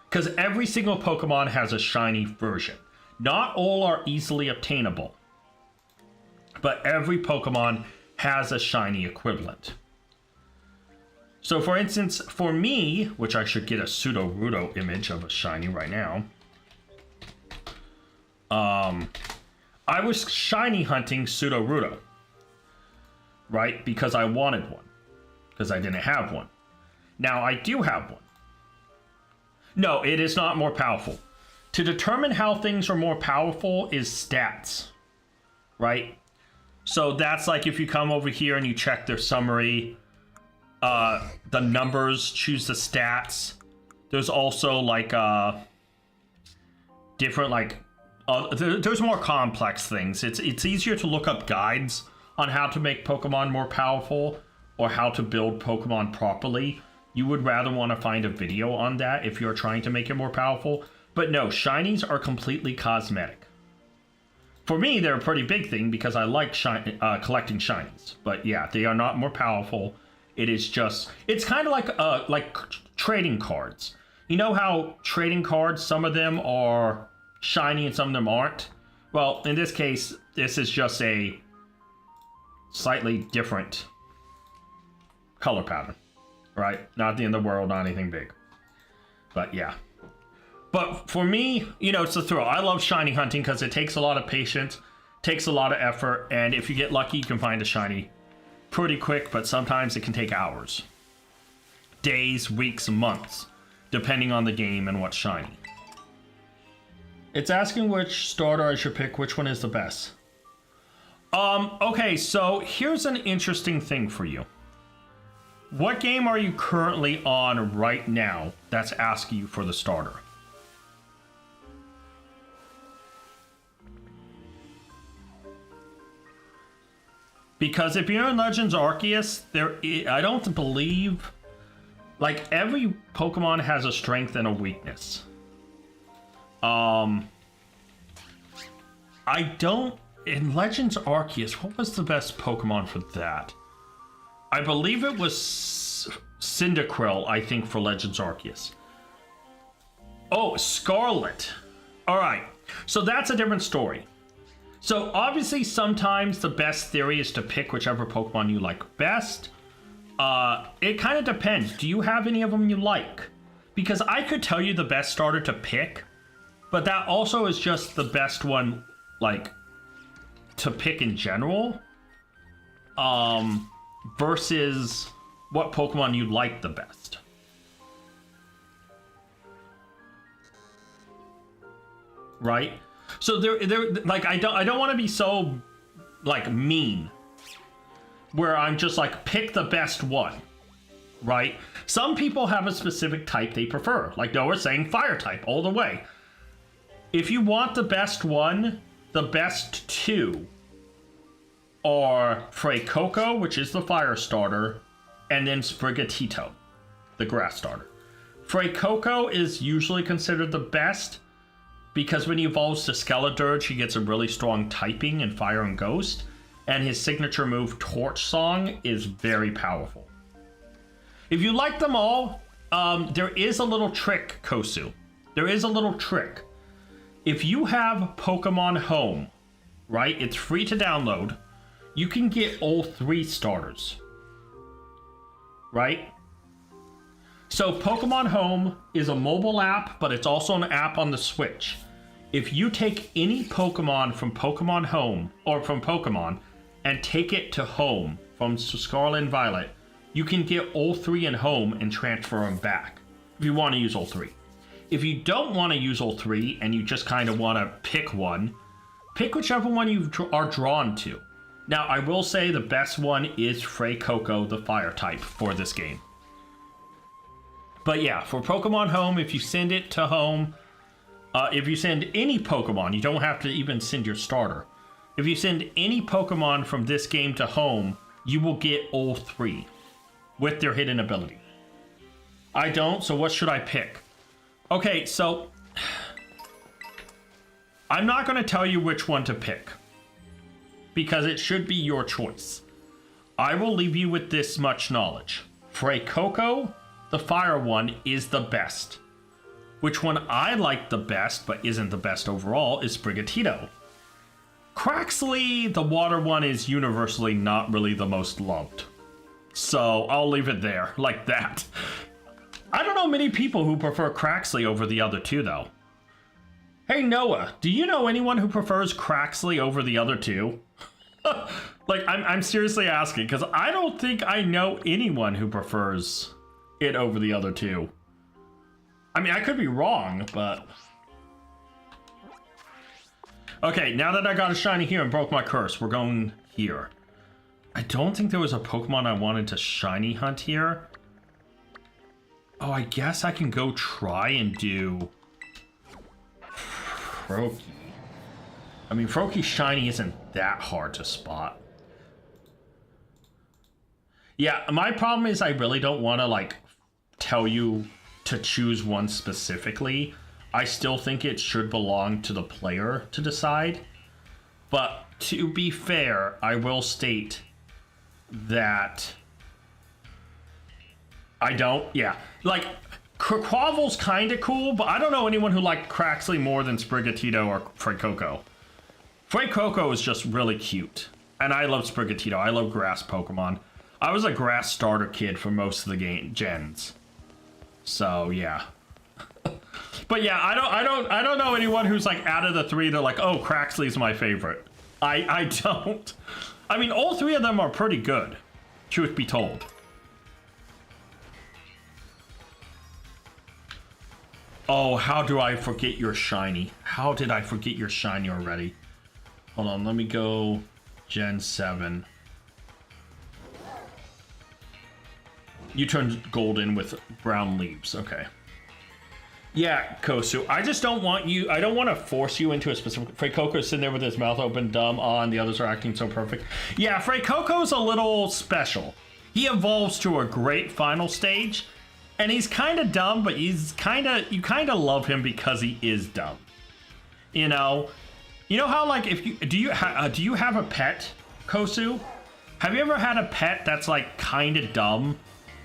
Speaker 1: Because every single Pokemon has a shiny version. Not all are easily obtainable, but every Pokemon has a shiny equivalent. So for instance, for me, which I should get a Pseudo-Rudo image of a shiny right now. I was shiny hunting Pseudo-Rudo. Right? Because I wanted one. Because I didn't have one. Now I do have one. No, it is not more powerful. To determine how things are more powerful is stats. Right? So that's like if you come over here and you check their summary, the numbers, choose the stats. There's also like different like there's more complex things. It's easier to look up guides on how to make Pokemon more powerful or how to build Pokemon properly. You would rather want to find a video on that if you're trying to make it more powerful. But no, shinies are completely cosmetic. For me, they're a pretty big thing because I like collecting shinies. But yeah, they are not more powerful. It is just, it's kind of like trading cards. You know how trading cards, some of them are shiny and some of them aren't? Well, in this case, this is just a slightly different color pattern. Right? Not the end of the world, not anything big. But yeah. But for me, you know, it's a thrill. I love shiny hunting because it takes a lot of patience, takes a lot of effort, and if you get lucky, you can find a shiny pretty quick, but sometimes it can take hours. Days, weeks, months, depending on the game and what's shiny. It's asking which starter I should pick, which one is the best. Okay, so here's an interesting thing for you. What game are you currently on right now that's asking you for the starter? Because if you're in Legends Arceus, I don't believe... Like, every Pokemon has a strength and a weakness. I don't... In Legends Arceus, what was the best Pokemon for that? I believe it was Cyndaquil, I think, for Legends Arceus. Oh, Scarlet. Alright, so that's a different story. So obviously sometimes the best theory is to pick whichever Pokemon you like best. It kind of depends. Do you have any of them you like? Because I could tell you the best starter to pick, but that also is just the best one, like, to pick in general. Versus what Pokemon you like the best. Right? So there like I don't want to be so like mean where I'm just like pick the best one. Right? Some people have a specific type they prefer. Like Noah's saying fire type all the way. If you want the best one, the best two are Fuecoco, which is the fire starter, and then Sprigatito, the grass starter. Fuecoco is usually considered the best because when he evolves to Skeledirge, he gets a really strong typing in Fire and Ghost, and his signature move, Torch Song, is very powerful. If you like them all, there is a little trick, Kosu. There is a little trick. If you have Pokemon Home, right, it's free to download, you can get all 3 starters, right? So Pokemon Home is a mobile app, but it's also an app on the Switch. If you take any Pokemon from Pokemon Home, or from Pokemon, and take it to Home from Scarlet and Violet, you can get all 3 in Home and transfer them back, if you want to use all 3. If you don't want to use all 3, and you just kind of want to pick one, Pick whichever one you are drawn to. Now, I will say the best one is Frey Coco, the fire type, for this game. But yeah, for Pokemon Home, if you send it to home, if you send any Pokemon, you don't have to even send your starter. If you send any Pokemon from this game to home, you will get all 3 with their hidden ability. I don't, so what should I pick? Okay, so I'm not going to tell you which one to pick because it should be your choice. I will leave you with this much knowledge. Frey Coco, the fire one, is the best. Which one I like the best, but isn't the best overall, is Sprigatito. Craxley, the water one, is universally not really the most loved. So I'll leave it there, like that. I don't know many people who prefer Craxley over the other 2, though. Hey, Noah, do you know anyone who prefers Craxley over the other 2? Like, I'm seriously asking, because I don't think I know anyone who prefers it over the other 2. I mean, I could be wrong, but... Okay, now that I got a shiny here and broke my curse, we're going here. I don't think there was a Pokemon I wanted to shiny hunt here. Oh, I guess I can go try and do... Froakie. I mean, Froakie's shiny isn't that hard to spot. Yeah, my problem is I really don't want to, like, tell you to choose one specifically. I still think it should belong to the player to decide. But to be fair, I will state that I don't, yeah. Like, Quavel's kind of cool, but I don't know anyone who liked Craxley more than Sprigatito or Frey Coco. Frey Coco is just really cute. And I love Sprigatito. I love grass Pokemon. I was a grass starter kid for most of the gens. So, yeah. But yeah, I don't know anyone who's like out of the 3 they're like, oh, Craxley's my favorite. I don't. I mean, all 3 of them are pretty good, truth be told. Oh, how do I forget your shiny? How did I forget your shiny already? Hold on, let me go Gen 7. You turned golden with brown leaves, okay. Yeah, Kosu, I just don't want you, I don't want to force you into a specific... Frey Coco's sitting there with his mouth open, dumb, and the others are acting so perfect. Yeah, Frey Coco's a little special. He evolves to a great final stage, and he's kind of dumb, but he's kind of, you kind of love him because he is dumb. You know how, like, if you, do you have a pet, Kosu? Have you ever had a pet that's, like, kind of dumb,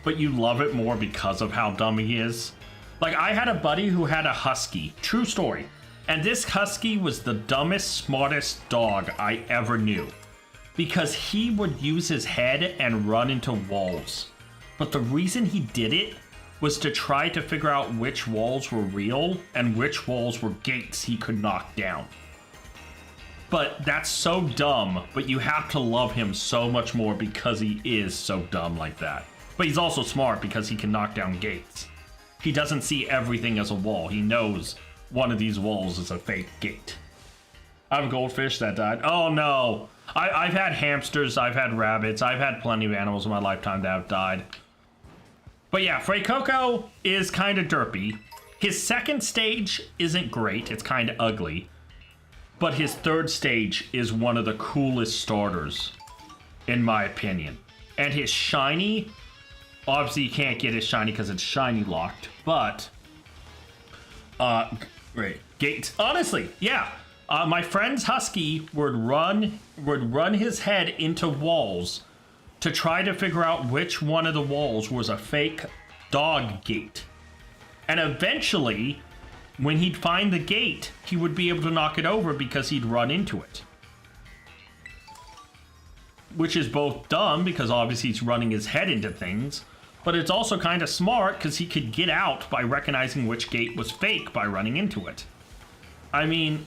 Speaker 1: but you love it more because of how dumb he is? Like, I had a buddy who had a husky. True story. And this husky was the dumbest, smartest dog I ever knew. Because he would use his head and run into walls. But the reason he did it was to try to figure out which walls were real and which walls were gates he could knock down. But that's so dumb, but you have to love him so much more because he is so dumb like that. But he's also smart because he can knock down gates. He doesn't see everything as a wall. He knows one of these walls is a fake gate. I have a goldfish that died. Oh no. I've had hamsters, I've had rabbits, I've had plenty of animals in my lifetime that have died. But yeah, Frey Coco is kind of derpy. His second stage isn't great, it's kind of ugly. But his third stage is one of the coolest starters, in my opinion. And his shiny... Obviously, you can't get his shiny because it's shiny locked, but right, gate. Honestly, yeah, my friend's husky would run his head into walls to try to figure out which one of the walls was a fake dog gate, and eventually, when he'd find the gate, he would be able to knock it over because he'd run into it. Which is both dumb because obviously he's running his head into things. But it's also kind of smart because he could get out by recognizing which gate was fake by running into it. I mean,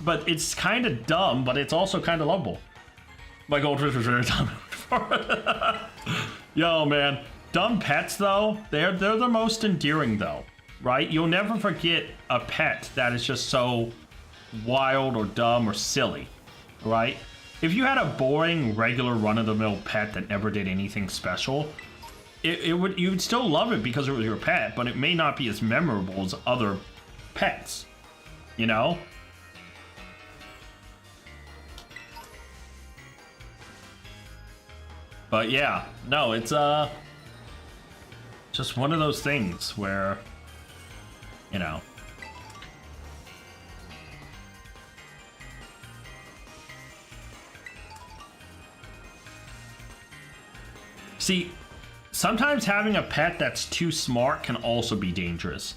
Speaker 1: but it's kind of dumb, but it's also kind of lovable. My goldfish was very dumb. Yo, man. Dumb pets, though, they're the most endearing, though. Right? You'll never forget a pet that is just so wild or dumb or silly, right? If you had a boring, regular, run-of-the-mill pet that never did anything special, you would still love it because it was your pet, but it may not be as memorable as other pets, you know? But yeah, no, it's just one of those things where, you know. See, sometimes having a pet that's too smart can also be dangerous.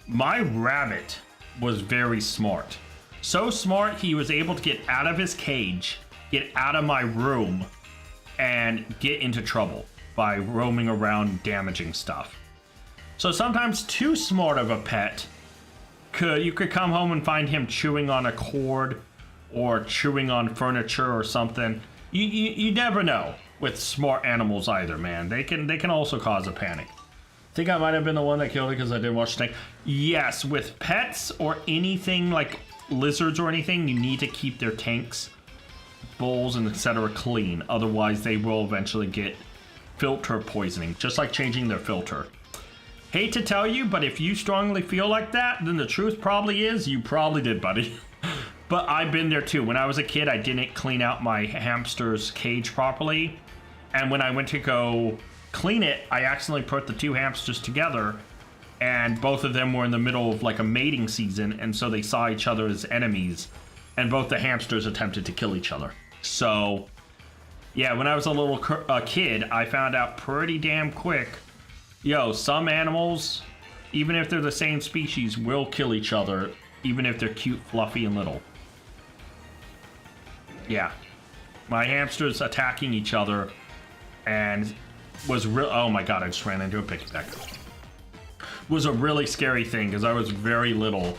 Speaker 1: My rabbit was very smart. So smart he was able to get out of his cage, get out of my room, and get into trouble by roaming around damaging stuff. So sometimes too smart of a pet, you could come home and find him chewing on a cord or chewing on furniture or something. You never know with smart animals either, man. They can also cause a panic. I think I might have been the one that killed it because I didn't watch the thing. Yes, with pets or anything like lizards or anything, you need to keep their tanks, bowls, and etc. clean. Otherwise, they will eventually get filter poisoning, just like changing their filter. Hate to tell you, but if you strongly feel like that, then the truth probably is you probably did, buddy. But I've been there too. When I was a kid, I didn't clean out my hamster's cage properly. And when I went to go clean it, I accidentally put the two hamsters together, and both of them were in the middle of like a mating season, and so they saw each other as enemies, and both the hamsters attempted to kill each other. So yeah, when I was a little kid, I found out pretty damn quick, yo, some animals, even if they're the same species, will kill each other, even if they're cute, fluffy, and little. Yeah, my hamsters attacking each other and was real. Oh my god, I just ran into a piggyback. Was a really scary thing because I was very little,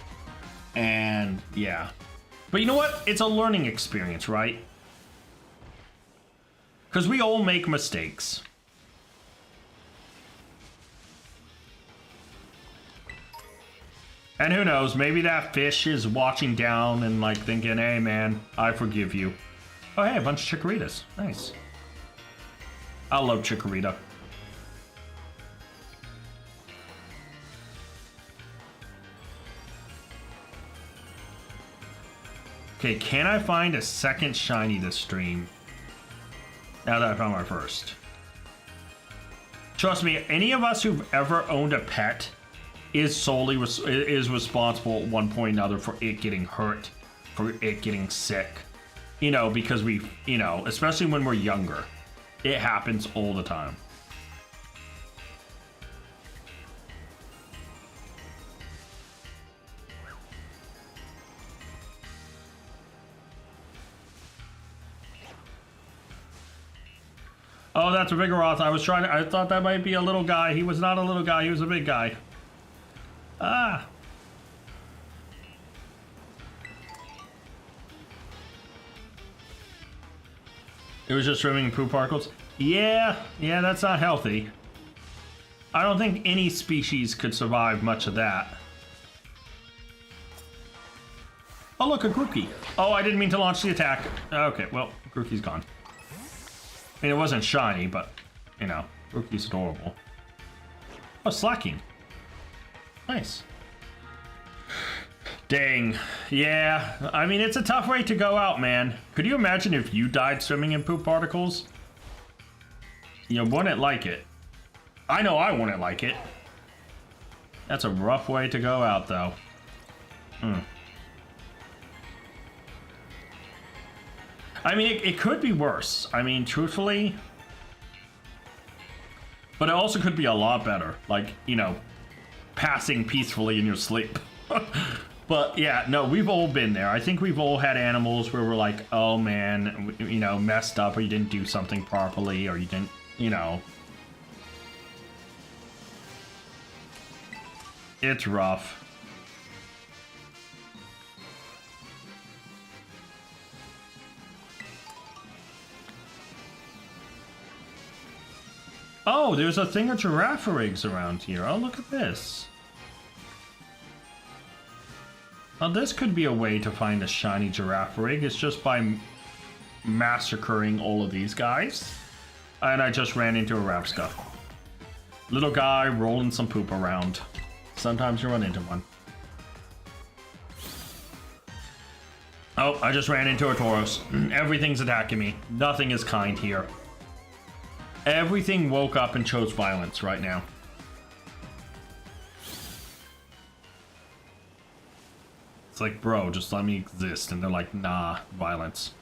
Speaker 1: and yeah. But you know what? It's a learning experience, right? Because we all make mistakes. And who knows, maybe that fish is watching down and like thinking, hey man, I forgive you. Oh hey, a bunch of chicoritas. Nice. I love chikorita. Okay, can I find a second shiny this stream? Now that I found my first. Trust me, any of us who've ever owned a pet is responsible at one point or another for it getting hurt, for it getting sick. You know, because especially when we're younger, it happens all the time. Oh, that's a Vigoroth. I thought that might be a little guy. He was not a little guy, he was a big guy. Ah. It was just swimming in poop particles? Yeah, that's not healthy. I don't think any species could survive much of that. Oh, look, a Grookey. Oh, I didn't mean to launch the attack. Okay, well, Grookey's gone. I mean, it wasn't shiny, but, you know, Grookey's adorable. Oh, Slacking. Nice. Dang. Yeah, I mean, it's a tough way to go out, man. Could you imagine if you died swimming in poop particles? You wouldn't like it. I know I wouldn't like it. That's a rough way to go out, though. I mean, it could be worse. I mean, truthfully. But it also could be a lot better. Like, you know, passing peacefully in your sleep. But yeah, no, we've all been there. I think we've all had animals where we're like, oh man, you know, messed up, or you didn't do something properly, or you didn't, you know. It's rough. Oh, there's a thing of Giraffarigs around here. Oh, look at this. Now this could be a way to find a shiny giraffe rig. It's just by massacring all of these guys. And I just ran into a Rapska. Little guy rolling some poop around. Sometimes you run into one. Oh, I just ran into a Tauros. Everything's attacking me. Nothing is kind here. Everything woke up and chose violence right now. It's like, bro, just let me exist. And they're like, nah, violence.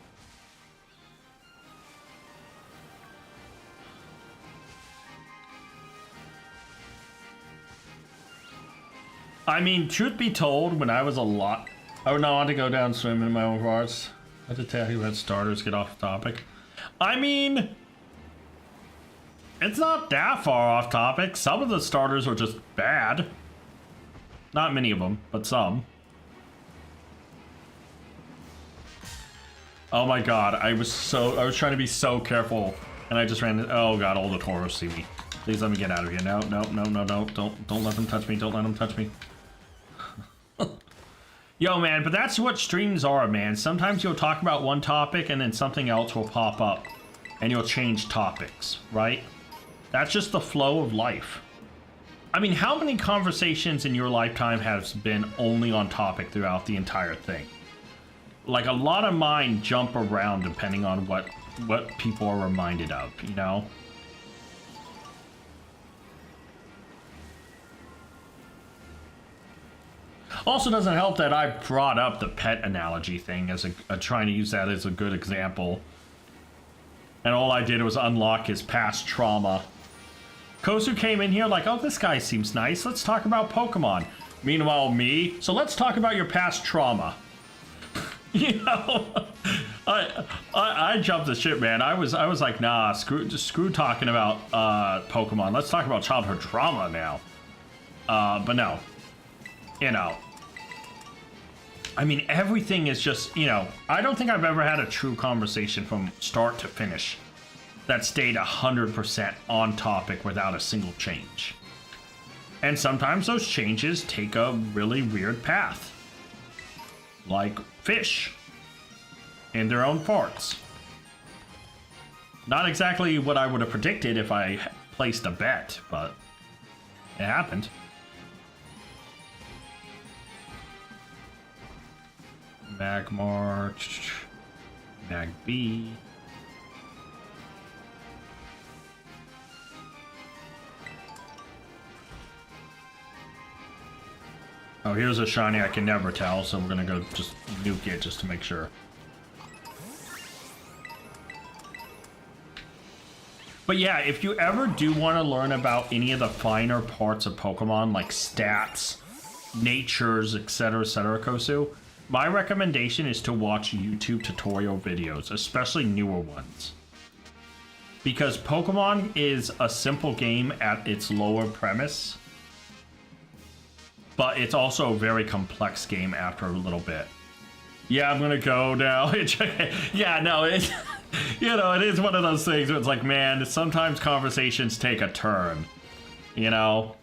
Speaker 1: I mean, truth be told, when I was I would not want to go down swimming in my own parts. I have to tell you that starters get off topic. I mean, it's not that far off topic. Some of the starters were just bad. Not many of them, but some. Oh my god, I was trying to be so careful, and I just ran. Oh god, all the Tauros see me. Please let me get out of here. No, no, no, no, no. Don't let them touch me. Don't let them touch me. Yo, man, but that's what streams are, man. Sometimes you'll talk about one topic and then something else will pop up and you'll change topics, right? That's just the flow of life. I mean, how many conversations in your lifetime has been only on topic throughout the entire thing? Like, a lot of mine jump around depending on what people are reminded of, you know? Also doesn't help that I brought up the pet analogy thing as trying to use that as a good example. And all I did was unlock his past trauma. Kosu came in here like, oh, this guy seems nice. Let's talk about Pokemon. Meanwhile, me, so let's talk about your past trauma. You know, I jumped the ship, man. I was like, nah, screw talking about Pokemon. Let's talk about childhood trauma now. But no. You know, I mean, everything is just, you know, I don't think I've ever had a true conversation from start to finish that stayed 100% on topic without a single change. And sometimes those changes take a really weird path. Like fish in their own farts. Not exactly what I would have predicted if I placed a bet, but it happened. Magmar, Mag B. Oh, here's a shiny I can never tell, so we're gonna go just nuke it just to make sure. But yeah, if you ever do want to learn about any of the finer parts of Pokemon, like stats, natures, etc., Kosu, my recommendation is to watch YouTube tutorial videos, especially newer ones. Because Pokemon is a simple game at its lower premise, but it's also a very complex game after a little bit. Yeah, I'm gonna go now. Yeah, no, it's, you know, it is one of those things where it's like, man, sometimes conversations take a turn, you know?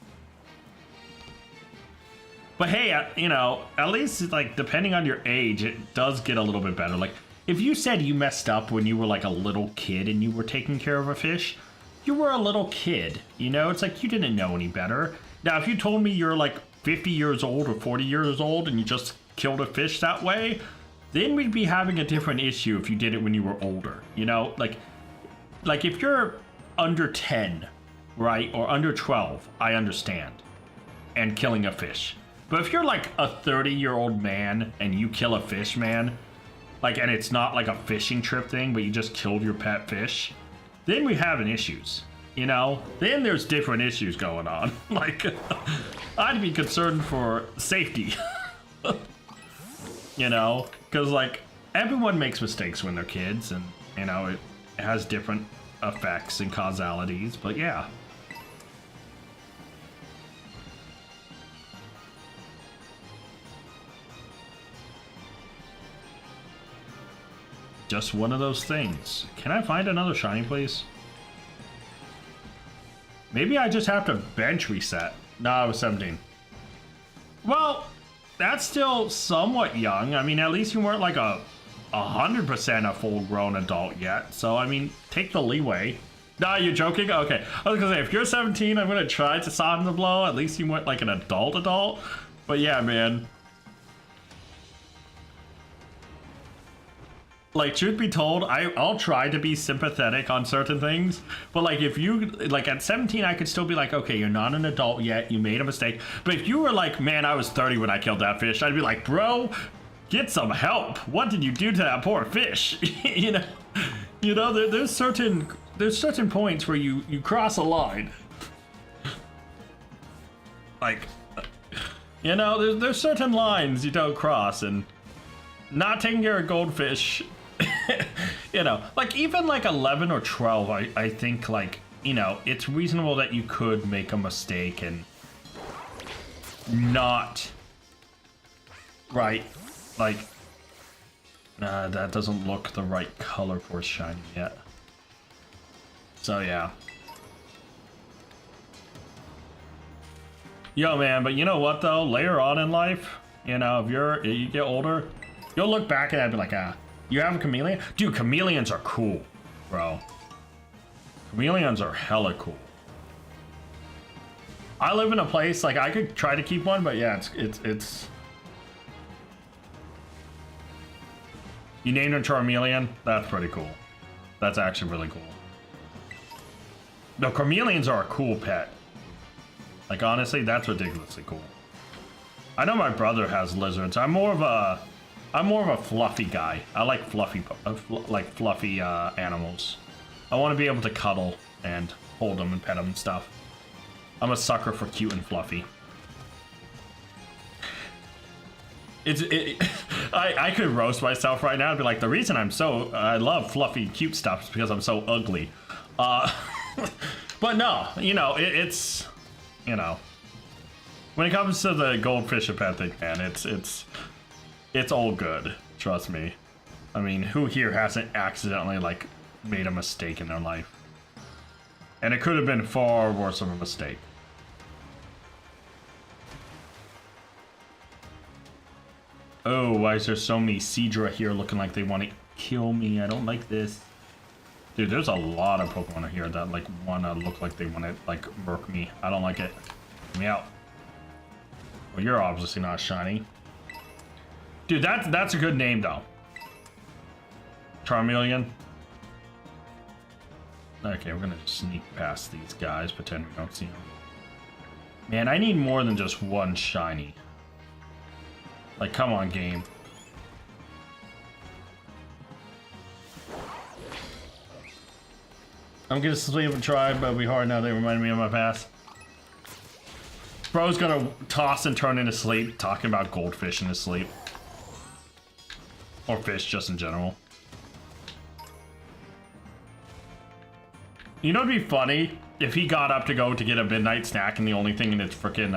Speaker 1: But hey, you know, at least, like, depending on your age, it does get a little bit better. Like, if you said you messed up when you were, like, a little kid and you were taking care of a fish, you were a little kid, you know? It's like you didn't know any better. Now, if you told me you're, like, 50 years old or 40 years old and you just killed a fish that way, then we'd be having a different issue if you did it when you were older, you know? Like if you're under 10, right, or under 12, I understand, and killing a fish. But if you're like a 30-year-old man and you kill a fish, man, like, and it's not like a fishing trip thing, but you just killed your pet fish, then we're having issues, you know? Then there's different issues going on. Like, I'd be concerned for safety, you know? Because, like, everyone makes mistakes when they're kids, and, you know, it has different effects and causalities, but yeah. Just one of those things. Can I find another shiny, please? Maybe I just have to bench reset. No, I was 17. Well, that's still somewhat young. I mean, at least you weren't like a 100% a full-grown adult yet. So, I mean, take the leeway. Nah, you're joking? Okay. I was gonna say, if you're 17, I'm gonna try to soften the blow. At least you went like an adult. But yeah, man. Like, truth be told, I'll try to be sympathetic on certain things. But like, if you, like at 17, I could still be like, okay, you're not an adult yet. You made a mistake. But if you were like, man, I was 30 when I killed that fish, I'd be like, bro, get some help. What did you do to that poor fish? you know, there's certain points where you cross a line. Like, you know, there's certain lines you don't cross, and not taking care of goldfish, you know, like even like 11 or 12, I think, like, you know, it's reasonable that you could make a mistake and not, right, like, that doesn't look the right color for shiny yet. So yeah. Yo, man, but you know what though? Later on in life, you know, if you get older, you'll look back at it and be like, you have a chameleon? Dude, chameleons are cool, bro. Chameleons are hella cool. I live in a place, like, I could try to keep one, but yeah, it's... You named a chameleon? That's pretty cool. That's actually really cool. No, chameleons are a cool pet. Like, honestly, that's ridiculously cool. I know my brother has lizards. I'm more of a fluffy guy. I like fluffy animals. I want to be able to cuddle and hold them and pet them and stuff. I'm a sucker for cute and fluffy. I could roast myself right now and be like, the reason I love fluffy cute stuff is because I'm so ugly. But no, you know, it's, you know, when it comes to the goldfish and pet thing, man, it's all good. Trust me. I mean, who here hasn't accidentally, like, made a mistake in their life? And it could have been far worse of a mistake. Oh, why is there so many Seadra here looking like they want to kill me? I don't like this. Dude, there's a lot of Pokemon here that, like, want to look like they want to, like, murk me. I don't like it. Get me out. Well, you're obviously not shiny. Dude, that's a good name, though. Charmeleon. Okay, we're gonna sneak past these guys, pretend we don't see them. Man, I need more than just one shiny. Like, come on, game. I'm gonna sleep and try, but it'll be hard now. They remind me of my past. Bro's gonna toss and turn into sleep, talking about goldfish in his sleep. Or fish, just in general. You know, it'd be funny if he got up to go to get a midnight snack and the only thing in his frickin',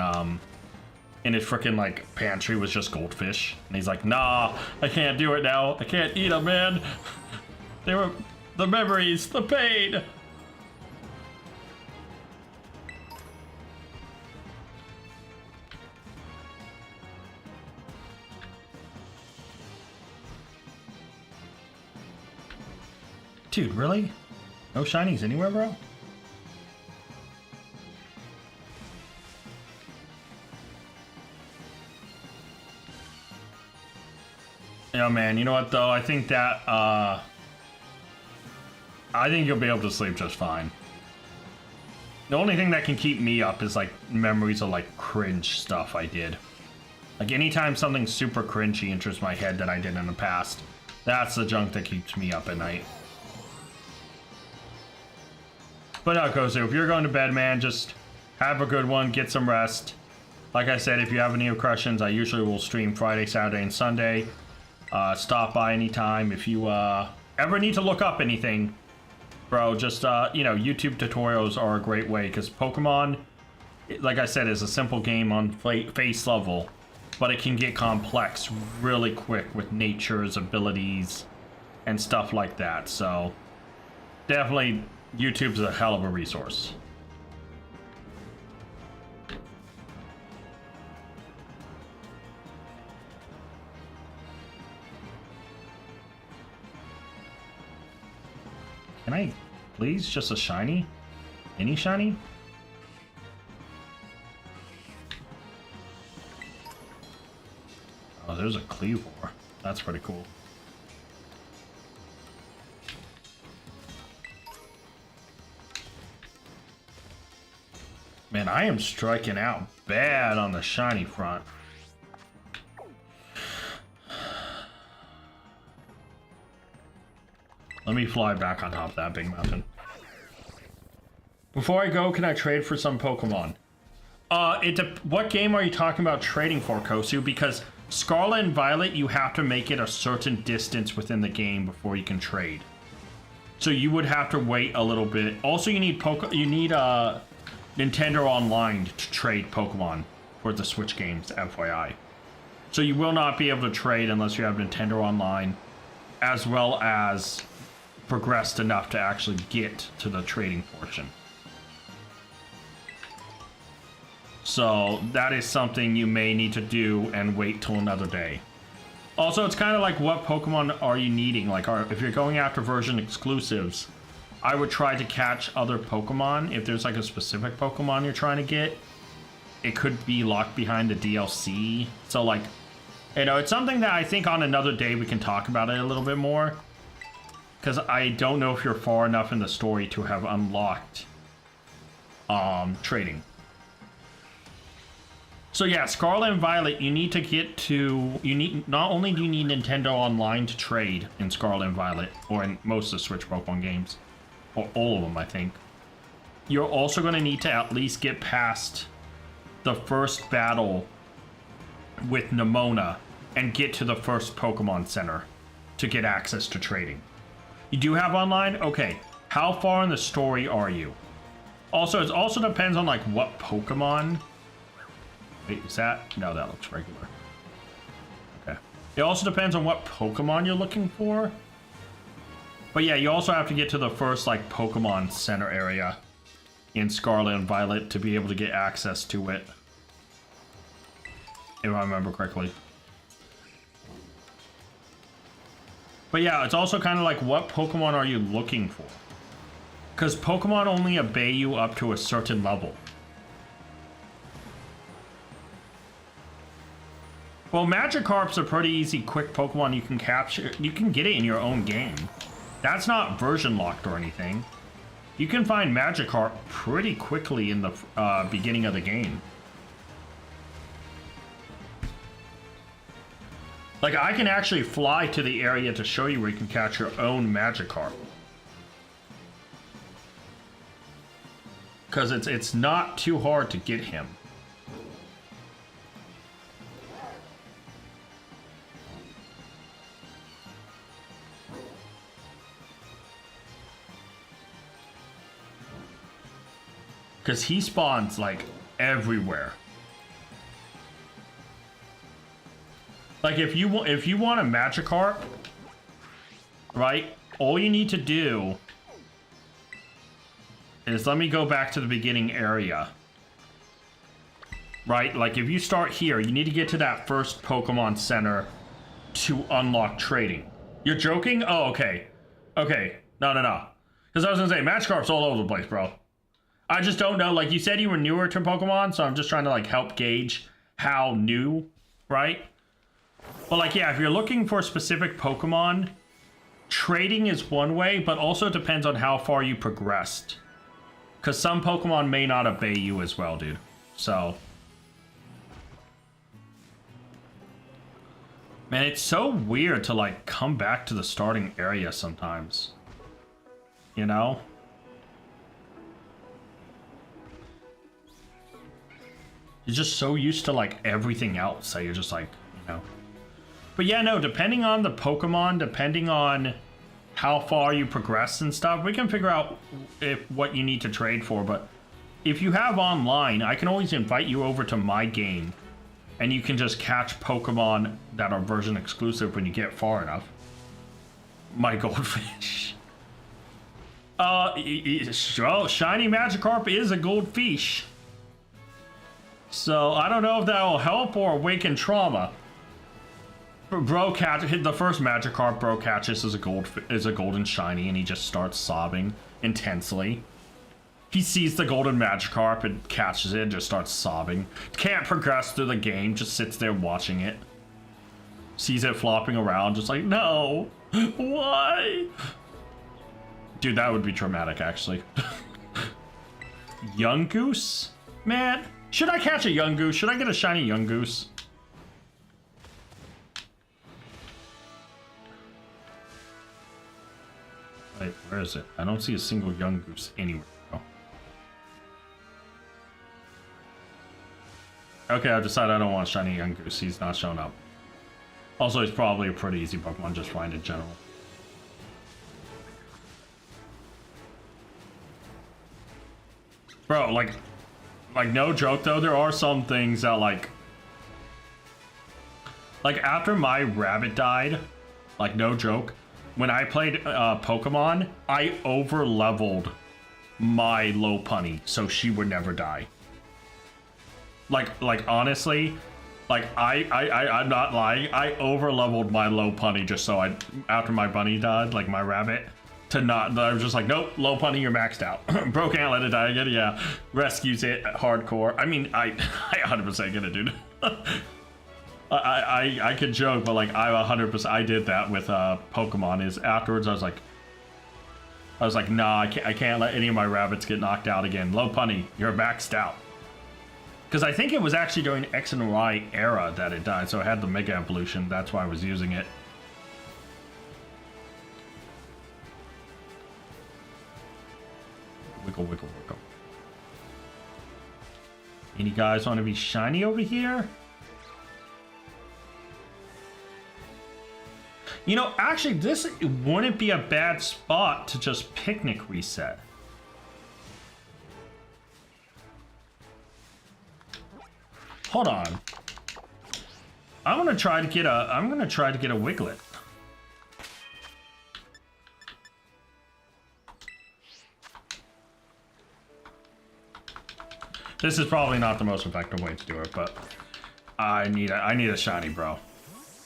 Speaker 1: like, pantry was just goldfish. And he's like, nah, I can't do it now. I can't eat them, man. They were the memories, the pain. Dude, really? No shinies anywhere, bro? Yeah, man, you know what, though? I think that, I think you'll be able to sleep just fine. The only thing that can keep me up is, like, memories of, like, cringe stuff I did. Like, anytime something super cringy enters my head that I did in the past, that's the junk that keeps me up at night. But no, Kozu, if you're going to bed, man, just have a good one, get some rest. Like I said, if you have any questions, I usually will stream Friday, Saturday, and Sunday. Stop by anytime. If you ever need to look up anything, bro, just, you know, YouTube tutorials are a great way, because Pokemon, like I said, is a simple game on face level, but it can get complex really quick with nature's abilities and stuff like that. So definitely YouTube's a hell of a resource. Can I please just a shiny? Any shiny? Oh, there's a Cleavor. That's pretty cool. Man, I am striking out bad on the shiny front. Let me fly back on top of that big mountain. Before I go, can I trade for some Pokemon? What game are you talking about trading for, Kosu? Because Scarlet and Violet, you have to make it a certain distance within the game before you can trade. So you would have to wait a little bit. Also, you need Nintendo Online to trade Pokemon for the Switch games, FYI. So you will not be able to trade unless you have Nintendo Online, as well as progressed enough to actually get to the trading portion. So that is something you may need to do and wait till another day. Also, it's kind of like, what Pokemon are you needing? Like, if you're going after version exclusives, I would try to catch other Pokemon. If there's like a specific Pokemon you're trying to get, it could be locked behind the DLC. So like, you know, it's something that I think on another day we can talk about it a little bit more. Because I don't know if you're far enough in the story to have unlocked trading. So yeah, Scarlet and Violet, you need to get to, not only do you need Nintendo Online to trade in Scarlet and Violet, or in most of the Switch Pokemon games, or all of them, I think, you're also going to need to at least get past the first battle with Nemona and get to the first Pokemon Center to get access to trading. You do have online? Okay. How far in the story are you? Also, it also depends on like what Pokemon. Wait, is that? No, that looks regular. Okay. It also depends on what Pokemon you're looking for. But yeah, you also have to get to the first like Pokemon Center area in Scarlet and Violet to be able to get access to it. If I remember correctly. But yeah, it's also kind of like, what Pokemon are you looking for? Because Pokemon only obey you up to a certain level. Well, Magikarp's a pretty easy, quick Pokemon you can capture. You can get it in your own game. That's not version locked or anything. You can find Magikarp pretty quickly in the beginning of the game. Like, I can actually fly to the area to show you where you can catch your own Magikarp. Because it's not too hard to get him. Because he spawns, like, everywhere. Like, if you want a Magikarp, right, all you need to do is, let me go back to the beginning area. Right, like if you start here, you need to get to that first Pokemon Center to unlock trading. You're joking? Oh, okay. Okay, no. Because I was gonna say, Magikarp's all over the place, bro. I just don't know, like you said you were newer to Pokemon, so I'm just trying to like help gauge how new, right? But like, yeah, if you're looking for a specific Pokemon, trading is one way, but also it depends on how far you progressed. Because some Pokemon may not obey you as well, dude. So. Man, it's so weird to like come back to the starting area sometimes. You know? You're just so used to like everything else that you're just like, you know. But yeah, no, depending on the Pokemon, depending on how far you progress and stuff, we can figure out what you need to trade for. But if you have online, I can always invite you over to my game, and you can just catch Pokemon that are version exclusive when you get far enough. My goldfish. Shiny Magikarp is a goldfish. So I don't know if that will help or awaken trauma. Bro catch the first Magikarp bro catches is a golden shiny, and he just starts sobbing intensely. He sees the golden Magikarp and catches it and just starts sobbing. Can't progress through the game, just sits there watching it. Sees it flopping around, just like, no, why? Dude, that would be traumatic, actually. Young Goose? Man, should I catch a Young Goose? Should I get a shiny Young Goose? Wait, where is it? I don't see a single Young Goose anywhere. Oh. Okay, I've decided I don't want shiny Young Goose. He's not showing up. Also, he's probably a pretty easy Pokemon just find in general. Bro, like no joke though, there are some things that like after my rabbit died, like no joke, when I played Pokemon, I over leveled my Lopunny so she would never die. Like honestly, like I'm not lying, I over leveled my Lopunny just so after my bunny died, like my rabbit. I was just like, nope, Lopunny, you're maxed out. Bro can't let it die again, yeah. Rescues it, hardcore. I mean, I 100% get it, dude. I could joke, but like, I 100%, I did that with Pokemon, is afterwards I was like, nah, I can't let any of my rabbits get knocked out again. Lopunny, you're maxed out. Because I think it was actually during X and Y era that it died, so it had the Mega Evolution, that's why I was using it. Wiggle, wiggle, wiggle. Any guys want to be shiny over here? You know, actually, this wouldn't be a bad spot to just picnic reset. Hold on. I'm gonna try to get a Wiglet. This is probably not the most effective way to do it, but I need a shiny, bro.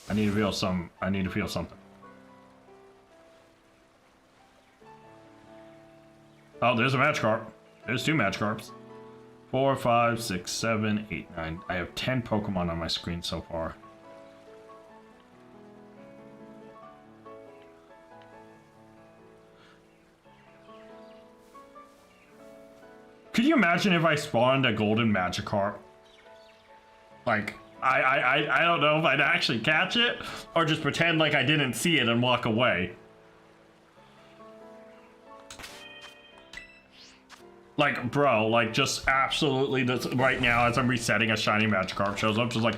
Speaker 1: I need to feel something. Oh, there's a Magikarp. There's two Magikarps. 4, 5, 6, 7, 8, 9. I have 10 Pokemon on my screen so far. Could you imagine if I spawned a golden Magikarp? Like, I don't know if I'd actually catch it, or just pretend like I didn't see it and walk away. Like, bro, like, just absolutely, this, right now, as I'm resetting, a shiny Magikarp shows up, just like,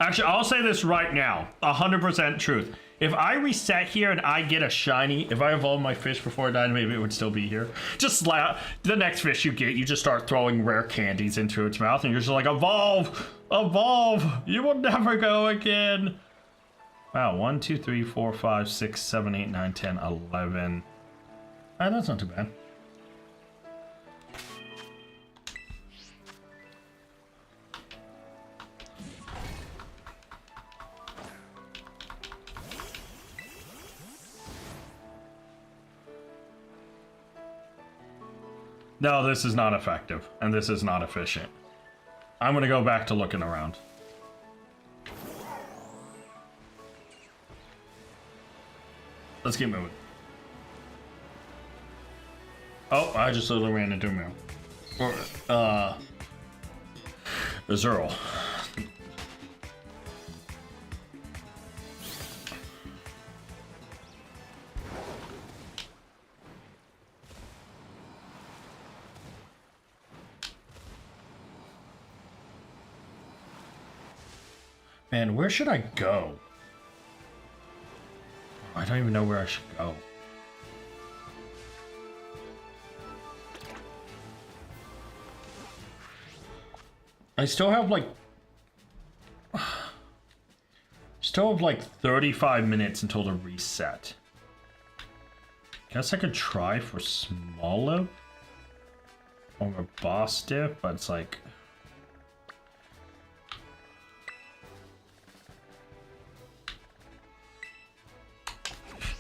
Speaker 1: Actually, I'll say this right now, 100% truth. If I reset here and I get a shiny, if I evolve my fish before it died, maybe it would still be here. Just slap the next fish you get, you just start throwing rare candies into its mouth, and you're just like, evolve, evolve, you will never go again. Wow, 1, 2, 3, 4, 5, 6, 7, 8, 9, 10, 11. That's not too bad. No, this is not effective, and this is not efficient. I'm gonna go back to looking around. Let's keep moving. Oh, I just literally ran into him now. Zero. Man, where should I go? I don't even know where I should go. I still have like 35 minutes until the reset. Guess I could try for Smoliv. Over boss diff, but it's like...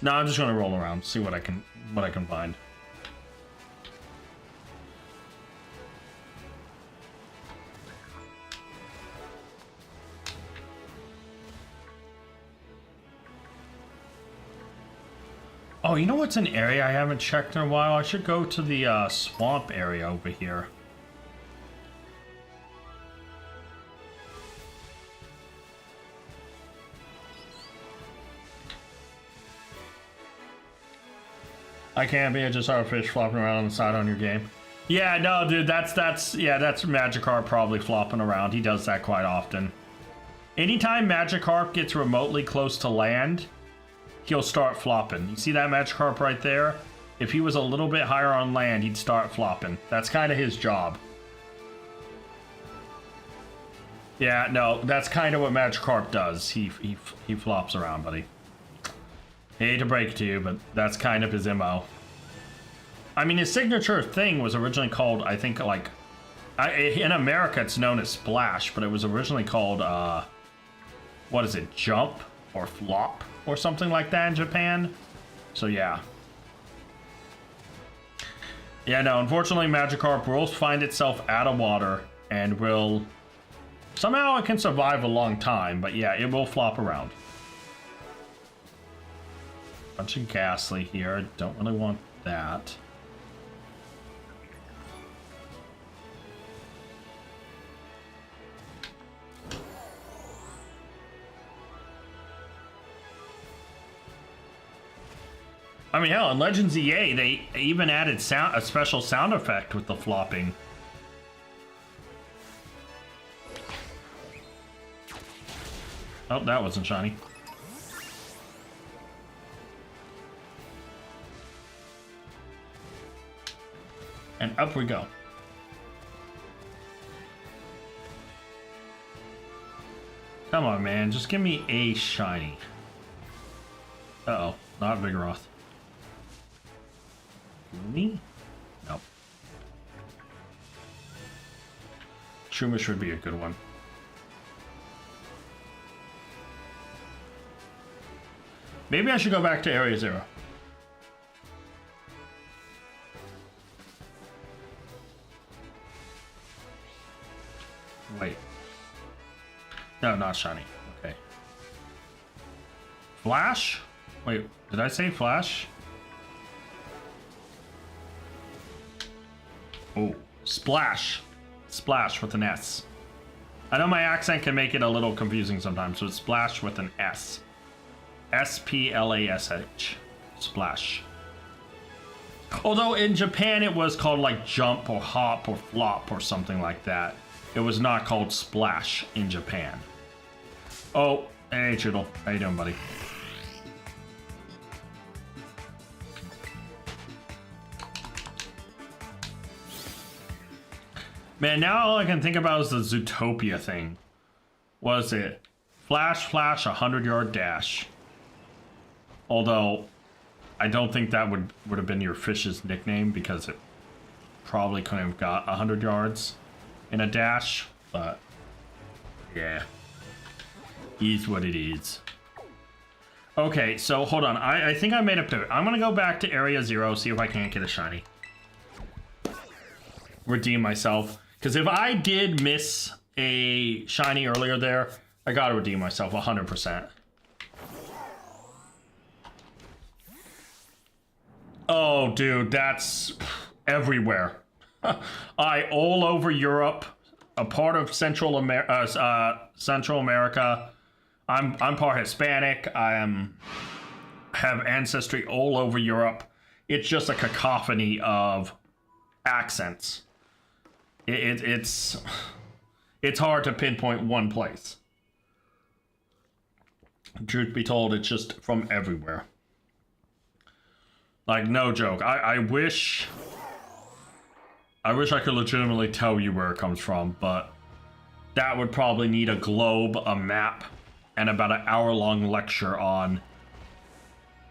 Speaker 1: No, I'm just gonna roll around, see what I can find. Oh, you know what's an area I haven't checked in a while? I should go to the swamp area over here. I can't be just saw a fish flopping around on the side on your game. Yeah, no, dude, that's Magikarp probably flopping around. He does that quite often. Anytime Magikarp gets remotely close to land, he'll start flopping. You see that Magikarp right there? If he was a little bit higher on land, he'd start flopping. That's kind of his job. Yeah, no, that's kind of what Magikarp does. He flops around, buddy. Hate to break it to you, but that's kind of his MO. I mean, his signature thing was originally called, I think, like... in America, it's known as Splash, but it was originally called, what is it, Jump or Flop or something like that in Japan? So, yeah. Yeah, no, unfortunately, Magikarp will find itself out of water and will... Somehow it can survive a long time, but yeah, it will flop around. Bunch of Ghastly here. Don't really want that. I mean, hell, in Legends EA, they even added a special sound effect with the flopping. Oh, that wasn't shiny. And up we go. Come on, man. Just give me a shiny. Uh-oh. Not Vigoroth. Me? Nope. Schumish would be a good one. Maybe I should go back to Area 0. Wait. No, not shiny. Okay. Flash? Wait, did I say Flash? Oh, Splash. Splash with an S. I know my accent can make it a little confusing sometimes, so it's Splash with an S. S-P-L-A-S-H. Splash. Although in Japan it was called like Jump or Hop or Flop or something like that. It was not called Splash in Japan. Oh, hey Choodle. How you doing, buddy? Man, now all I can think about is the Zootopia thing. Was it Flash, Flash, 100-yard dash? Although, I don't think that would have been your fish's nickname because it probably couldn't have got 100 yards in a dash. But, yeah. Is what it is. Okay, so hold on. I think I made a pivot. I'm going to go back to Area 0, see if I can't get a shiny. Redeem myself. Because if I did miss a shiny earlier there, I gotta redeem myself 100%. Oh, dude, that's everywhere. All over Europe, a part of Central America. I'm part Hispanic. Have ancestry all over Europe. It's just a cacophony of accents. It's hard to pinpoint one place. Truth be told, it's just from everywhere. Like, no joke. I wish I could legitimately tell you where it comes from, but that would probably need a globe, a map, and about an hour-long lecture on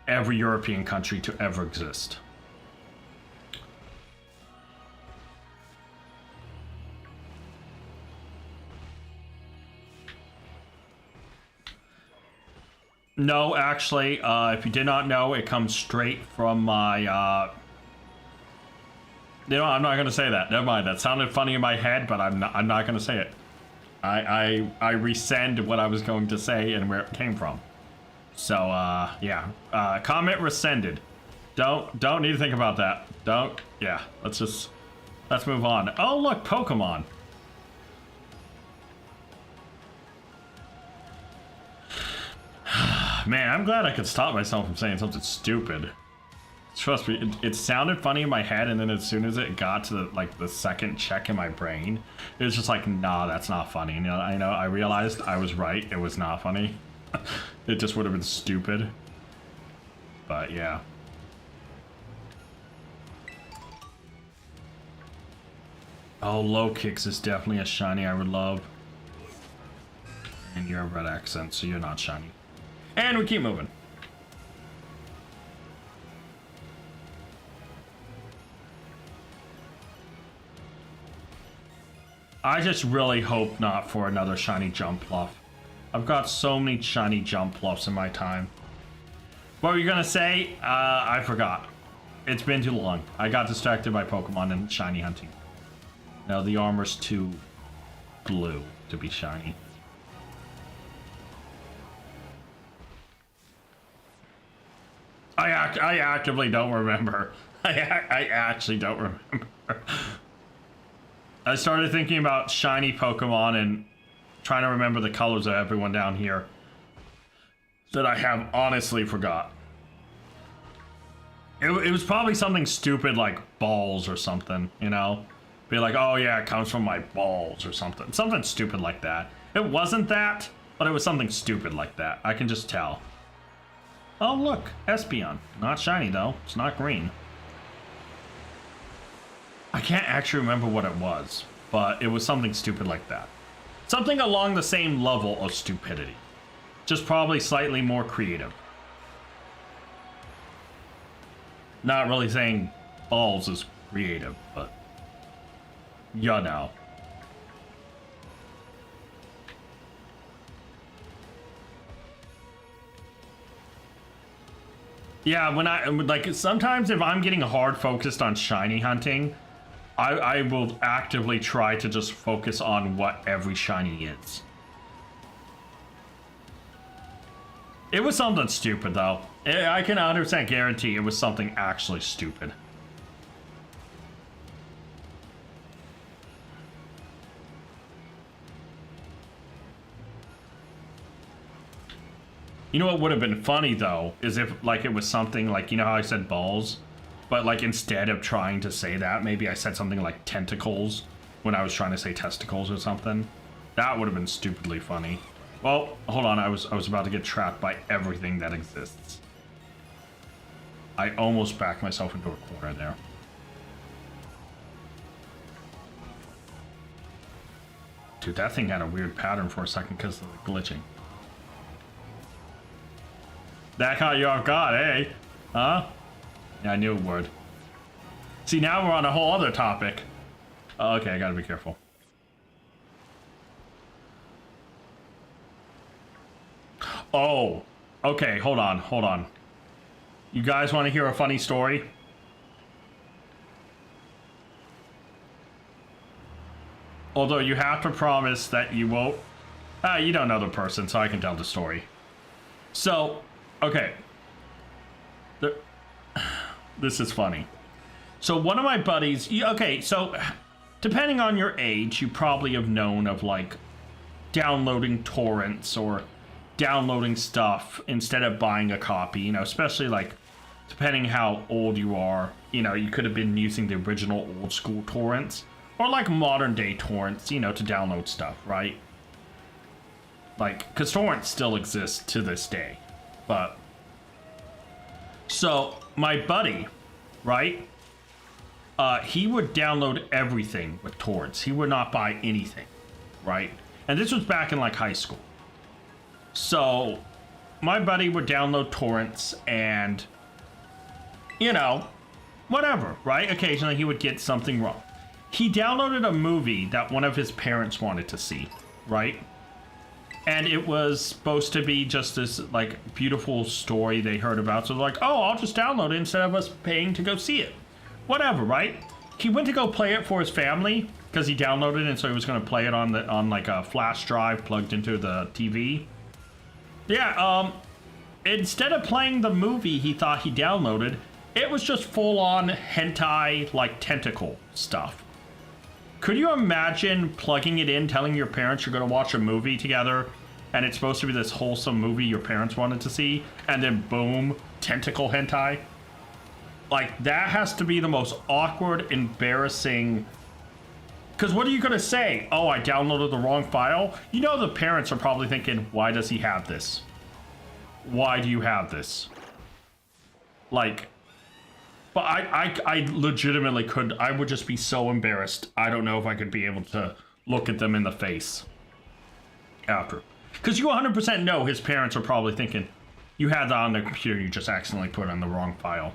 Speaker 1: every European country to ever exist. No, actually, if you did not know, it comes straight from my, you know, I'm not gonna say that. Never mind. That sounded funny in my head, but I'm not gonna say it. I rescind what I was going to say and where it came from. So, yeah. Comment rescinded. Don't need to think about that. Yeah, let's move on. Oh, look, Pokemon. Man, I'm glad I could stop myself from saying something stupid. Trust me, it sounded funny in my head, and then as soon as it got to the second check in my brain, it was just like, nah, that's not funny. And, I realized I was right. It was not funny. It just would have been stupid. But yeah. Oh, low kicks is definitely a shiny I would love. And you're a red accent, so you're not shiny. And we keep moving. I just really hope not for another shiny Jumpluff. I've got so many shiny Jumpluffs in my time. What were you gonna say? I forgot. It's been too long. I got distracted by Pokemon and shiny hunting. Now the armor's too blue to be shiny. I actively don't remember. I actually don't remember. I started thinking about shiny Pokemon and trying to remember the colors of everyone down here that I have honestly forgot. It was probably something stupid like balls or something, you know? Be like, oh yeah, it comes from my balls or something. Something stupid like that. It wasn't that, but it was something stupid like that. I can just tell. Oh look, Espeon. Not shiny though. It's not green. I can't actually remember what it was, but it was something stupid like that. Something along the same level of stupidity. Just probably slightly more creative. Not really saying balls is creative, but you know. Yeah, when I like sometimes if I'm getting hard focused on shiny hunting, I will actively try to just focus on what every shiny is. It was something stupid though. I can 100% guarantee it was something actually stupid. You know what would have been funny though, is if like it was something like, you know how I said balls? But like instead of trying to say that, maybe I said something like tentacles when I was trying to say testicles or something. That would have been stupidly funny. Well, hold on, I was about to get trapped by everything that exists. I almost backed myself into a corner there. Dude, that thing had a weird pattern for a second because of the glitching. That caught you off guard, eh? Huh? Yeah, I knew it would. See, now we're on a whole other topic. Oh, okay, I gotta be careful. Oh, okay, hold on. You guys want to hear a funny story? Although you have to promise that you won't... you don't know the person, so I can tell the story. So, okay. This is funny. So one of my buddies... Okay, so depending on your age, you probably have known of like downloading torrents or downloading stuff instead of buying a copy, you know, especially like depending how old you are, you know, you could have been using the original old school torrents or like modern day torrents, you know, to download stuff, right? Like, because torrents still exist to this day, but so my buddy, right? He would download everything with torrents. He would not buy anything, right? And this was back in like high school. So my buddy would download torrents and, you know, whatever, right? Occasionally he would get something wrong. He downloaded a movie that one of his parents wanted to see, right? And it was supposed to be just this like beautiful story they heard about. So they're like, oh, I'll just download it instead of us paying to go see it. Whatever, right? He went to go play it for his family because he downloaded it, and so he was going to play it on like a flash drive plugged into the TV. Yeah, instead of playing the movie he thought he downloaded, it was just full-on hentai, like, tentacle stuff. Could you imagine plugging it in, telling your parents you're going to watch a movie together, and it's supposed to be this wholesome movie your parents wanted to see, and then boom, tentacle hentai? Like, that has to be the most awkward, embarrassing... Because what are you going to say? Oh, I downloaded the wrong file? You know the parents are probably thinking, why does he have this? Why do you have this? Like... But I legitimately could... I would just be so embarrassed. I don't know if I could be able to look at them in the face after. Because you 100% know his parents are probably thinking, you had that on the computer, you just accidentally put it on the wrong file.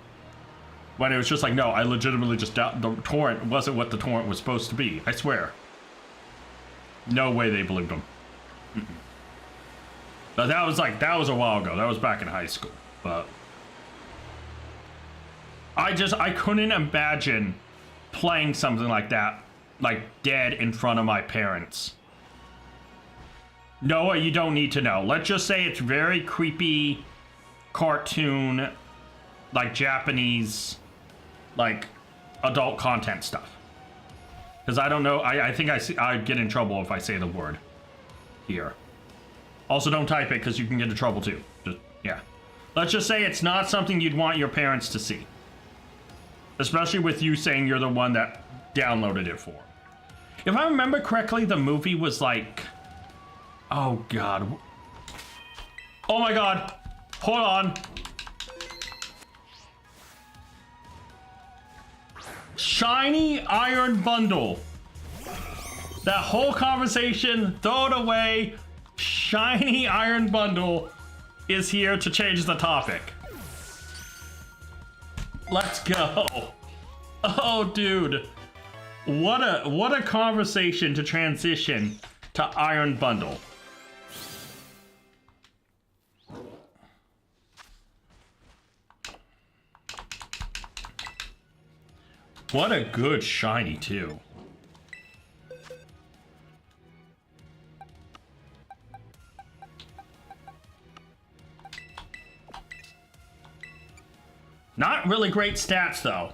Speaker 1: When it was just like, no, I legitimately just... The torrent wasn't what the torrent was supposed to be. I swear. No way they believed him. But that was like... That was a while ago. That was back in high school. But... I couldn't imagine playing something like that, like dead in front of my parents. Noah, you don't need to know. Let's just say it's very creepy, cartoon, like Japanese, like adult content stuff. Because I don't know, I think I'd get in trouble if I say the word here. Also, don't type it because you can get in trouble too. Just, yeah. Let's just say it's not something you'd want your parents to see. Especially with you saying you're the one that downloaded it for. If I remember correctly, the movie was like... Oh, God. Oh, my God. Hold on. Shiny Iron Bundle. That whole conversation, throw it away. Shiny Iron Bundle is here to change the topic. Let's go. Oh, dude. What a conversation to transition to Iron Bundle. What a good shiny, too. Not really great stats, though.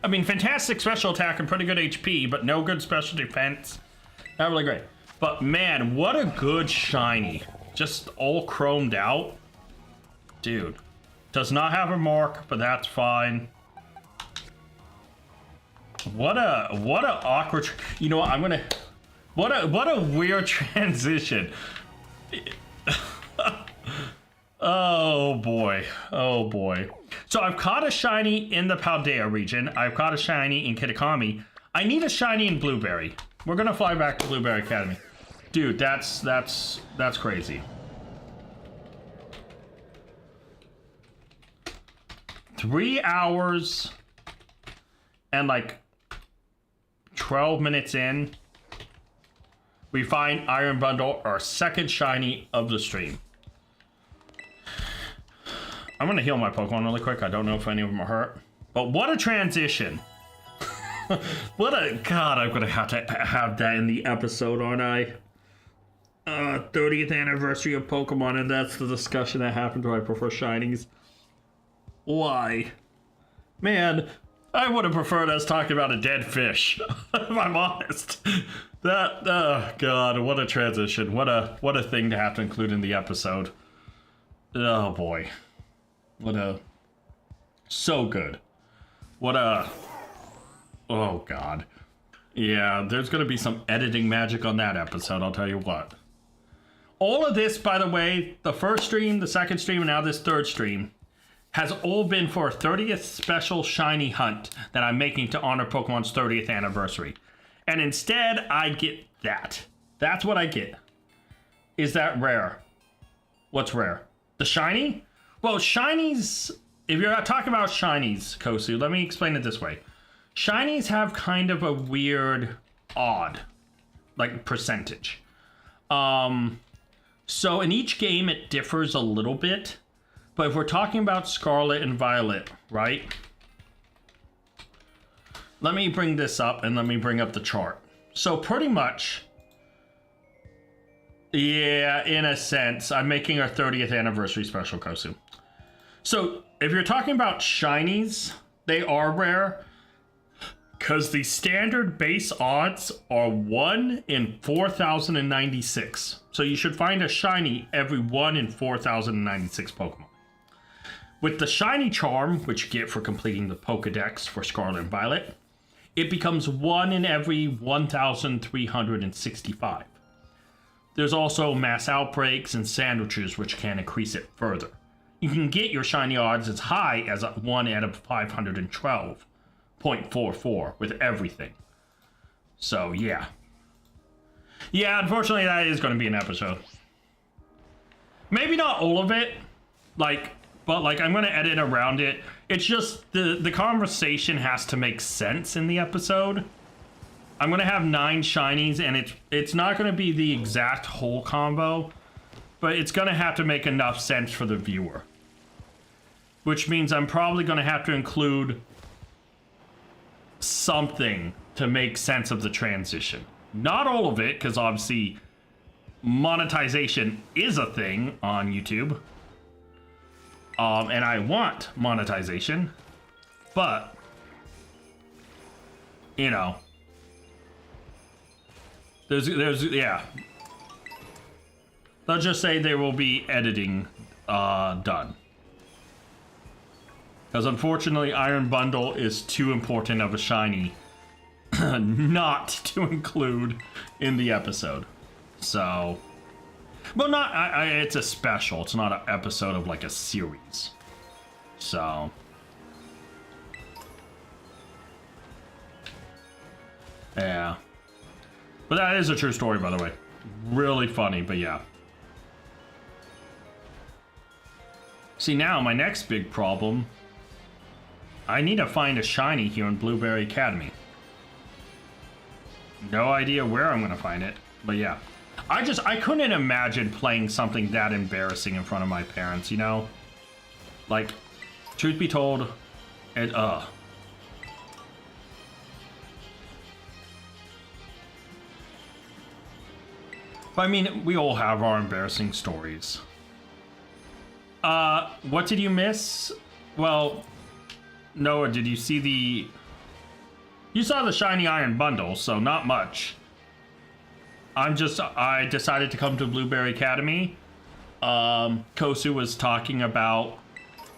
Speaker 1: I mean, fantastic special attack and pretty good HP, but no good special defense. Not really great. But man, what a good shiny. Just all chromed out. Dude. Does not have a mark, but that's fine. What a awkward... You know what, I'm gonna... What a weird transition. Oh boy. Oh boy. So I've caught a shiny in the Paldea region. I've caught a shiny in Kitakami. I need a shiny in Blueberry. We're gonna fly back to Blueberry Academy. Dude, that's crazy. Three hours and like 12 minutes in, we find Iron Bundle, our second shiny of the stream. I'm gonna heal my Pokemon really quick. I don't know if any of them are hurt. But what a transition. God, I'm gonna have to have that in the episode, aren't I? 30th anniversary of Pokemon, and that's the discussion that happened. Do I prefer shinies? Why? Man, I would have preferred us talking about a dead fish, if I'm honest. That, oh God, what a transition. What a thing to have to include in the episode. Oh boy. So good. Oh God. Yeah, there's gonna be some editing magic on that episode, I'll tell you what. All of this, by the way, the first stream, the second stream, and now this third stream, has all been for a 30th special shiny hunt that I'm making to honor Pokemon's 30th anniversary. And instead, I get that. That's what I get. Is that rare? What's rare? The shiny? Well, shinies, if you're talking about shinies, Kosu, let me explain it this way. Shinies have kind of a weird, odd, like, percentage. So in each game, it differs a little bit. But if we're talking about Scarlet and Violet, right? Let me bring this up and let me bring up the chart. So pretty much, yeah, in a sense, I'm making our 30th anniversary special, Kosu. So if you're talking about shinies, they are rare. Because the standard base odds are 1 in 4,096. So you should find a shiny every 1 in 4,096 Pokemon. With the shiny charm, which you get for completing the Pokedex for Scarlet and Violet, it becomes 1 in every 1,365. There's also mass outbreaks and sandwiches, which can increase it further. You can get your shiny odds as high as 1 out of 512.44 with everything. So, yeah. Yeah, unfortunately, that is going to be an episode. Maybe not all of it, but I'm going to edit around it. It's just the conversation has to make sense in the episode. I'm going to have 9 shinies, and it's not going to be the exact whole combo, but it's going to have to make enough sense for the viewer. Which means I'm probably going to have to include something to make sense of the transition. Not all of it, because obviously monetization is a thing on YouTube. And I want monetization, but, you know, there's yeah. Let's just say there will be editing done. Because unfortunately, Iron Bundle is too important of a shiny not to include in the episode. So, but it's a special. It's not an episode of like a series. So, yeah. But that is a true story, by the way. Really funny, but yeah. See, now my next big problem, I need to find a shiny here in Blueberry Academy. No idea where I'm gonna find it, but yeah. I couldn't imagine playing something that embarrassing in front of my parents, you know? Like, truth be told, But I mean, we all have our embarrassing stories. What did you miss? Well, Noah, did you see the... You saw the Shiny Iron Bundle, so not much. I decided to come to Blueberry Academy. Kosu was talking about,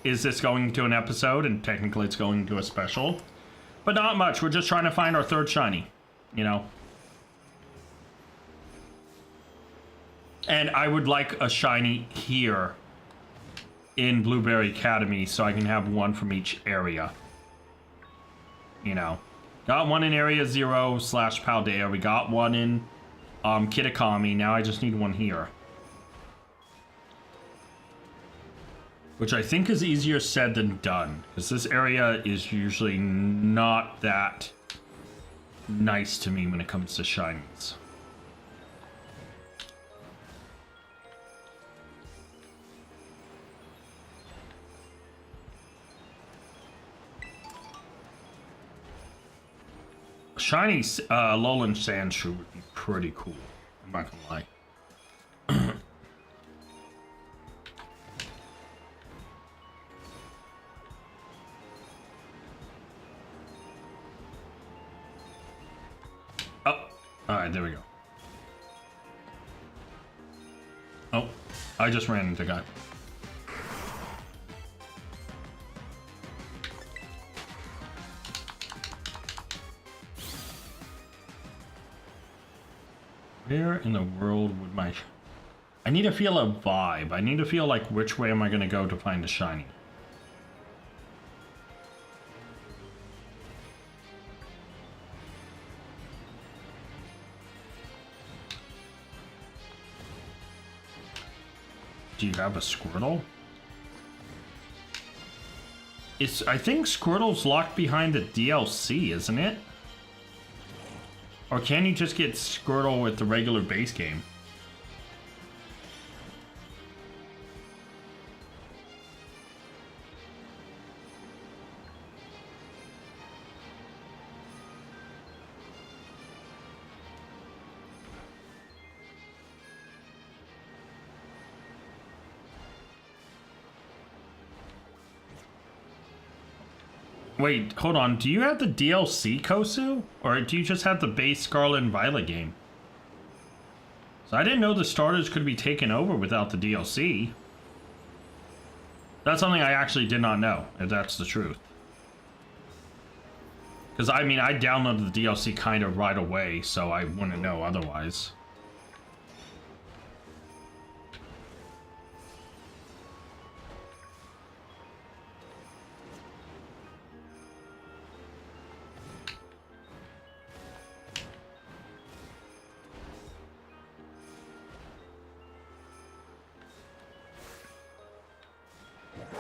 Speaker 1: is this going to an episode? And technically it's going to a special. But not much, we're just trying to find our third shiny, you know? And I would like a shiny here in Blueberry Academy so I can have one from each area. You know. Got one in Area 0 / Paldea. We got one in Kitakami. Now I just need one here. Which I think is easier said than done. Because this area is usually not that nice to me when it comes to shinies. Shiny Lowland Sandshrew would be pretty cool. I'm not gonna lie. Oh, alright, there we go. Oh, I just ran into the guy. Where in the world would my... I need to feel a vibe. I need to feel like which way am I going to go to find a shiny. Do you have a Squirtle? I think Squirtle's locked behind the DLC, isn't it? Or can you just get Squirtle with the regular base game? Wait, hold on. Do you have the DLC, Kosu? Or do you just have the base Scarlet and Violet game? So I didn't know the starters could be taken over without the DLC. That's something I actually did not know, if that's the truth. Because, I mean, I downloaded the DLC kind of right away, so I wouldn't know otherwise.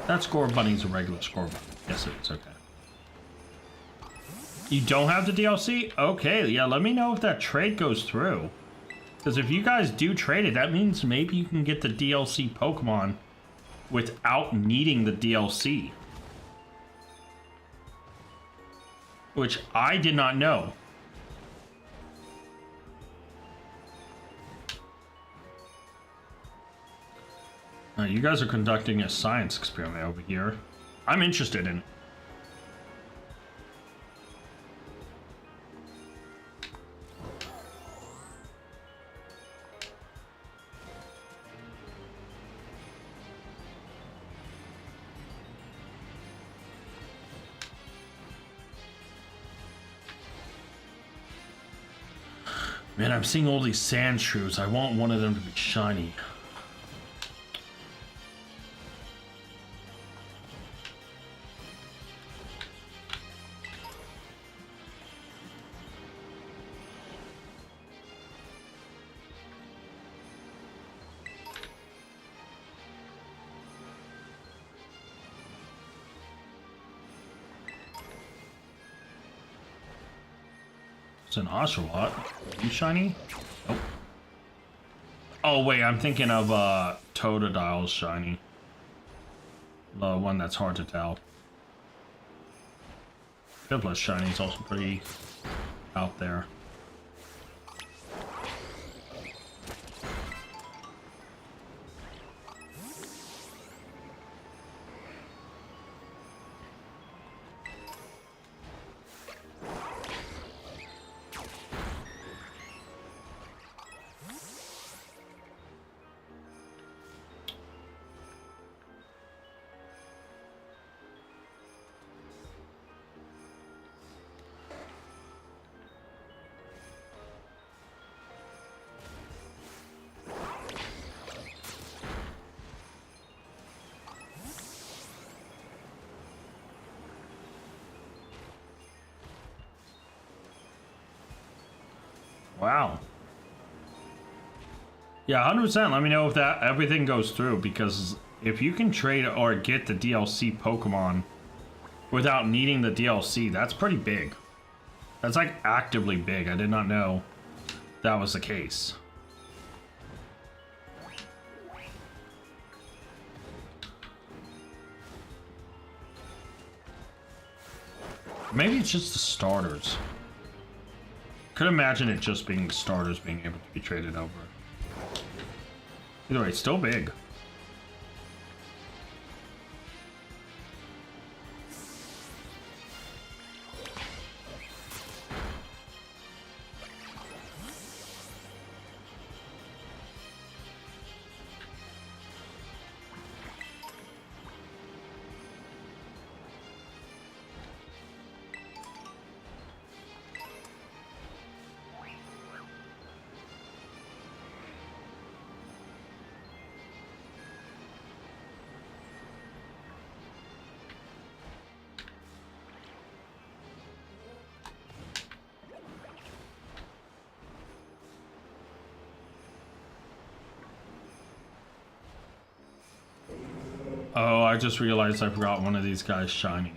Speaker 1: That score bunny's a regular score bunny. Yes, it is. Okay. You don't have the DLC? Okay, yeah, let me know if that trade goes through. Because if you guys do trade it, that means maybe you can get the DLC Pokemon without needing the DLC. Which I did not know. You guys are conducting a science experiment over here. I'm interested in it. Man, I'm seeing all these sand shrews. I want one of them to be shiny. It's an Ocelot. You shiny? Nope. Oh wait, I'm thinking of Totodile's shiny. The one that's hard to tell. Piplup shiny is also pretty out there. Wow. Yeah, 100%. Let me know if that everything goes through, because if you can trade or get the DLC Pokemon without needing the DLC, that's pretty big. That's like actively big. I did not know that was the case. Maybe it's just the starters. Could imagine it just being starters being able to be traded over. Either way, it's still big. Oh, I just realized I forgot one of these guys shiny.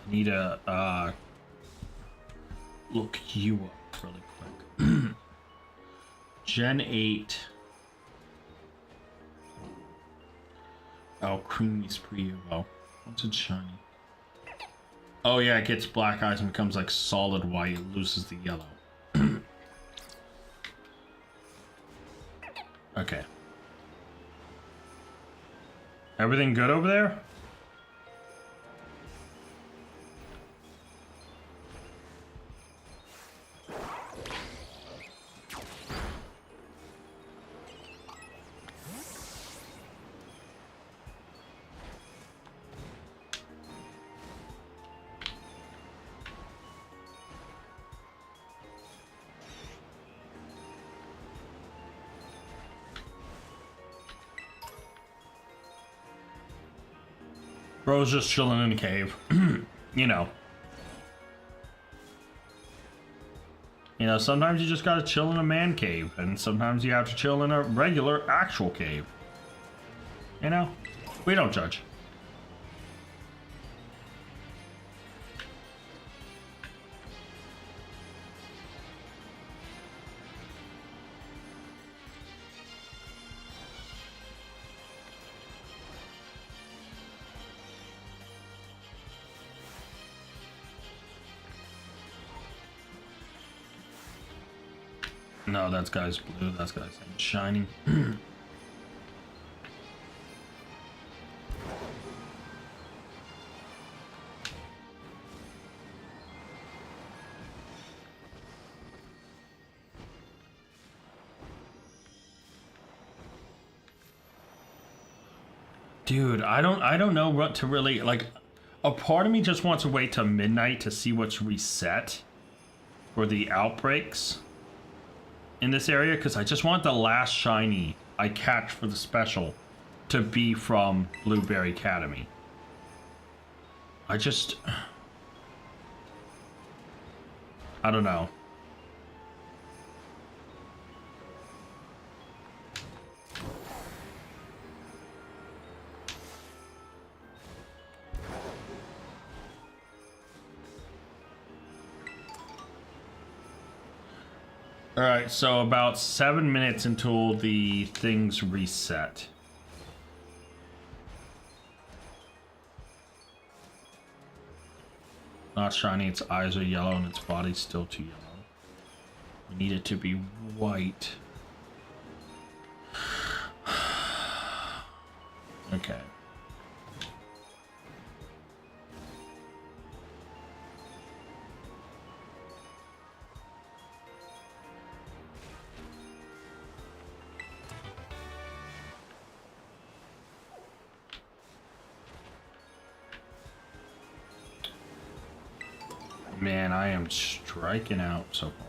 Speaker 1: Need to look you up really quick. Gen 8. Oh, Creamy Spree-Evo. What's it shiny? Oh yeah, it gets black eyes and becomes like solid white. It loses the yellow. Okay. Everything good over there? Bro's just chilling in the cave. You know. You know, sometimes you just gotta chill in a man cave, and sometimes you have to chill in a regular, actual cave. You know? We don't judge. No, that guy's blue. That guy's shiny. Dude, I don't know what to really like. A part of me just wants to wait till midnight to see what's reset for the outbreaks in this area, because I just want the last shiny I catch for the special to be from Blueberry Academy. I don't know. Alright, so about 7 minutes until the things reset. Not shiny, its eyes are yellow and its body's still too yellow. We need it to be white. Okay. Man, I am striking out so far.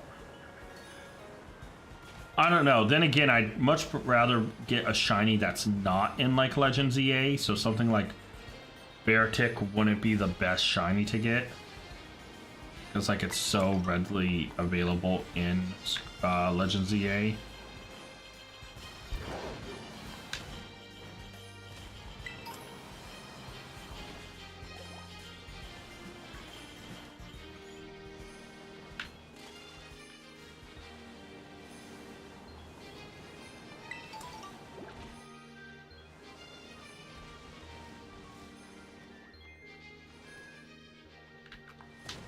Speaker 1: I don't know. Then again, I'd much rather get a shiny that's not in like Legends EA. So something like Beartic wouldn't be the best shiny to get, because like it's so readily available in Legends EA.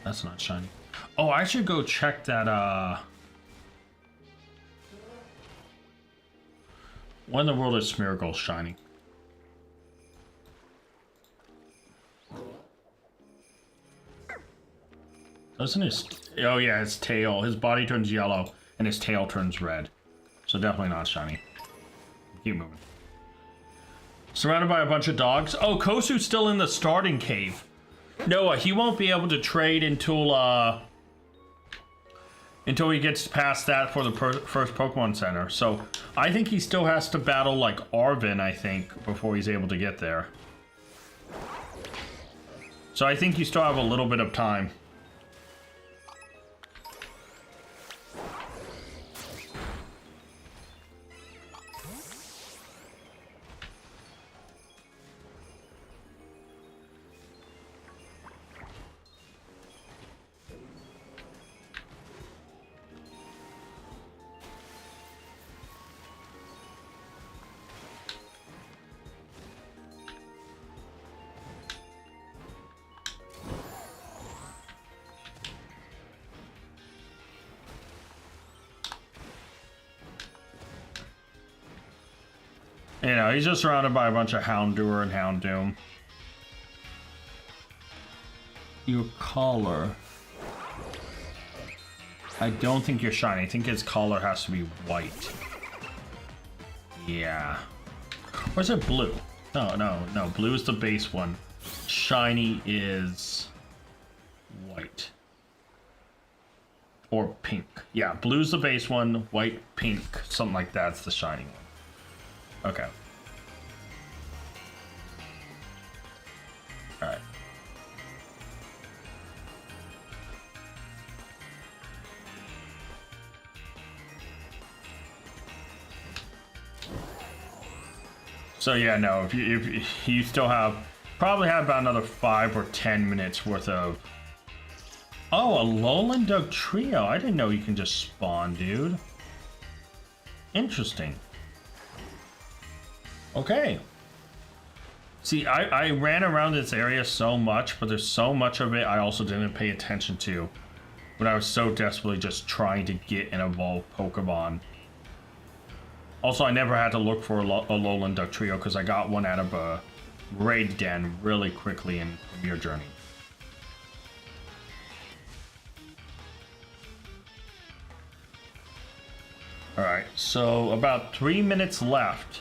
Speaker 1: That's not shiny. Oh, I should go check that, when in the world is Smeargle shiny? Doesn't his... Oh yeah, his tail. His body turns yellow, and his tail turns red. So definitely not shiny. Keep moving. Surrounded by a bunch of dogs. Oh, Kosu's still in the starting cave. No, he won't be able to trade until he gets past that for the first Pokemon Center. So I think he still has to battle like Arven, I think, before he's able to get there. So I think you still have a little bit of time. You know, he's just surrounded by a bunch of Houndour and Houndoom. Your collar. I don't think you're shiny. I think his collar has to be white. Yeah. Or is it blue? No. Blue is the base one. Shiny is white. Or pink. Yeah, blue's the base one. White, pink, something like that's the shiny one. Okay. Alright. So yeah, no, if you still probably have about another 5 or 10 minutes worth of... Oh, a Alolan Dugtrio. I didn't know you can just spawn, dude. Interesting. Okay. See, I ran around this area so much, but there's so much of it I also didn't pay attention to when I was so desperately just trying to get an evolved Pokemon. Also, I never had to look for a Alolan Dugtrio because I got one out of a raid den really quickly in Premier Journey. Alright, so about 3 minutes left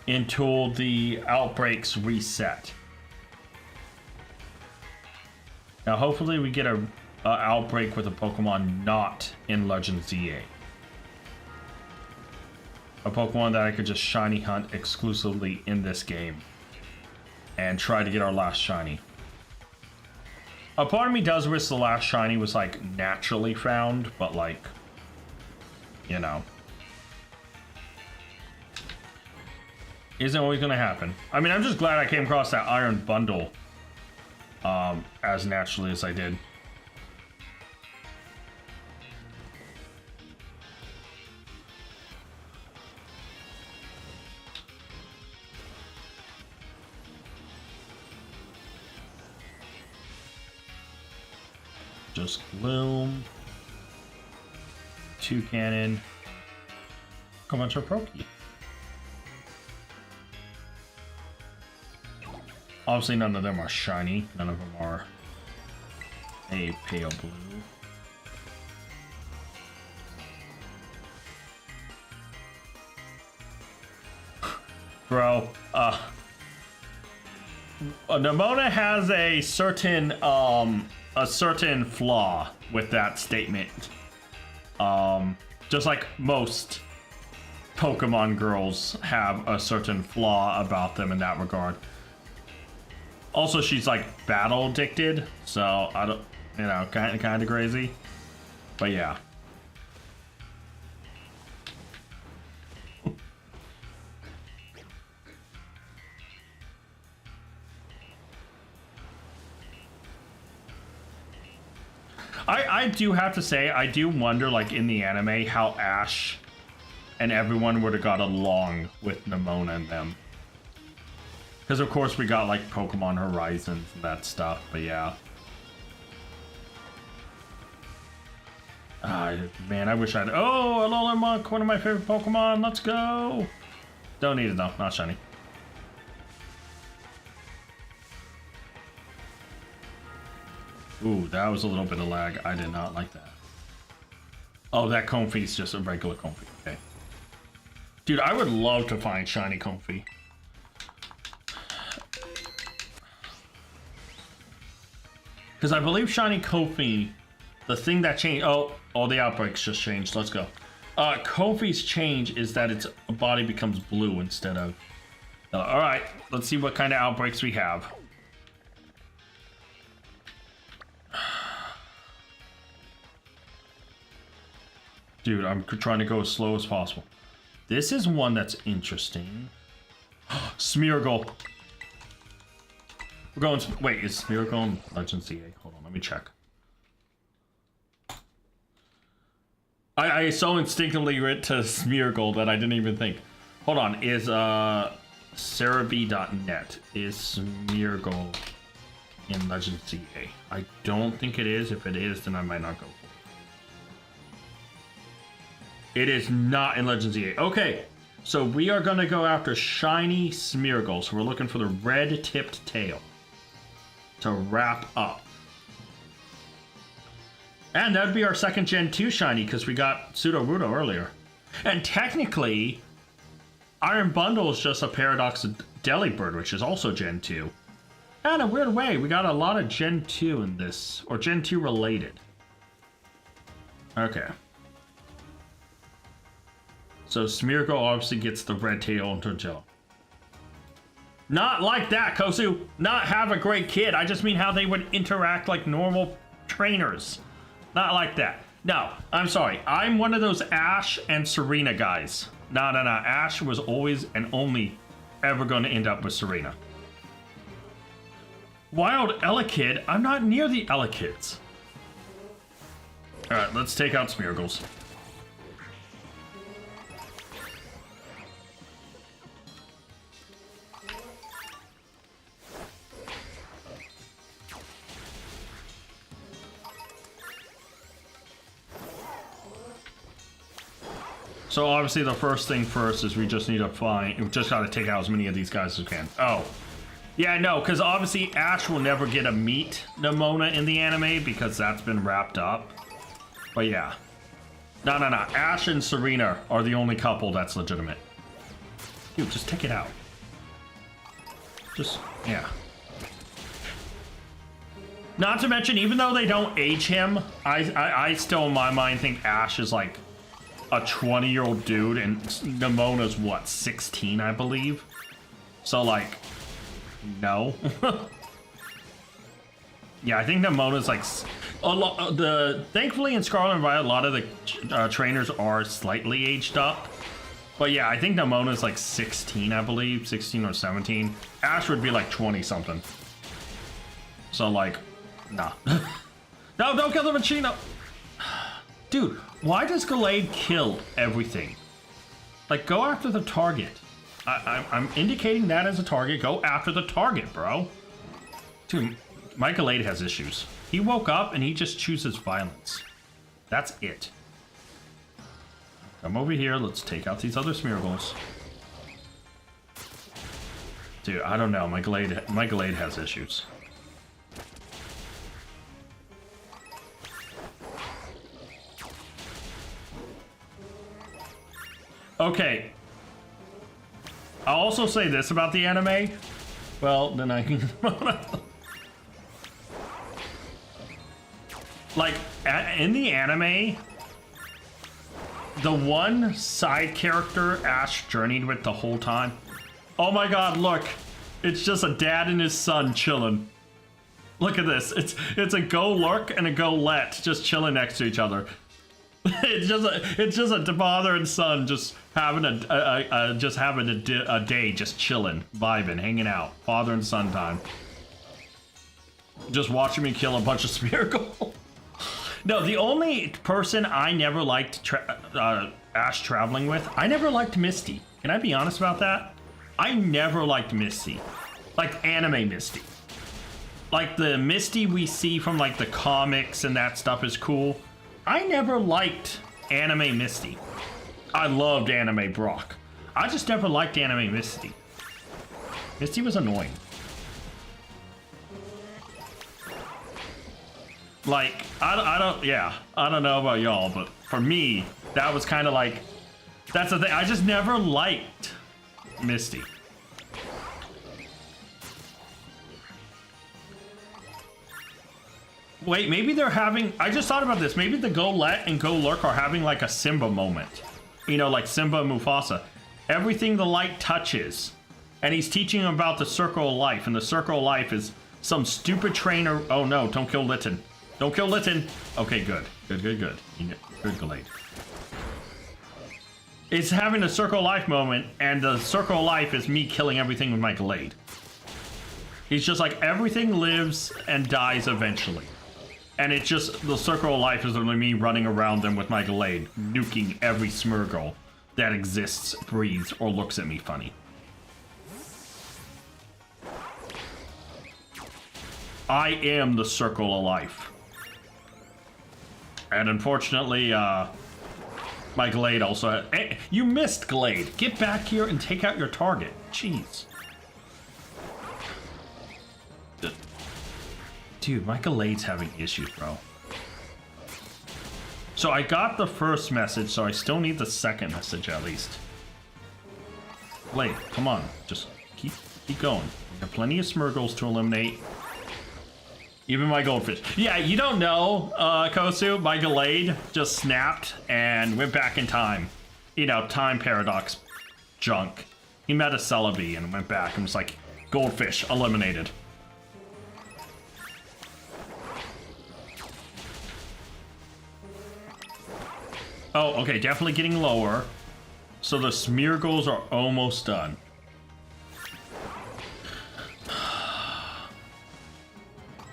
Speaker 1: until the outbreaks reset. Now hopefully we get a outbreak with a Pokemon not in Legend ZA. A Pokemon that I could just shiny hunt exclusively in this game and try to get our last shiny. A part of me does wish the last shiny was like naturally found, but like, you know, isn't always gonna happen. I mean, I'm just glad I came across that Iron Bundle as naturally as I did. Just Gloom, 2 Cannon, come on, Proki. Obviously, none of them are shiny. None of them are a pale blue. Bro, Nemona has a certain flaw with that statement. Just like most Pokemon girls have a certain flaw about them in that regard. Also, she's like battle addicted, so I don't, you know, kind of crazy. But yeah. I do have to say, I do wonder, like, in the anime, how Ash and everyone would have got along with Nemona and them. Because, of course, we got, like, Pokemon Horizons and that stuff, but yeah. Man, I wish I'd... Oh, Alolan Monk, one of my favorite Pokemon, let's go! Don't need it, though, not shiny. Ooh, that was a little bit of lag. I did not like that. Oh, that Comfey's just a regular Comfey. Okay. Dude, I would love to find shiny Comfey. Because I believe shiny Comfey, the thing that changed... Oh, all the outbreaks just changed. Let's go. Comfey's change is that its body becomes blue instead of... Alright, let's see what kind of outbreaks we have. Dude, I'm trying to go as slow as possible. This is one that's interesting. Smeargle. We're going... Wait, is Smeargle in Legend CA? Hold on, let me check. I so instinctively went to Smeargle that I didn't even think. Hold on, is Cerebi.net. Is Smeargle in Legend CA? I don't think it is. If it is, then I might not go for it. It is not in Legends EA. Okay, so we are going to go after shiny Smeargle. So we're looking for the red-tipped tail to wrap up. And that would be our second Gen 2 shiny because we got Sudowoodo earlier. And technically, Iron Bundle is just a Paradox Delibird, which is also Gen 2. And in a weird way, we got a lot of Gen 2 in this, or Gen 2 related. Okay. So Smeargle obviously gets the red tail into gel. Not like that, Kosu. Not have a great kid. I just mean how they would interact like normal trainers. Not like that. No, I'm sorry. I'm one of those Ash and Serena guys. No. Ash was always and only ever going to end up with Serena. Wild Elekid? I'm not near the Elekids. Alright, let's take out Smeargles. So obviously the first thing first is we just need to we just gotta take out as many of these guys as we can. Oh. Yeah, no, because obviously Ash will never get to meet Nemona in the anime because that's been wrapped up. But yeah. No. Ash and Serena are the only couple that's legitimate. Dude, just take it out. Just, yeah. Not to mention, even though they don't age him, I still in my mind think Ash is like a 20-year-old dude and Nemona's what, 16, I believe? So like, no. Yeah, I think Nemona's like thankfully in Scarlet and Violet, a lot of the trainers are slightly aged up. But yeah, I think Nemona's like 16, I believe, 16 or 17. Ash would be like 20 something. So like, nah. No, don't kill the Machino. Dude, why does Gallade kill everything? Like, go after the target. I'm indicating that as a target. Go after the target, bro. Dude, my Gallade has issues. He woke up and he just chooses violence. That's it. Come over here. Let's take out these other Smeargles. Dude, I don't know. My Gallade has issues. Okay. I'll also say this about the anime. Well, then I can... Like, in the anime, the one side character Ash journeyed with the whole time. Oh my god, look. It's just a dad and his son chilling. Look at this. It's a Golurk and a Golett just chilling next to each other. It's just a father and son just having a day, just chilling, vibing, hanging out, father and son time. Just watching me kill a bunch of Smeargle. No, the only person I never liked Ash traveling with, I never liked Misty. Can I be honest about that? I never liked Misty, like anime Misty. Like the Misty we see from like the comics and that stuff is cool. I never liked anime Misty. I loved anime Brock. I just never liked anime Misty. Misty was annoying. Like, I don't know about y'all, but for me, that was kind of like, that's the thing. I just never liked Misty. Wait, maybe they're having... I just thought about this. Maybe the Golett and Golurk are having like a Simba moment. You know, like Simba and Mufasa. Everything the light touches. And he's teaching them about the Circle of Life. And the Circle of Life is some stupid trainer... Oh no, don't kill Litten. Don't kill Litten. Okay, good. Good. Good, Gallade. It's having a Circle of Life moment. And the Circle of Life is me killing everything with my Gallade. He's just like, everything lives and dies eventually. And it's just, the Circle of Life is literally me running around them with my Gallade, nuking every Smeargle that exists, breathes, or looks at me funny. I am the Circle of Life. And unfortunately, my Gallade also had... Hey, you missed, Gallade! Get back here and take out your target. Jeez. Dude, my Gallade's having issues, bro. So I got the first message, so I still need the second message at least. Gallade, come on. Just keep going. We have plenty of Smeargles to eliminate. Even my goldfish. Yeah, you don't know, Kosu, my Gallade just snapped and went back in time. You know, time paradox junk. He met a Celebi and went back and was like, Goldfish eliminated. Oh, okay, definitely getting lower. So the Smeargles are almost done.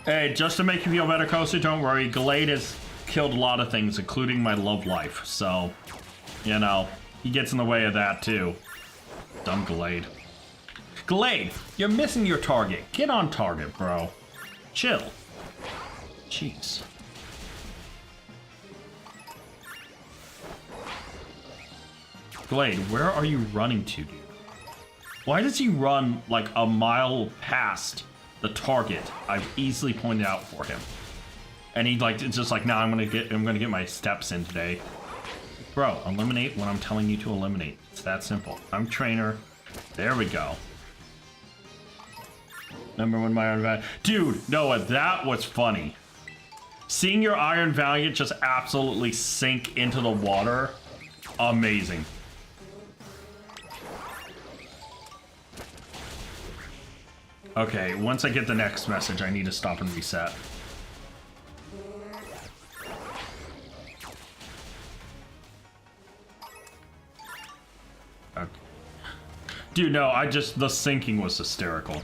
Speaker 1: Hey, just to make you feel better, Coaster, don't worry. Glade has killed a lot of things, including my love life. So, you know, he gets in the way of that, too. Dumb Glade. Glade, you're missing your target. Get on target, bro. Chill. Jeez. Glade, where are you running to, dude? Why does he run like a mile past the target I've easily pointed out for him? And he like it's just like, nah, I'm gonna get my steps in today. Bro, eliminate what I'm telling you to eliminate. It's that simple. I'm trainer. There we go. Remember when my Iron Valiant... Dude, Noah, that was funny. Seeing your Iron Valiant just absolutely sink into the water. Amazing. Okay, once I get the next message, I need to stop and reset. Okay. Dude, no, the sinking was hysterical.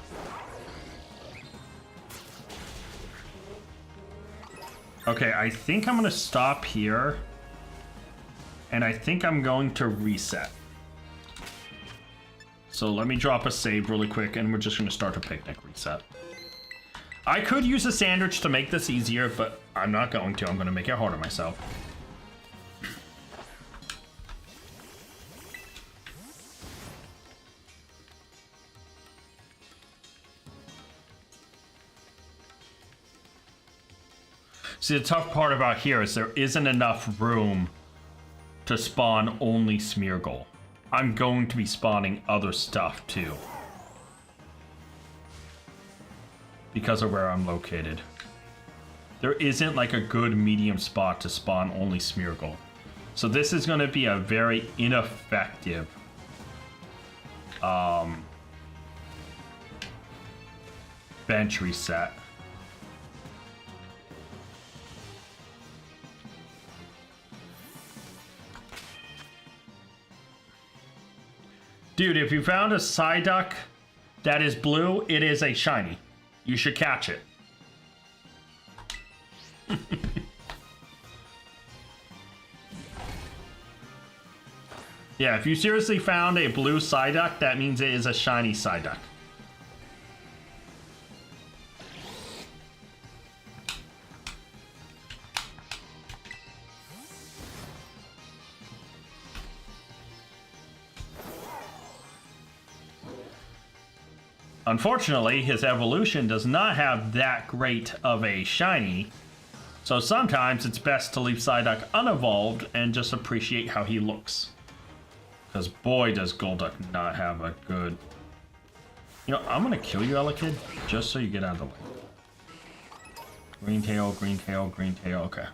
Speaker 1: Okay, I think I'm gonna stop here. And I think I'm going to reset. So let me drop a save really quick, and we're just gonna start a picnic reset. I could use a sandwich to make this easier, but I'm not going to. I'm gonna make it harder myself. See, the tough part about here is there isn't enough room to spawn only Smeargle. I'm going to be spawning other stuff too, because of where I'm located. There isn't like a good medium spot to spawn only Smeargle. So this is going to be a very ineffective bench reset. Dude, if you found a Psyduck that is blue, it is a shiny. You should catch it. Yeah, if you seriously found a blue Psyduck, that means it is a shiny Psyduck. Unfortunately, his evolution does not have that great of a shiny, so sometimes it's best to leave Psyduck unevolved and just appreciate how he looks. Because boy, does Golduck not have a good... You know, I'm gonna kill you, Elekid, just so you get out of the way. Green tail, green tail, green tail, okay.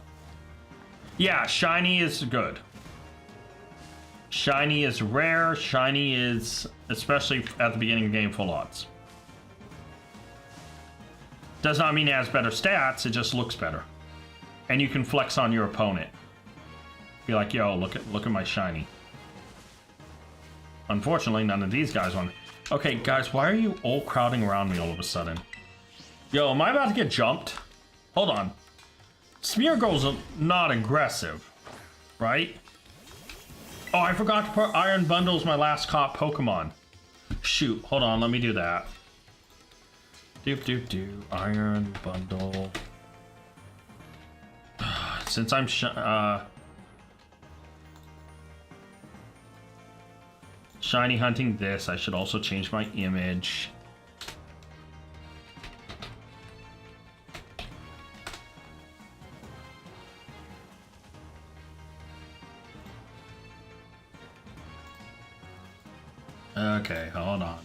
Speaker 1: Yeah, shiny is good. Shiny is rare, shiny is, especially at the beginning of the game, full odds. Does not mean it has better stats, it just looks better. And you can flex on your opponent. Be like, yo, look at my shiny. Unfortunately, none of these guys want. Okay, guys, why are you all crowding around me all of a sudden? Yo, am I about to get jumped? Hold on. Smeargle's not aggressive, right? Oh, I forgot to put Iron Bundle as my last caught Pokemon. Shoot, hold on, let me do that. Iron Bundle. Since I'm shiny hunting this, I should also change my image. Okay, hold on.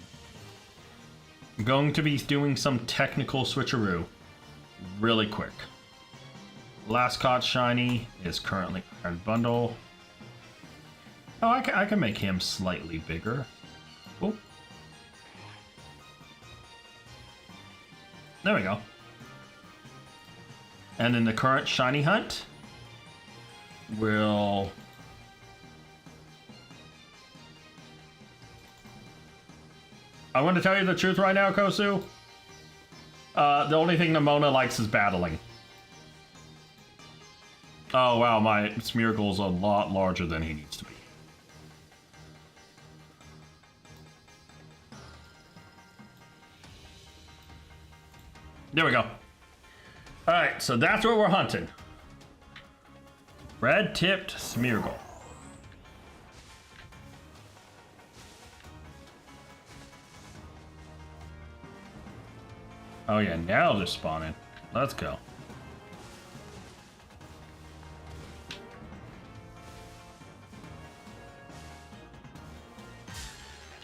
Speaker 1: I'm going to be doing some technical switcheroo really quick. Last caught shiny is currently Iron Bundle. Oh, I can make him slightly bigger. Oh. There we go. And in the current shiny hunt, we'll... I want to tell you the truth right now, Kosu. The only thing Nimona likes is battling. Oh wow, my Smeargle's a lot larger than he needs to be. There we go. Alright, so that's what we're hunting. Red-tipped Smeargle. Oh yeah, now they're spawning. Let's go.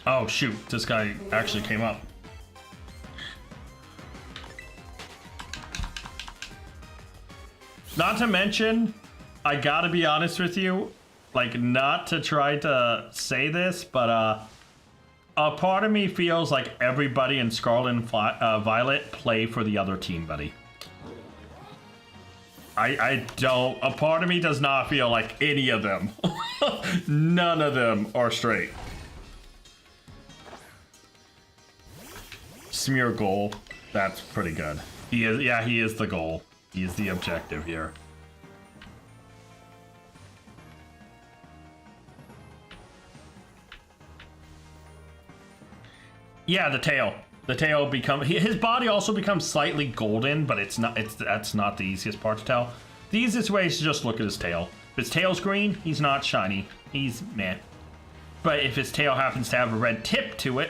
Speaker 1: Oh shoot, this guy actually came up. Not to mention, I gotta be honest with you, like, not to try to say this, but a part of me feels like everybody in Scarlet and Violet play for the other team, buddy. I don't, a part of me does not feel like any of them, none of them are straight. Smear goal, that's pretty good. He is, yeah, he is the goal. He is the objective here. Yeah, the tail. The tail his body also becomes slightly golden, but that's not the easiest part to tell. The easiest way is to just look at his tail. If his tail's green, he's not shiny. He's meh. But if his tail happens to have a red tip to it,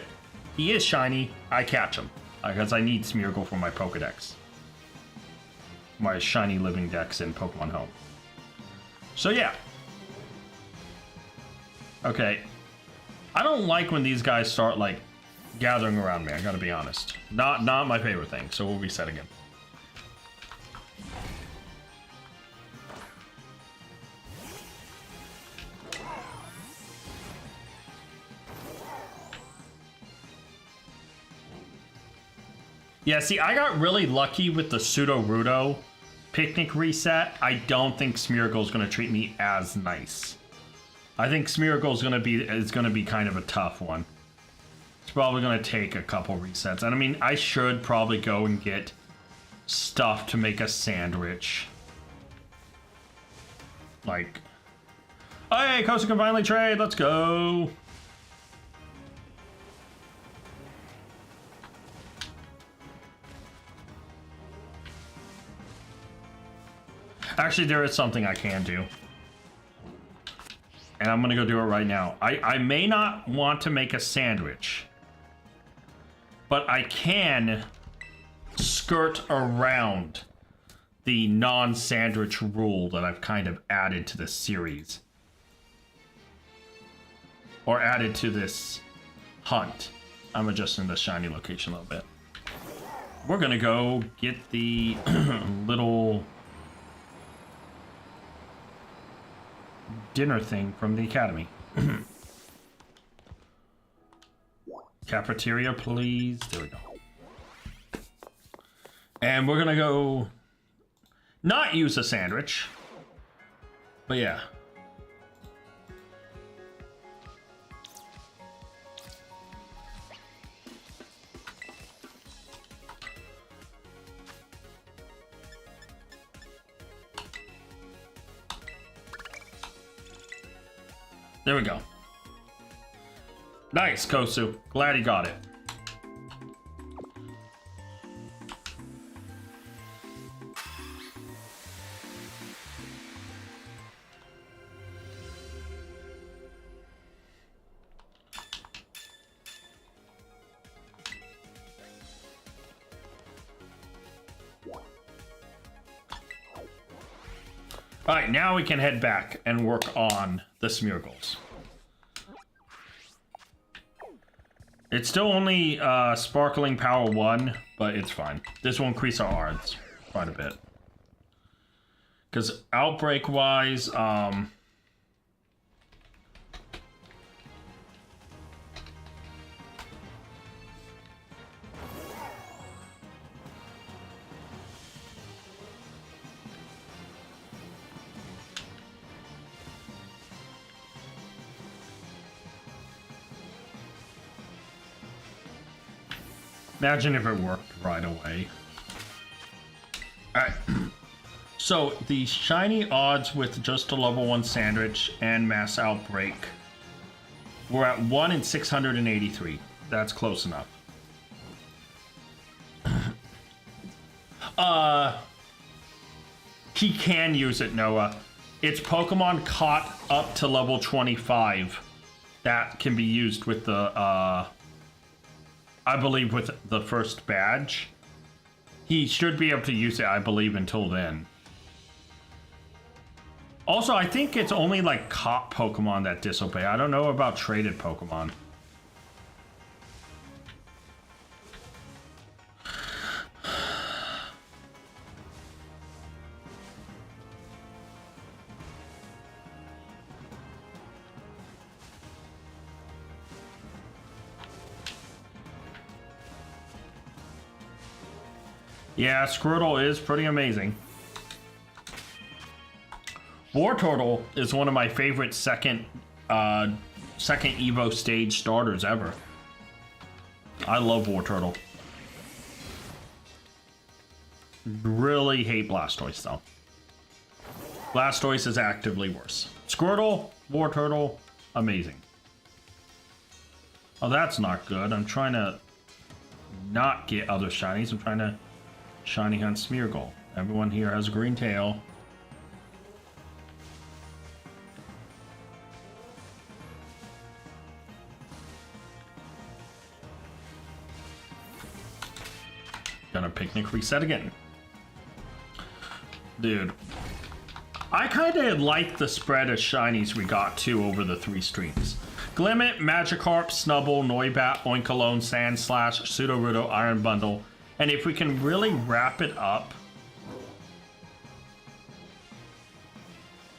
Speaker 1: he is shiny. I catch him because I need Smeargle for my Pokedex. My shiny living dex in Pokemon Home. So yeah. Okay. I don't like when these guys start like gathering around me, I gotta be honest. Not my favorite thing, so we'll reset again. Yeah, see, I got really lucky with the Pseudo-Rudo Picnic reset. I don't think Smeargle's gonna treat me as nice. I think Smeargle's gonna be kind of a tough one. It's probably gonna take a couple resets. And I mean, I should probably go and get stuff to make a sandwich. Like, hey, Kosu can finally trade, let's go. Actually, there is something I can do. And I'm gonna go do it right now. I may not want to make a sandwich, but I can skirt around the non-sandwich rule that I've kind of added to this series. Or added to this hunt. I'm adjusting the shiny location a little bit. We're gonna go get the little dinner thing from the academy. Cafeteria, please. There we go. And we're gonna go not use a sandwich, but yeah. There we go. Nice, Kosu. Glad he got it. Alright, now we can head back and work on the Smeargles. It's still only Sparkling Power 1, but it's fine. This will increase our odds quite a bit. Because Outbreak-wise, Imagine if it worked right away. Alright. So, the shiny odds with just a level 1 Sandwich and Mass Outbreak, we're at 1 in 683. That's close enough. He can use it, Noah. It's Pokemon caught up to level 25. That can be used with the, I believe with the first badge. He should be able to use it, I believe, until then. Also, I think it's only like caught Pokemon that disobey. I don't know about traded Pokemon. Yeah, Squirtle is pretty amazing. Wartortle is one of my favorite second Evo stage starters ever. I love Wartortle. Really hate Blastoise though. Blastoise is actively worse. Squirtle, Wartortle, amazing. Oh, that's not good. I'm trying to not get other shinies. I'm trying to shiny hunt Smeargle. Everyone here has a green tail. Gonna picnic reset again. Dude, I kind of like the spread of shinies we got too over the 3 streams. Glimmet, Magikarp, Snubble, Noibat, Oinkologne, Sandslash, Sudowoodo, Iron Bundle. And if we can really wrap it up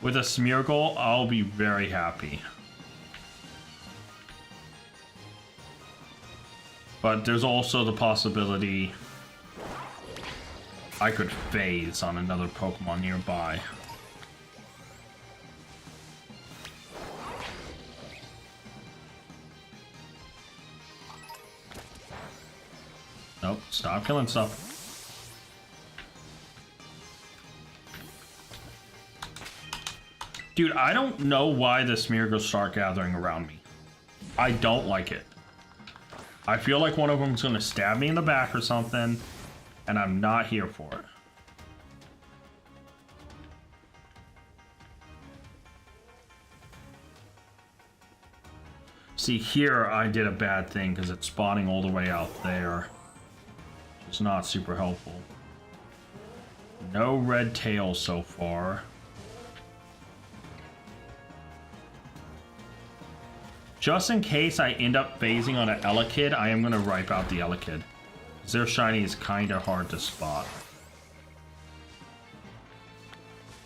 Speaker 1: with a Smeargle, I'll be very happy. But there's also the possibility I could phase on another Pokemon nearby. Nope, stop killing stuff. Dude, I don't know why the Smeargles start gathering around me. I don't like it. I feel like one of them's gonna stab me in the back or something, and I'm not here for it. See, here I did a bad thing because it's spawning all the way out there. It's not super helpful. No red tails so far. Just in case I end up phasing on an Elekid, I am going to wipe out the Elekid. Their shiny is kind of hard to spot.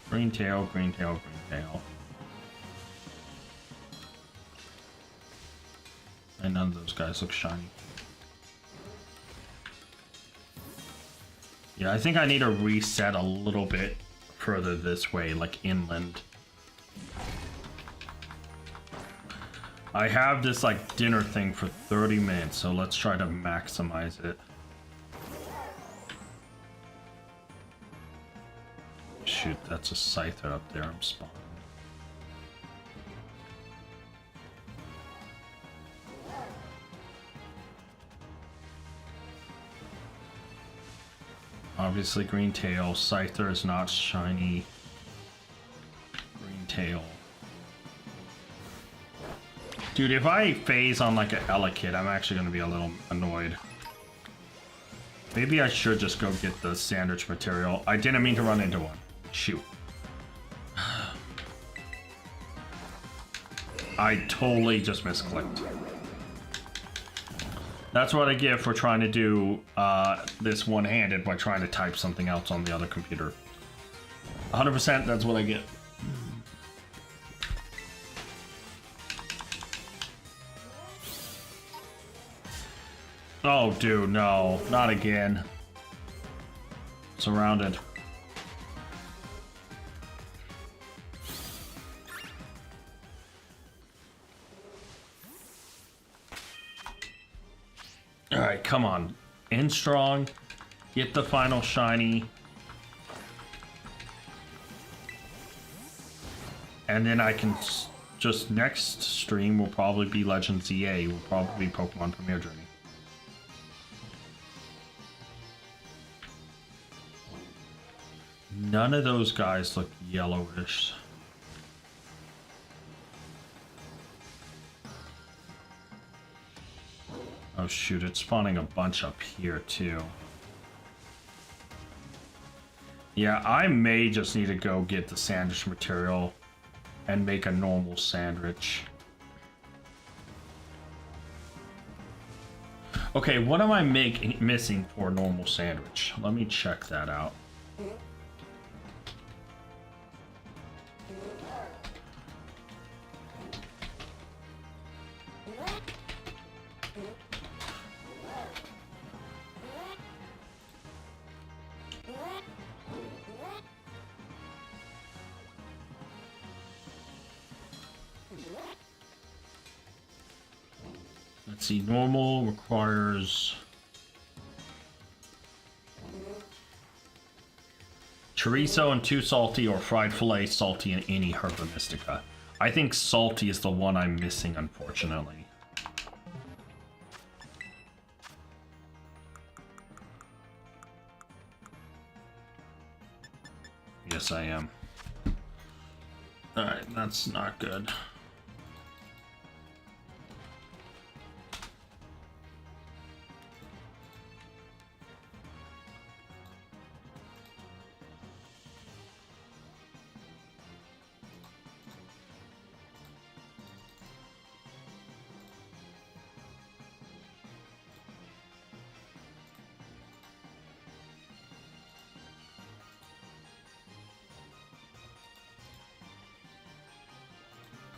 Speaker 1: Green tail, green tail, green tail. And none of those guys look shiny. Yeah, I think I need to reset a little bit further this way, like inland. I have this like dinner thing for 30 minutes, so let's try to maximize it. Shoot, that's a Scyther up there I'm spawning. Obviously green tail. Scyther is not shiny. Green tail. Dude, if I phase on like an Elekid, I'm actually going to be a little annoyed. Maybe I should just go get the sandwich material. I didn't mean to run into one. Shoot. I totally just misclicked. That's what I get for trying to do this one-handed by trying to type something else on the other computer. 100%, that's what I get. Oh, dude, no. Not again. Surrounded. Alright, come on. end strong, get the final shiny, and then I can just next stream will probably be Legend ZA, will probably be Pokemon Premier Journey. None of those guys look yellowish. Oh shoot, it's spawning a bunch up here too. Yeah, I may just need to go get the sandwich material and make a normal sandwich. Okay, what am I missing for a normal sandwich? Let me check that out. Let's see, normal requires chorizo and 2 salty, or fried filet salty and any Herba Mystica. I think salty is the one I'm missing, unfortunately. Yes, I am. Alright, that's not good.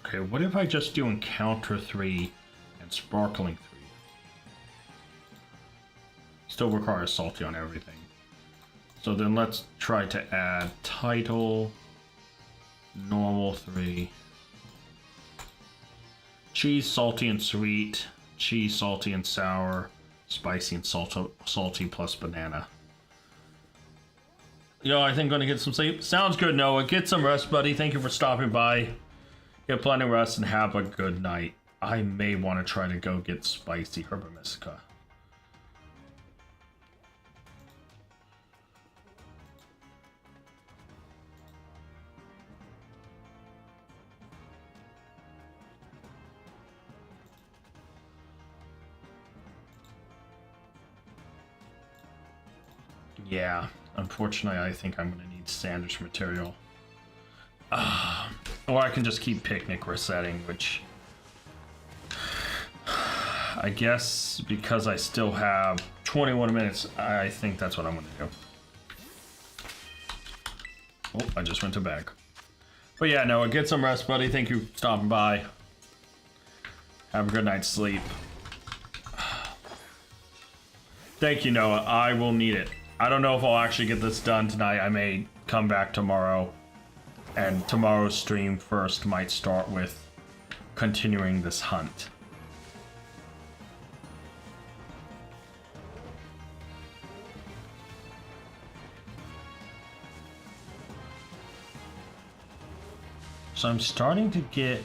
Speaker 1: Okay, what if I just do Encounter 3 and Sparkling 3? Still requires salty on everything. So then let's try to add Title, Normal 3, Cheese, Salty and Sweet, Cheese, Salty and Sour, Spicy and Salty plus Banana. Yo, I think I'm gonna get some sleep. Sounds good, Noah. Get some rest, buddy. Thank you for stopping by. Get plenty of rest and have a good night. I may want to try to go get spicy Herba Mystica. Yeah, unfortunately, I think I'm going to need sandwich material. Or I can just keep picnic resetting, which I guess because I still have 21 minutes, I think that's what I'm going to do. Oh, I just went to bed. But yeah, Noah, get some rest, buddy. Thank you for stopping by. Have a good night's sleep. Thank you, Noah. I will need it. I don't know if I'll actually get this done tonight. I may come back tomorrow. And tomorrow's stream first might start with continuing this hunt. So I'm starting to get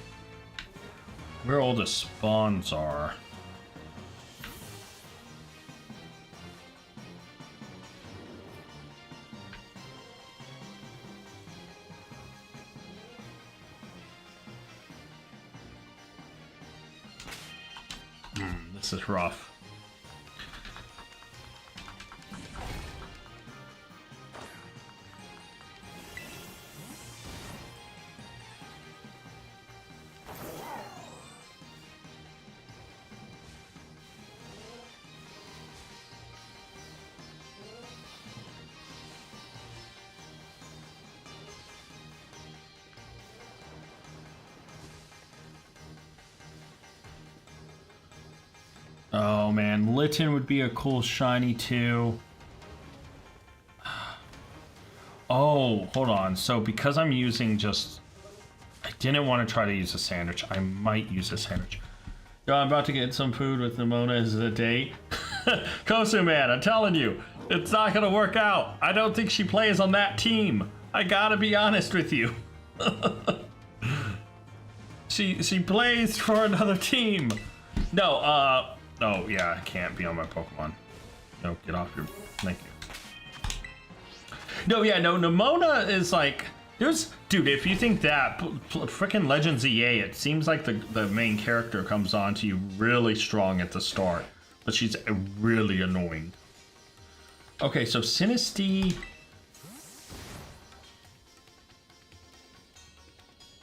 Speaker 1: where all the spawns are. This is rough. Oh man, Litten would be a cool shiny too. Oh, hold on. So because I'm using just... I didn't want to try to use a sandwich. I might use a sandwich. Yo, I'm about to get some food with Nimona as a date. Kosu, man, I'm telling you, it's not gonna work out. I don't think she plays on that team. I gotta be honest with you. She plays for another team. No, oh yeah, I can't be on my Pokemon. No, get off your, thank you. No, yeah, no, Nemona is like, dude, if you think that, freaking Legends EA, it seems like the main character comes on to you really strong at the start, but she's really annoying. Okay, so Sinistea.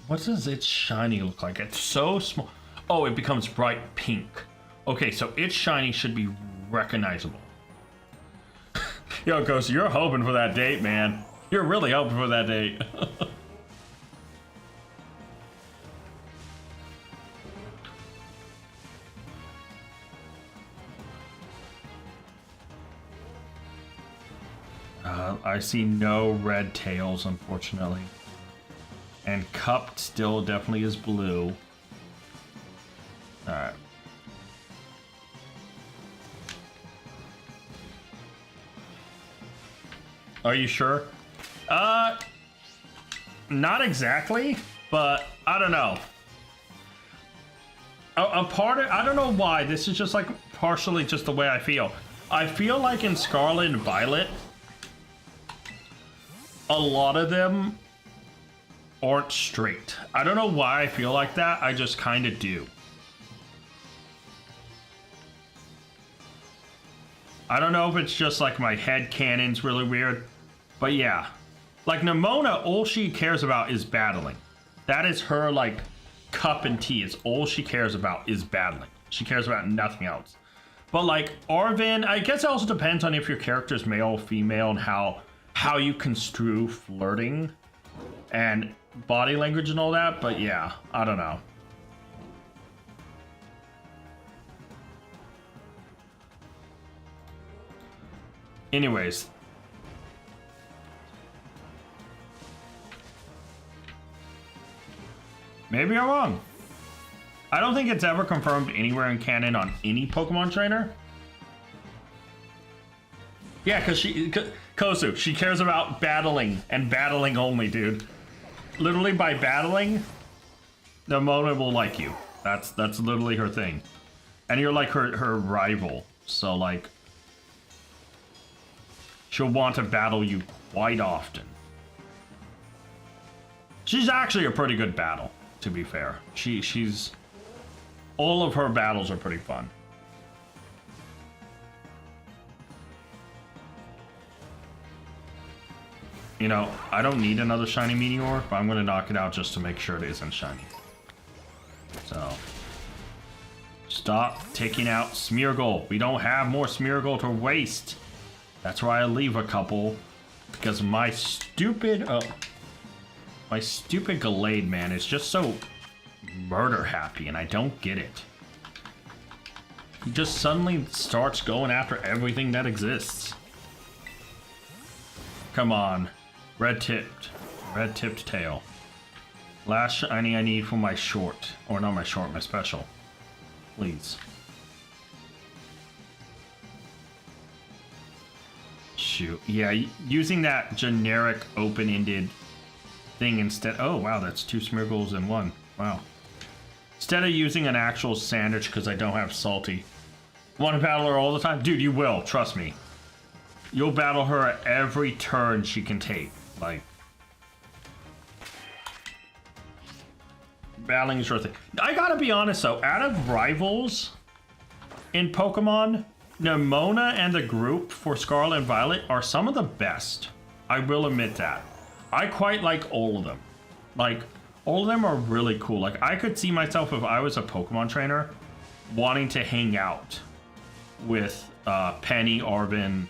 Speaker 1: What does its shiny look like? It's so small. Oh, it becomes bright pink. Okay, so its shiny should be recognizable. Yo, Ghost, you're hoping for that date, man. You're really hoping for that date. I see no red tails, unfortunately. And Cup still definitely is blue. Alright. Are you sure? Not exactly, but I don't know. A part of, I don't know why, this is just like partially just the way I feel. I feel like in Scarlet and Violet, a lot of them aren't straight. I don't know why I feel like that, I just kind of do. I don't know if it's just like my head canon's really weird, but yeah. Like Nemona, all she cares about is battling. That is her like cup and tea, is all she cares about is battling. She cares about nothing else. But like Arven, I guess it also depends on if your character is male or female and how you construe flirting and body language and all that, but yeah, I don't know. Anyways. Maybe I'm wrong. I don't think it's ever confirmed anywhere in canon on any Pokemon trainer. Yeah, because Kosu, she cares about battling and battling only, dude. Literally by battling, Nemona will like you. That's literally her thing. And you're like her rival. So like, she'll want to battle you quite often. She's actually a pretty good battle, to be fair. She's all of her battles are pretty fun. You know, I don't need another shiny Meteor, but I'm gonna knock it out just to make sure it isn't shiny. So, stop taking out Smeargle. We don't have more Smeargle to waste. That's why I leave a couple, because my stupid Gallade, man, is just so murder happy, and I don't get it. He just suddenly starts going after everything that exists. Come on. Red-tipped tail. Last shiny I need for my short. Or not my short, my special. Please. Shoot. Yeah, using that generic open-ended thing instead. Oh, wow, that's 2 Smeargles in one. Wow. Instead of using an actual sandwich because I don't have Salty. Want to battle her all the time? Dude, you will. Trust me. You'll battle her at every turn she can take. Like, battling is your thing. I gotta be honest though, out of rivals in Pokemon, Nemona and the group for Scarlet and Violet are some of the best. I will admit that. I quite like all of them. Like, all of them are really cool. Like, I could see myself, if I was a Pokemon trainer, wanting to hang out with Penny, Arven,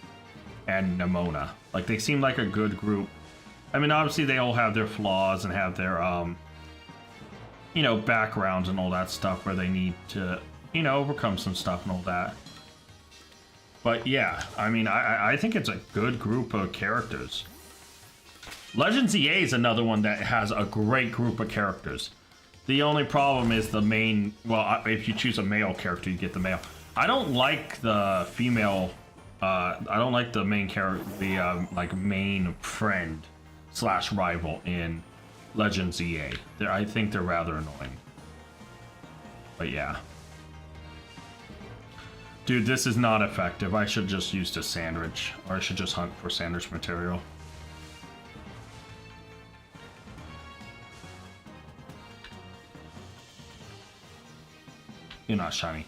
Speaker 1: and Nemona. Like, they seem like a good group. I mean, obviously they all have their flaws and have their, you know, backgrounds and all that stuff where they need to, you know, overcome some stuff and all that. But yeah, I mean, I think it's a good group of characters. Legends EA is another one that has a great group of characters. The only problem is the main, well, if you choose a male character, you get the male. I don't like the female. I don't like the main character, the like main friend slash rival in Legends EA. I think they're rather annoying. But yeah. Dude, this is not effective. I should just use the sandwich, or I should just hunt for sandwich material. You're not shiny.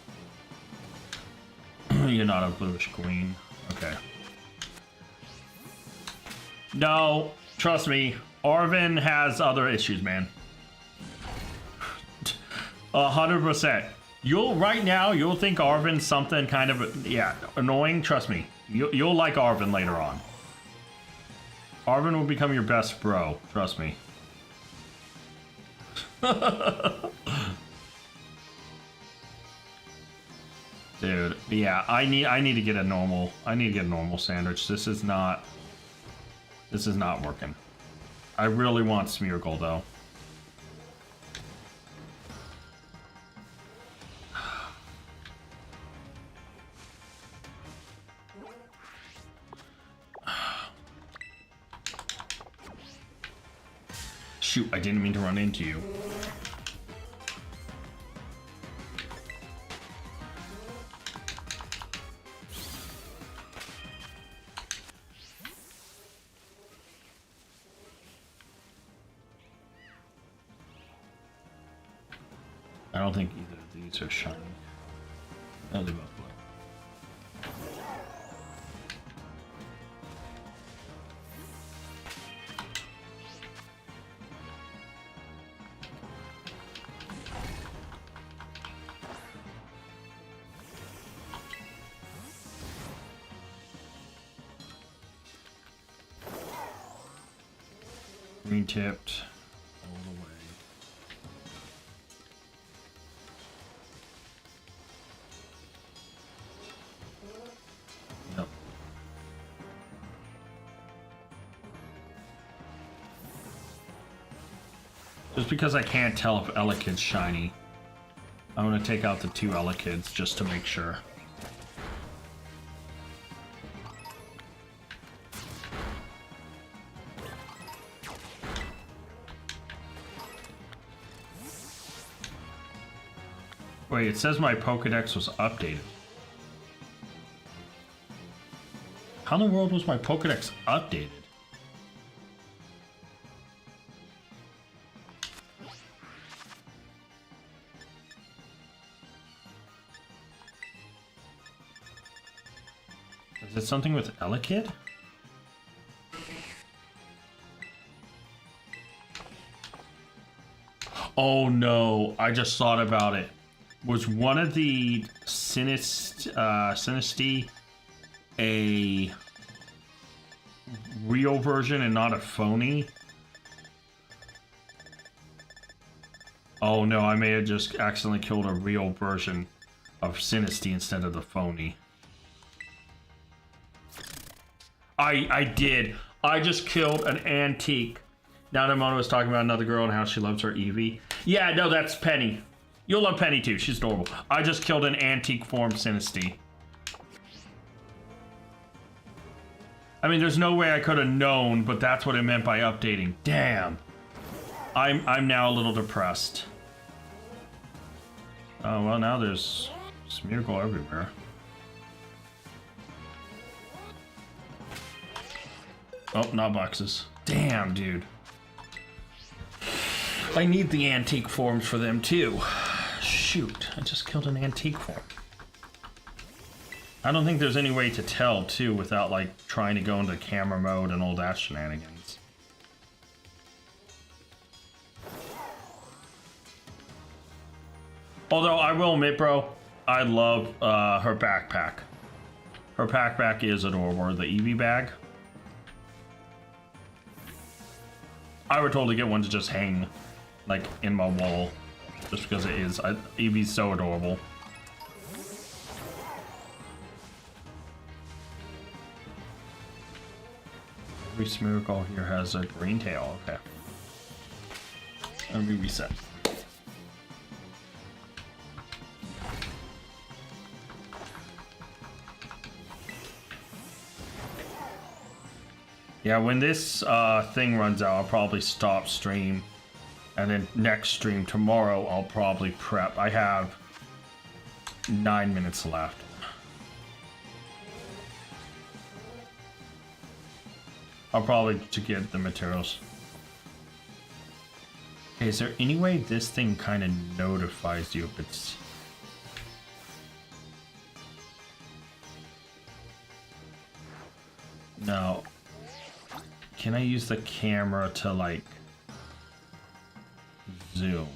Speaker 1: You're not a bluish green. Okay. No, trust me. Arvin has other issues, man. 100%. Right now, you'll think Arvin's something kind of, yeah, annoying. Trust me. You'll like Arvin later on. Arvin will become your best bro. Trust me. Dude, yeah, I need to get a normal. I need to get a normal sandwich. This is not working. I really want Smeargle though. Shoot, I didn't mean to run into you. I don't think either of these are shiny. No, they both look. Green tipped all the way. Yep. Just because I can't tell if Elekid's shiny, I'm gonna take out the two Elekids just to make sure. Wait, it says my Pokedex was updated. How in the world was my Pokedex updated? Is it something with Elekid? Oh no, I just thought about it. Was one of the Sinistea a real version and not a phony? Oh no, I may have just accidentally killed a real version of Sinistea instead of the phony. I did. I just killed an antique. Now that Mona was talking about another girl and how she loves her Eevee. Yeah, no, that's Penny. You'll love Penny too. She's adorable. I just killed an antique form Sinistea. I mean, there's no way I could have known, but that's what it meant by updating. Damn. I'm now a little depressed. Oh, well, now there's Smeargle everywhere. Oh, not boxes. Damn, dude. I need the antique forms for them too. Shoot, I just killed an antique form. I don't think there's any way to tell too without like trying to go into camera mode and all that shenanigans. Although I will admit, bro, I love her backpack. Her backpack is adorable. The Eevee bag. I would totally get one to just hang, like, in my wall, just because it is. Eevee's so adorable. Every Smeargle here has a green tail. Okay. Let me reset. Yeah, when this thing runs out, I'll probably stop stream. And then next stream tomorrow, I'll probably prep. I have 9 minutes left. I'll probably to get the materials. Okay, is there any way this thing kind of notifies you if it's... No. Can I use the camera to like zoom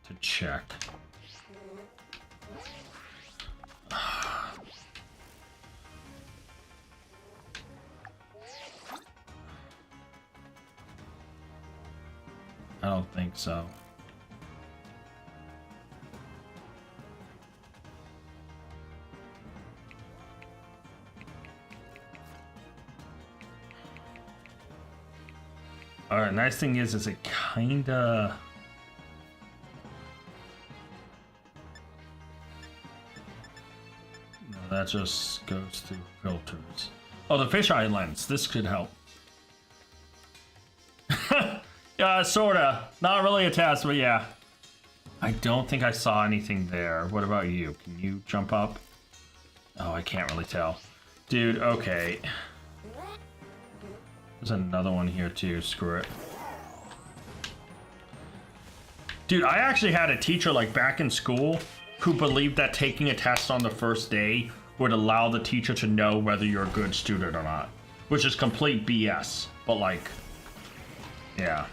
Speaker 1: to check? I don't think so. Alright, nice thing is it kinda... No, that just goes through filters. Oh, the fisheye lens. This could help. Yeah, sorta. Not really a test, but yeah. I don't think I saw anything there. What about you? Can you jump up? Oh, I can't really tell. Dude, okay. There's another one here too, screw it. Dude, I actually had a teacher like back in school who believed that taking a test on the first day would allow the teacher to know whether you're a good student or not. Which is complete BS, but like, yeah.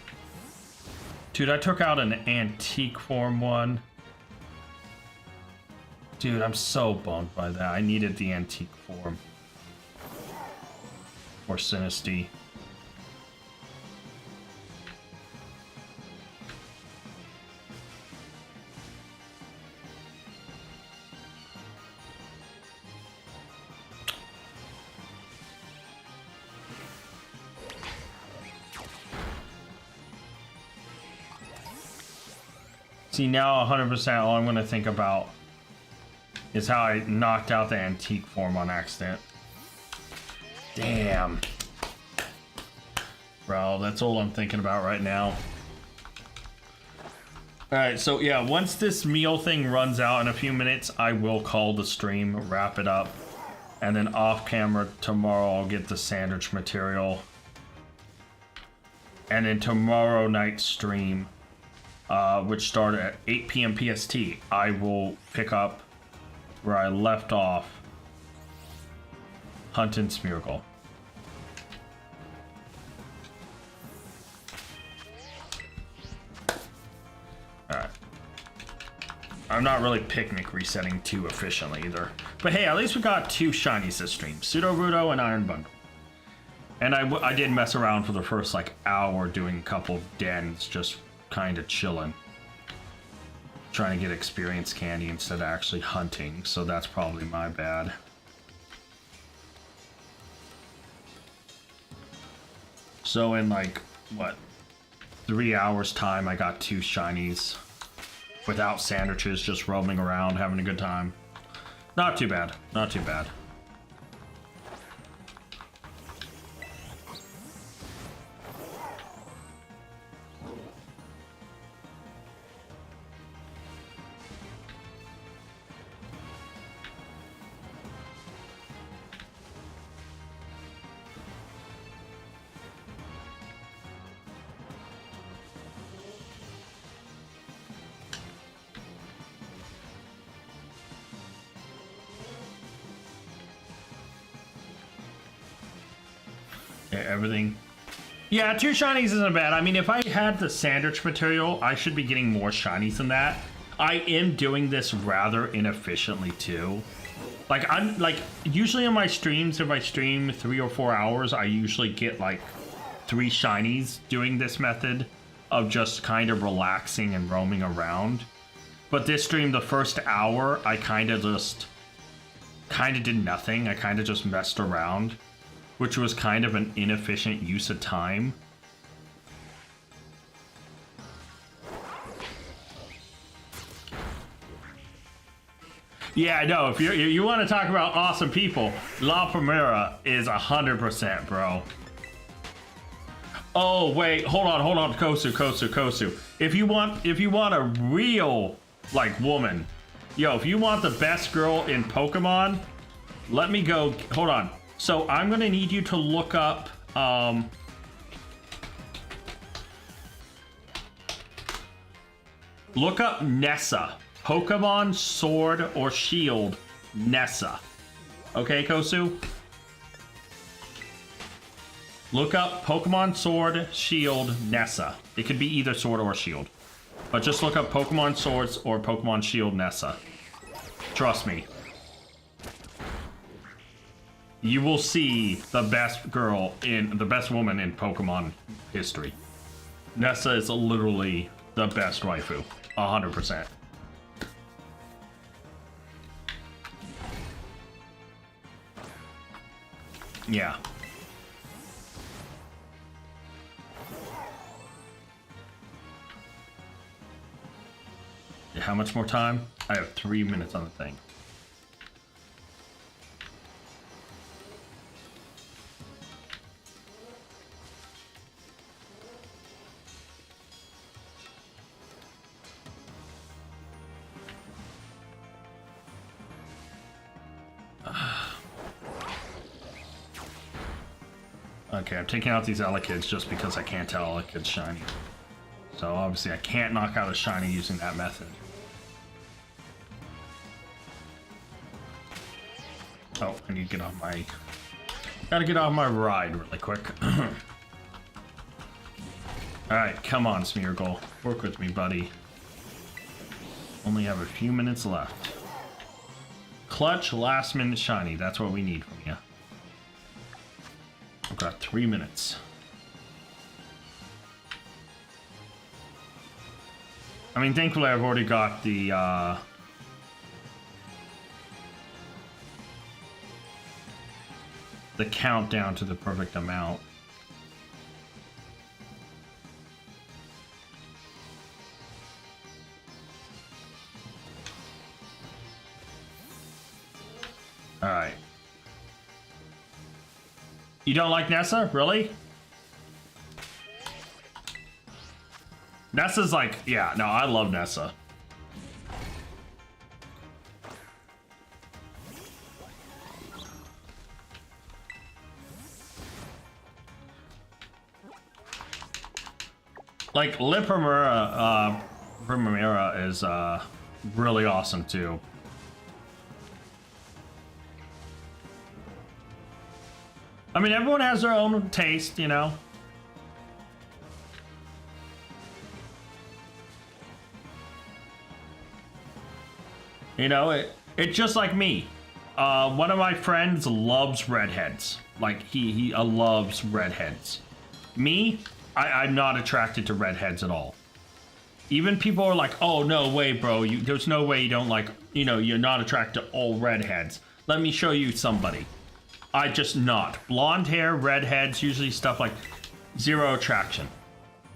Speaker 1: Dude, I took out an antique form one. Dude, I'm so bummed by that. I needed the antique form. Or Sinisty. See, now 100% all I'm going to think about is how I knocked out the antique form on accident. Damn. Bro, that's all I'm thinking about right now. Alright, so yeah, once this meal thing runs out in a few minutes, I will call the stream, wrap it up, and then off camera tomorrow I'll get the sandwich material. And then tomorrow night's stream, which started at 8 p.m. PST, I will pick up where I left off, Hunt and Smeargle. Alright. I'm not really picnic resetting too efficiently either. But hey, at least we got 2 shinies this stream. Pseudo-Rudo and Iron Bundle. And I did mess around for the first like hour doing a couple dens, just kind of chilling. Trying to get experience candy instead of actually hunting, so that's probably my bad. So in like, what, 3 hours time I got 2 shinies. Without sandwiches, just roaming around, having a good time. Not too bad, not too bad. Everything. Yeah, 2 shinies isn't bad. I mean, if I had the sandwich material, I should be getting more shinies than that. I am doing this rather inefficiently too. Like, I'm like, usually on my streams, if I stream 3 or 4 hours, I usually get like 3 shinies doing this method of just kind of relaxing and roaming around. But this stream, the first hour, I kind of did nothing. I kind of just messed around, which was kind of an inefficient use of time. Yeah, no, if you want to talk about awesome people, La Primera is 100%, bro. Oh, wait, hold on, Kosu. If you want a real, like, woman, yo, if you want the best girl in Pokemon, let me go, hold on. So I'm gonna need you to look up, look up Nessa. Pokemon Sword or Shield Nessa. Okay, Kosu? Look up Pokemon Sword Shield Nessa. It could be either Sword or Shield. But just look up Pokemon Swords or Pokemon Shield Nessa. Trust me. You will see the best woman in Pokemon history. Nessa is literally the best waifu. 100%. Yeah. How much more time? I have 3 minutes on the thing. Okay, I'm taking out these Elekid's just because I can't tell Elekid's shiny. So obviously I can't knock out a shiny using that method. Oh, I need to get off my... Gotta get off my ride really quick. Alright, come on, Smeargle. Work with me, buddy. Only have a few minutes left. Clutch, last minute shiny. That's what we need from you. I've got 3 minutes. I mean, thankfully I've already got the countdown to the perfect amount. All right. You don't like Nessa? Really? Nessa's like, yeah, no, I love Nessa. Like, Primera is really awesome too. I mean, everyone has their own taste, you know? You know, it's just like me. One of my friends loves redheads. Like, he loves redheads. Me, I'm not attracted to redheads at all. Even people are like, oh, no way, bro. There's no way you don't like, you know, you're not attracted to all redheads. Let me show you somebody. I just not. Blonde hair, redheads, usually stuff like zero attraction.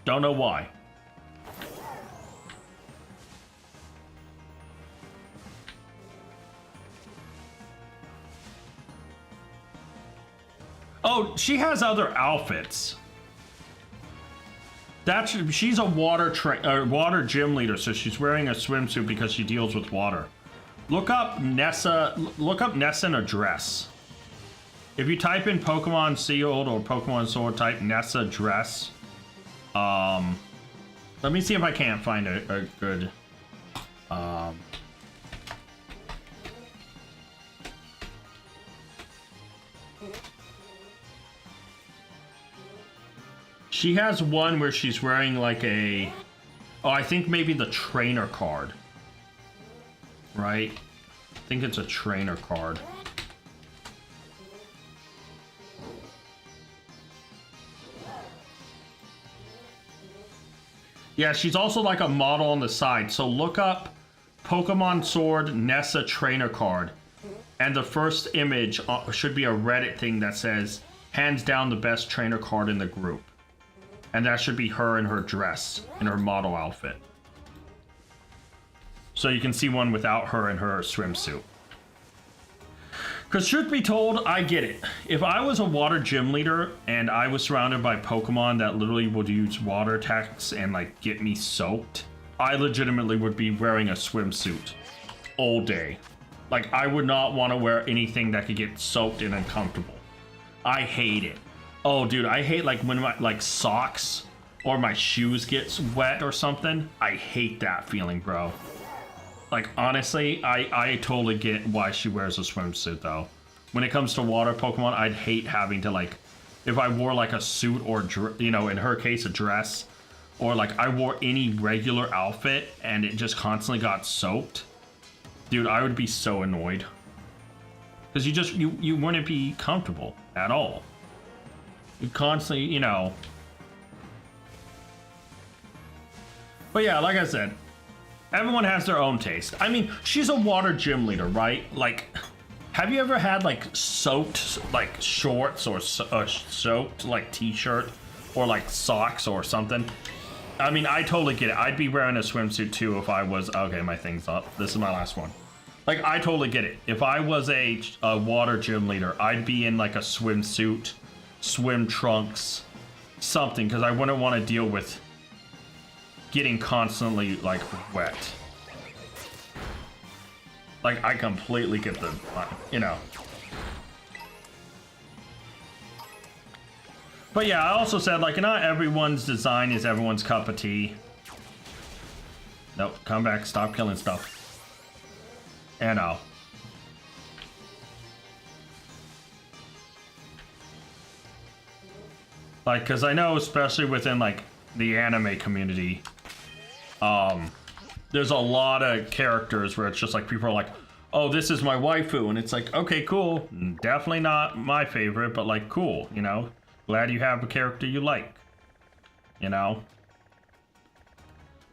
Speaker 1: Don't know why. Oh, she has other outfits. She's a water gym leader, so she's wearing a swimsuit because she deals with water. Look up Nessa in a dress. If you type in Pokemon Shield or Pokemon Sword, type Nessa dress. Let me see if I can't find a good She has one where she's wearing like a... Oh, I think maybe the trainer card. Right? I think it's a trainer card. Yeah, she's also like a model on the side. So look up Pokemon Sword Nessa trainer card. And the first image should be a Reddit thing that says, hands down the best trainer card in the group. And that should be her in her dress, in her model outfit. So you can see one without her in her swimsuit. Because truth be told, I get it. If I was a water gym leader and I was surrounded by Pokemon that literally would use water attacks and like get me soaked, I legitimately would be wearing a swimsuit all day. Like, I would not want to wear anything that could get soaked and uncomfortable. I hate it. Oh, dude, I hate like when my like socks or my shoes get wet or something. I hate that feeling, bro. Like, honestly, I totally get why she wears a swimsuit, though. When it comes to water Pokemon, I'd hate having to, like, if I wore, like, a suit or, you know, in her case, a dress, or, like, I wore any regular outfit and it just constantly got soaked, dude, I would be so annoyed. Because you wouldn't be comfortable at all. You constantly, you know. But yeah, like I said, everyone has their own taste. I mean, she's a water gym leader, right? Like, have you ever had like soaked like shorts or soaked like t-shirt or like socks or something? I mean, I totally get it. I'd be wearing a swimsuit too if I was, okay, my thing's up. This is my last one. Like, I totally get it. If I was a water gym leader, I'd be in like a swimsuit, swim trunks, something, because I wouldn't want to deal with getting constantly like wet. Like, I completely get the, you know. But yeah, I also said, like, not everyone's design is everyone's cup of tea. Nope, come back, stop killing stuff. And like, because I know, especially within like the anime community, there's a lot of characters where it's just like people are like, oh, this is my waifu, and it's like, okay, cool, definitely not my favorite, but like, cool, you know, glad you have a character you like, you know.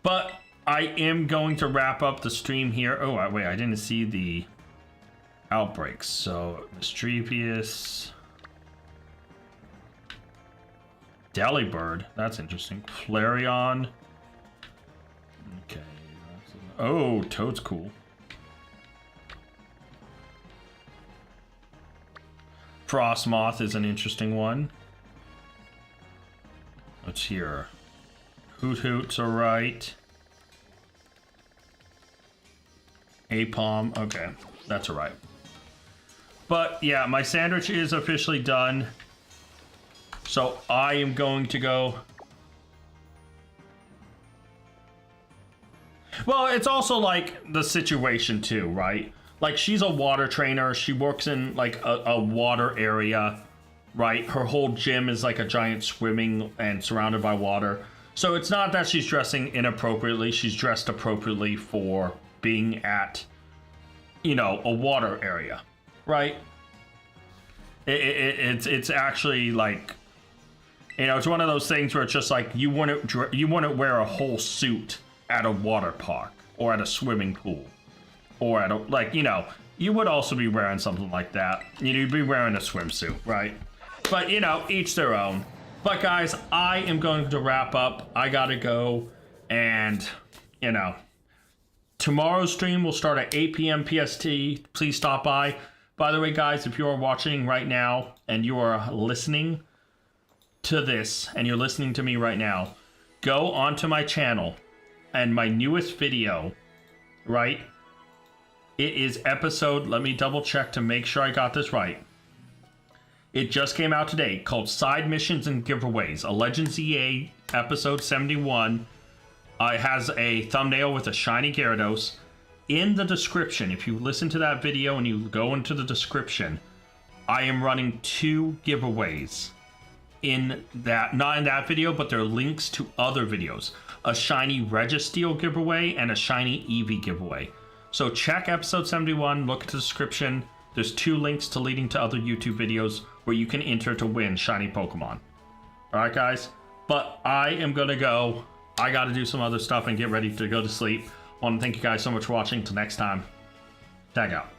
Speaker 1: But I am going to wrap up the stream here. Oh, wait, I didn't see the outbreaks. So, Mischievous, Delibird, that's interesting. Flareon. Okay. Oh, Toad's cool. Frostmoth is an interesting one. Let's hear. Hoot Hoot's alright. Apom, okay, that's alright. But yeah, my sandwich is officially done. So I am going to go. Well, it's also like the situation too, right? Like, she's a water trainer. She works in like a water area, right? Her whole gym is like a giant swimming and surrounded by water. So it's not that she's dressing inappropriately. She's dressed appropriately for being at, you know, a water area, right? It's actually like, you know, it's one of those things where it's just like you wouldn't wear a whole suit at a water park or at a swimming pool or at a, like, you know, you would also be wearing something like that. You'd be wearing a swimsuit, right? But, you know, each their own. But guys, I am going to wrap up. I gotta go, and, you know, tomorrow's stream will start at 8 p.m. PST. Please stop by. By the way, guys, if you are watching right now and you are listening to this and you're listening to me right now, go onto my channel and my newest video, right? It is episode, let me double check to make sure I got this right. It just came out today, called Side Missions and Giveaways, a Legends EA episode 71. It has a thumbnail with a shiny Gyarados. In the description, if you listen to that video and you go into the description, I am running 2 giveaways in that, not in that video, but they're links to other videos. A shiny Registeel giveaway and a shiny Eevee giveaway. So check episode 71, look at the description. There's 2 links to leading to other YouTube videos where you can enter to win shiny Pokemon. Alright guys, but I am gonna go. I gotta do some other stuff and get ready to go to sleep. I want to thank you guys so much for watching. Till next time, tag out.